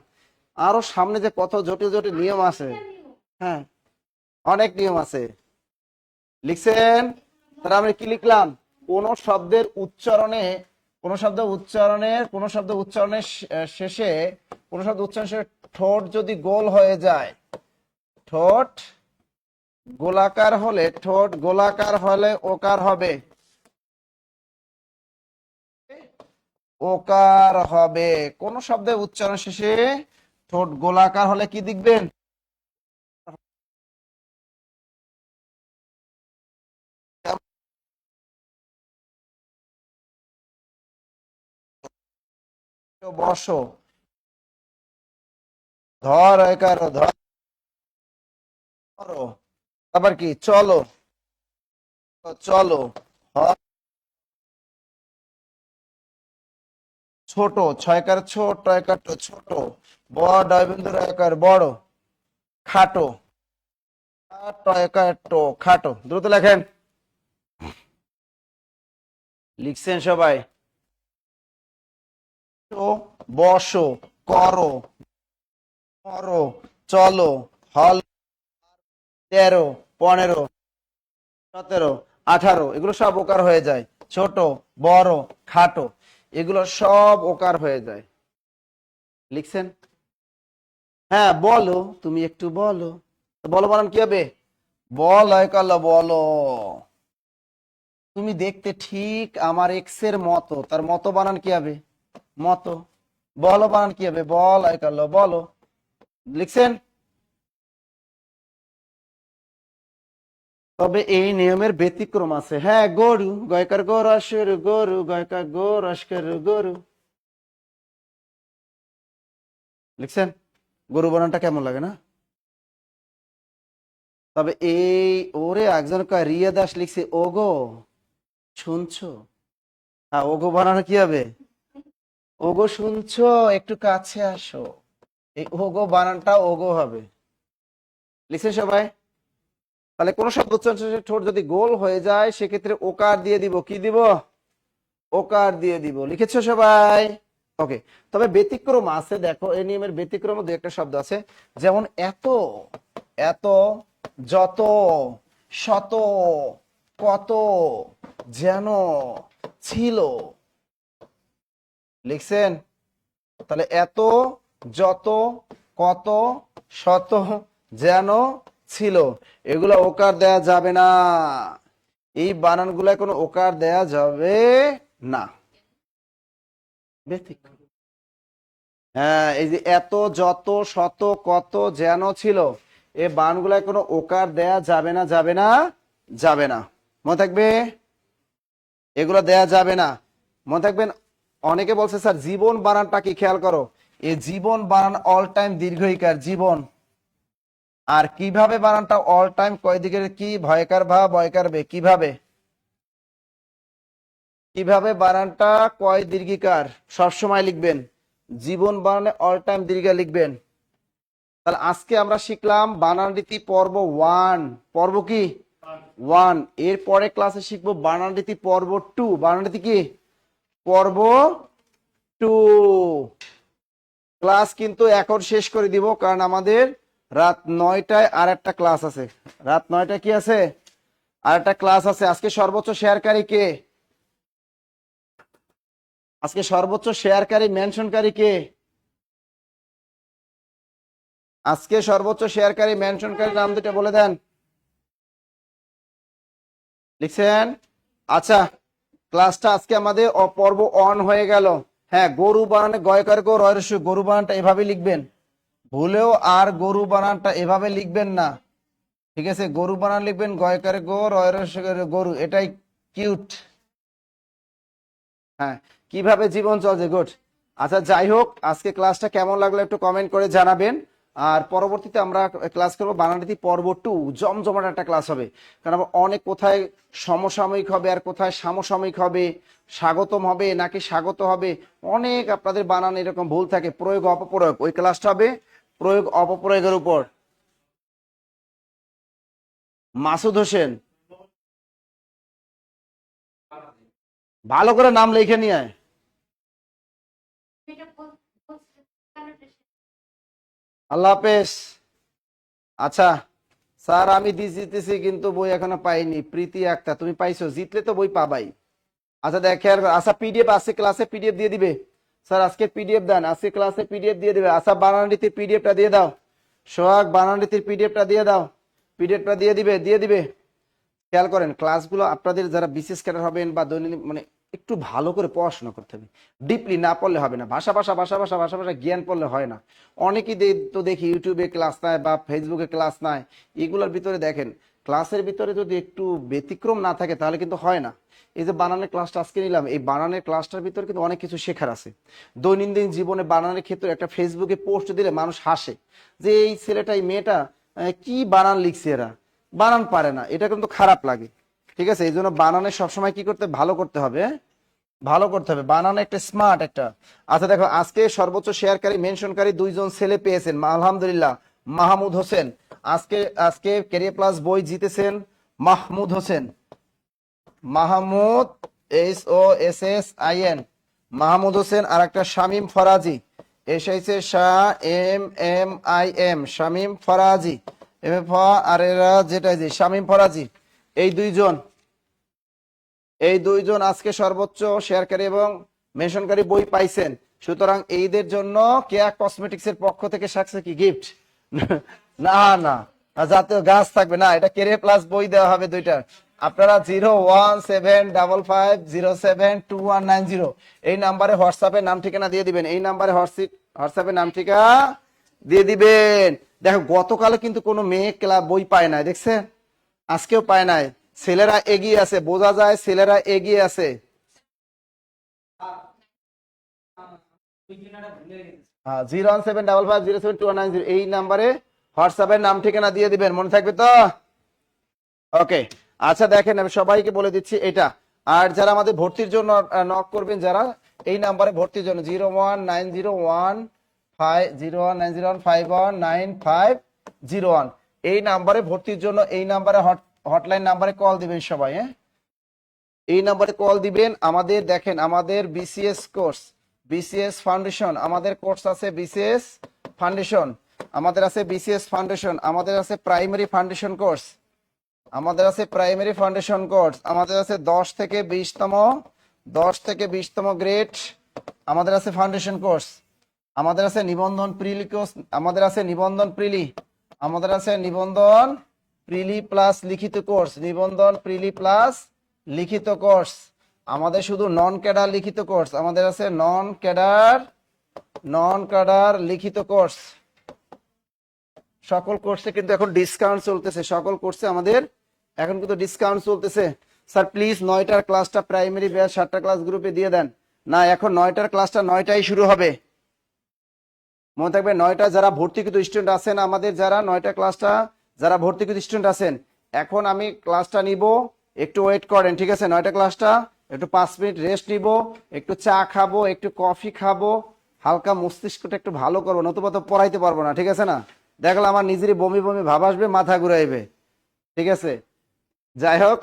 আরো সামনে যে কত জটিল জটিল নিয়ম আছে, হ্যাঁ অনেক নিয়ম আছে। লিখছেন? তাহলে আমরা কি লিখলাম, কোন শব্দের উচ্চারণে, কোন শব্দ উচ্চারণের, কোন শব্দ উচ্চারণের শেষে, কোন শব্দ উচ্চারণের শেষে ঠোঁট যদি গোল হয়ে যায়, ঠোঁট গোলাকার হলে, ঠোঁট গোলাকার হলে ওকার হবে, ওকার হবে। কোন শব্দের উচ্চারণ শেষে ঠোঁট গোলাকার হলে কি লিখবেন, বসো, ধর একার ধরো, আবার কি চলো, চলো, ছোট, ছয়কার ছোট, একার ছোট, বড় বিন্দু একার বড়, খাটো, একার খাটো, দ্রুত লেখেন। লিখছেন সবাই? বসো, করো, করো, চলো, হল, 13, 15, 17, 18, এগুলো সব ওকার হয়ে যায়, ছোট, বড়, খাটো, এগুলো সব ওকার হয়ে যায়। লিখছেন? হ্যাঁ বলো, তুমি একটু বলো, বলো বানান কি হবে, বল কাল বলো, তুমি দেখতে ঠিক আমার এক্স এর মতো, তার মতো বানান কি হবে, মতো, বলো বানান কি হবে, বল কাল বলো। লিখছেন? তবে এই নিয়মের ব্যতিক্রম আছে, হ্যাঁ গরু, গয়কার গরু, গরু গয়কার গরু। লিখছেন? গরু বানানটা কেমন লাগে না? তবে এই ওরে একজন রিয়া দাস লিখছে ওগো, শুনছো? হ্যাঁ ওগো বানানো কি হবে, ওগো শুনছো, একটু কাছে আসো, এই ওগো বানানটা ওগো হবে। লিখছেন সবাই? তাহলে কোন শব্দ উচ্চারণ শেষে ঠোঁট যদি গোল হয়ে যায় সেক্ষেত্রে ওকার দিয়ে দিব, কি দিব, ওকার দিয়ে দিব। লিখেছো সবাই? ওকে। তবে ব্যতিক্রম আছে, দেখো এই নিয়মের ব্যতিক্রম দু একটা শব্দ আছে, যেমন এত, এত যত শত কত যেন ছিল। লিখছেন? তাহলে এত যত কত শত যেন ছিল, এগুলো ওকার দেয়া যাবে না। এই বানানগুলো কোনো ওকার দেয়া যাবে না। হ্যাঁ, এই যে এত যত শত কত যেন ছিল, এই বানানগুলো কোনো ওকার দেয়া যাবে না, যাবে না, যাবে না। মনে থাকবে, এগুলো দেয়া যাবে না, মনে থাকবেন। অনেকে বলছে স্যার জীবন বানানটা কি, খেয়াল করো, এই জীবন বানান অল টাইম দীর্ঘ ইকার জীবন। আর কিভাবে বানানটা অল টাইম কয় দিকের কি, ভয়কার ভা ভয়কার বে, কিভাবে কিভাবে বানানটা কয় দীর্ঘিকার সবসময় লিখবেন, জীবন বানানে অল টাইম দীর্ঘ লিখবেন। তাহলে আজকে আমরা শিখলাম বানান রীতি পর্ব 1। পর্ব কি 1। এর পরে ক্লাসে শিখবো বানান রীতি পর্ব 2। বানান রীতি কি পর্ব 2। ক্লাস কিন্তু এখন শেষ করে দিব, কারণ আমাদের রাত 9টায় আর একটা ক্লাস আছে। রাত 9টায় কি আছে, আর একটা ক্লাস আছে। আজকে সর্বোচ্চ শেয়ারকারী কে? আজকে সর্বোচ্চ শেয়ারকারী মেনশনকারী কে? আজকে সর্বোচ্চ শেয়ারকারী মেনশনকারী নাম দুটো বলে দেন। লিখছেন? আচ্ছা, ক্লাসটা আজকে আমাদের পর্ব অন হয়ে গেল। হ্যাঁ, গরু বানানে গয়কার গো রয়রস্য, গরু বানানটা এভাবে লিখবেন। ভুলেও আর গরু বানানটা এভাবে লিখবেন না, ঠিক আছে? গরু বানান লিখবেন গয়কার গো রয়রস্য গরু, এটাই কিউট। হ্যাঁ, কিভাবে জীবন চলছে, গুড। আচ্ছা, যাই হোক, আজকে ক্লাসটা কেমন লাগলো একটু কমেন্ট করে জানাবেন। আর পরবর্তীতে আমরা ক্লাস করবো বানানরীতি পর্ব 2। জমজমাট একটা ক্লাস হবে, কারণ আমরা অনেক কোথায় সমসাময়িক হবে আর কোথায় সামসাময়িক হবে, স্বাগতম হবে নাকি স্বাগত হবে, অনেক আপনাদের বানান এরকম ভুল থাকে, প্রয়োগ অপপ্রয়োগ। ওই ক্লাসটা হবে প্রয়োগ অপপ্রয়োগের উপর। মাসুদ হোসেন, ভালো করে নাম লিখে নিয়ে আয়। আল্লাহ হাফেজ। আচ্ছা স্যার, আমি জিতেছি কিন্তু বই এখনো পাইনি। প্রীতি আক্তার, তুমি পাইছো? জিতলে তো বই পাবাই। আচ্ছা দেখেন, আচ্ছা পিডিএফ আজকে ক্লাসে পিডিএফ দিয়ে দিবে স্যার। আজকে পিডিএফ দেন, আজকে ক্লাসে পিডিএফ দিয়ে দিবে। আচ্ছা, বানান রীতির পিডিএফটা দিয়ে দাও। সোহাগ, বানান রীতির পিডিএফটা দিয়ে দাও। পিডিএফটা দিয়ে দিবে, দিয়ে দিবে। খেয়াল করেন, ক্লাসগুলো আপনাদের যারা বিশেষ ক্যাডার হবেন বা দৈনন্দিন, মানে একটু ভালো করে পড়াশোনা করতে হবে। ডিপলি না পড়লে হবে না। ভাষা ভাষা ভাষা ভাষা ভাষা ভাষা জ্ঞান পড়লে হয় না। অনেকেই তো দেখি ইউটিউবে ক্লাস নেয় বা ফেসবুকে ক্লাস নেয়। এগুলোর ভিতরে দেখেন, ক্লাসের ভিতরে যদি একটু ব্যতিক্রম না থাকে তাহলে কিন্তু হয় না। এই যে বানানের ক্লাসটা আজকে নিলাম, এই বানানের ক্লাসটার ভিতরে কিন্তু অনেক কিছু শেখার আছে। দৈনন্দিন জীবনে বানানের ক্ষেত্রে একটা ফেসবুকে পোস্ট দিলে মানুষ হাসে যে এই ছেলেটা এই মেয়েটা কি বানান লিখছে, এরা বানান পারে না, এটা কিন্তু খারাপ লাগে। ঠিক আছে? এই জন্য বানানে সবসময় কি করতে, ভালো করতে হবে, ভালো করতে হবে। বানানো একটা স্মার্ট একটা। আচ্ছা দেখো, আজকে সর্বোচ্চ শেয়ারকারী মেনশনকারী 2জন ছেলে পেয়েছেন, আলহামদুলিল্লাহ। মাহমুদ হোসেন, আজকে আজকে ক্যারিয়ার প্লাস বই জিতেছেন মাহমুদ হোসেন। মাহমুদ, SOSSIN, মাহমুদ হোসেন। আর একটা শামীম ফরাজি, এসেছে শাহ MMIM, শামীম ফরাজি, আর এরা যেটা যে শামীম ফরাজি। এই দুইজন আজকে সর্বোচ্চ শেয়ারকারী এবং মেনশনকারী বই পাইছেন। সুতরাং এইদের জন্য কেয়া কসমেটিক্স এর পক্ষ থেকে থাকছে কি গিফট? না না, জাতীয় গাছ থাকবে না, এটা কেরিয়ার প্লাস বই দেওয়া হবে দুইটা। আপনারা 01755072190 এই নাম্বারে হোয়াটসঅ্যাপে নাম ঠিকানা দিয়ে দিবেন। এই নাম্বারে হোয়াটসঅ্যাপে নাম ঠিকানা দিয়ে দিবেন। দেখো, গতকালে কিন্তু কোনো মেয়ে ক্লাব বই পায় নাই, দেখছেন? আজকেও পায় নাই। ছেলেরা এগিয়ে আছে, বোঝা যায় ছেলেরা এগিয়ে আছে। 01755072190 এই নাম্বারে হোয়াটসঅ্যাপের নাম ঠিকানা দিয়ে দিবেন, মনে থাকবে তো? ওকে। আচ্ছা দেখেন, আমি সবাইকে বলে দিচ্ছি এটা। আর যারা আমাদের ভর্তির জন্য নক করবেন, যারা এই নাম্বারে ভর্তির জন্য 019015101519501 এই নাম্বারে ভর্তির জন্য, এই নাম্বারে হটলাইন নাম্বারে কল দিবেন সবাই। হ্যাঁ, এই নাম্বারে কল দিবেন। আমাদের দেখেন, আমাদের বিসিএস কোর্স, বিসিএস ফাউন্ডেশন, আমাদের কোর্স আছে বিসিএস ফাউন্ডেশন। আমাদের আছে বিসিএস ফাউন্ডেশন, আমাদের আছে প্রাইমারি ফাউন্ডেশন কোর্স, আমাদের আছে প্রাইমারি ফাউন্ডেশন কোর্স, আমাদের আছে 10 থেকে 20তম গ্রেড, আমাদের আছে ফাউন্ডেশন কোর্স, আমাদের আছে নিবন্ধন প্রিলি কোর্স, আমাদের আছে নিবন্ধন প্রিলি, আমাদের আছে নিবন্ধন প্রিলি প্লাস লিখিত কোর্স, নিবন্ধন প্রিলি প্লাস লিখিত কোর্স, আমাদের শুধু নন ক্যাডার লিখিত কোর্স, আমাদের আছে নন ক্যাডার লিখিত কোর্স। সকল কোর্সে কিন্তু এখন ডিসকাউন্ট চলতেছে, সকল কোর্সে আমাদের এখন কিন্তু ডিসকাউন্ট চলতেছে। স্যার প্লিজ 9টার ক্লাসটা প্রাইমারি ব্যাচ 7টা ক্লাস গ্রুপে দিয়ে দেন। না, এখন 9টার ক্লাসটা 9টায় শুরু হবে, মনে থাকবে। 9টা যারা ভর্তিকৃত স্টুডেন্ট আছেন আমাদের, যারা 9টা ক্লাসটা যারা ভর্তিকৃত স্টুডেন্ট আছেন, এখন আমি ক্লাসটা নিব, একটু ওয়েট করেন, ঠিক আছে? 9টা ক্লাসটা একটু 5 মিনিট রেস্ট নিব, একটু চা খাবো, একটু কফি খাবো, হালকা মস্তিষ্কটা একটু ভালো করবো, নতুবা তো পড়াইতে পারবো না, ঠিক আছে না? দেখলে আমার নিজেরই বমি বমি ভাব আসবে, মাথা ঘুরাইবে, ঠিক আছে? যাই হোক,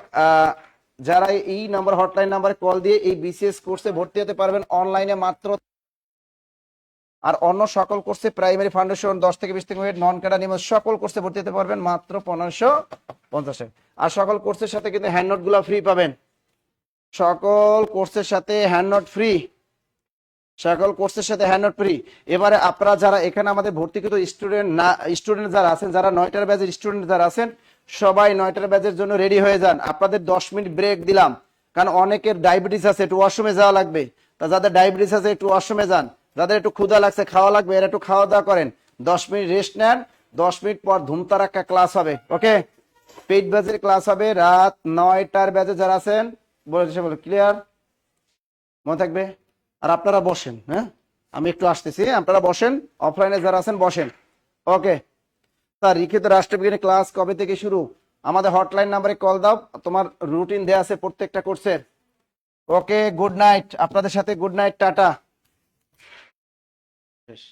যারা এই নাম্বার হটলাইন নাম্বারে কল দিয়ে এই বিসিএস কোর্সে ভর্তি হতে পারবেন অনলাইনে মাত্র, আর অন্য সকল কোর্সে প্রাইমারি ফাউন্ডেশন 10 থেকে 20 নন ক্যাডার নিয়ম সকল কোর্সে ভর্তি হতে পারবেন মাত্র 1550। আর সকল কোর্সের সাথে কিন্তু হ্যান্ড নোট গুলা ফ্রি পাবেন, সকল কোর্সের সাথে হ্যান্ড নোট ফ্রি, সকল কোর্সের সাথে হ্যান্ড নোট ফ্রি। এবারে আপনারা যারা এখানে আমাদের ভর্তিকৃত স্টুডেন্ট যারা আছেন, যারা 9টার ব্যাচের স্টুডেন্ট যারা আছেন, সবাই 9টার ব্যাচের জন্য রেডি হয়ে যান। আপনাদের 10 মিনিট ব্রেক দিলাম, কারণ অনেকের ডায়াবেটিস আছে, একটু ওয়াশরুমে যাওয়া লাগবে। তা যাদের ডায়াবেটিস আছে একটু ওয়াশরুমে যান, যাদের একটু ক্ষুধা লাগছে খাওয়া লাগবে এরা একটু খাওয়া দাওয়া করেন, 10 মিনিট রেস্ট নেন, 10 মিনিট পর ধুমতারাক্কা ক্লাস হবে। ওকে, পেইড ব্যাচের ক্লাস হবে রাত 9টার ব্যাচে যারা আছেন বলে ক্লিয়ার, মনে থাকবে। আর আপনারা বসেন, হ্যাঁ আমি একটু আসতেছি, আপনারা বসেন, অফলাইনে যারা আছেন বসেন। ওকে স্যার, লিখিত রাষ্ট্রবিজ্ঞানের ক্লাস কবে থেকে শুরু? আমাদের হটলাইন নাম্বারে কল দাও, তোমার রুটিন দেয়া আছে প্রত্যেকটা কোর্সের। ওকে, গুড নাইট, আপনাদের সাথে গুড নাইট, টাটা। শেষ।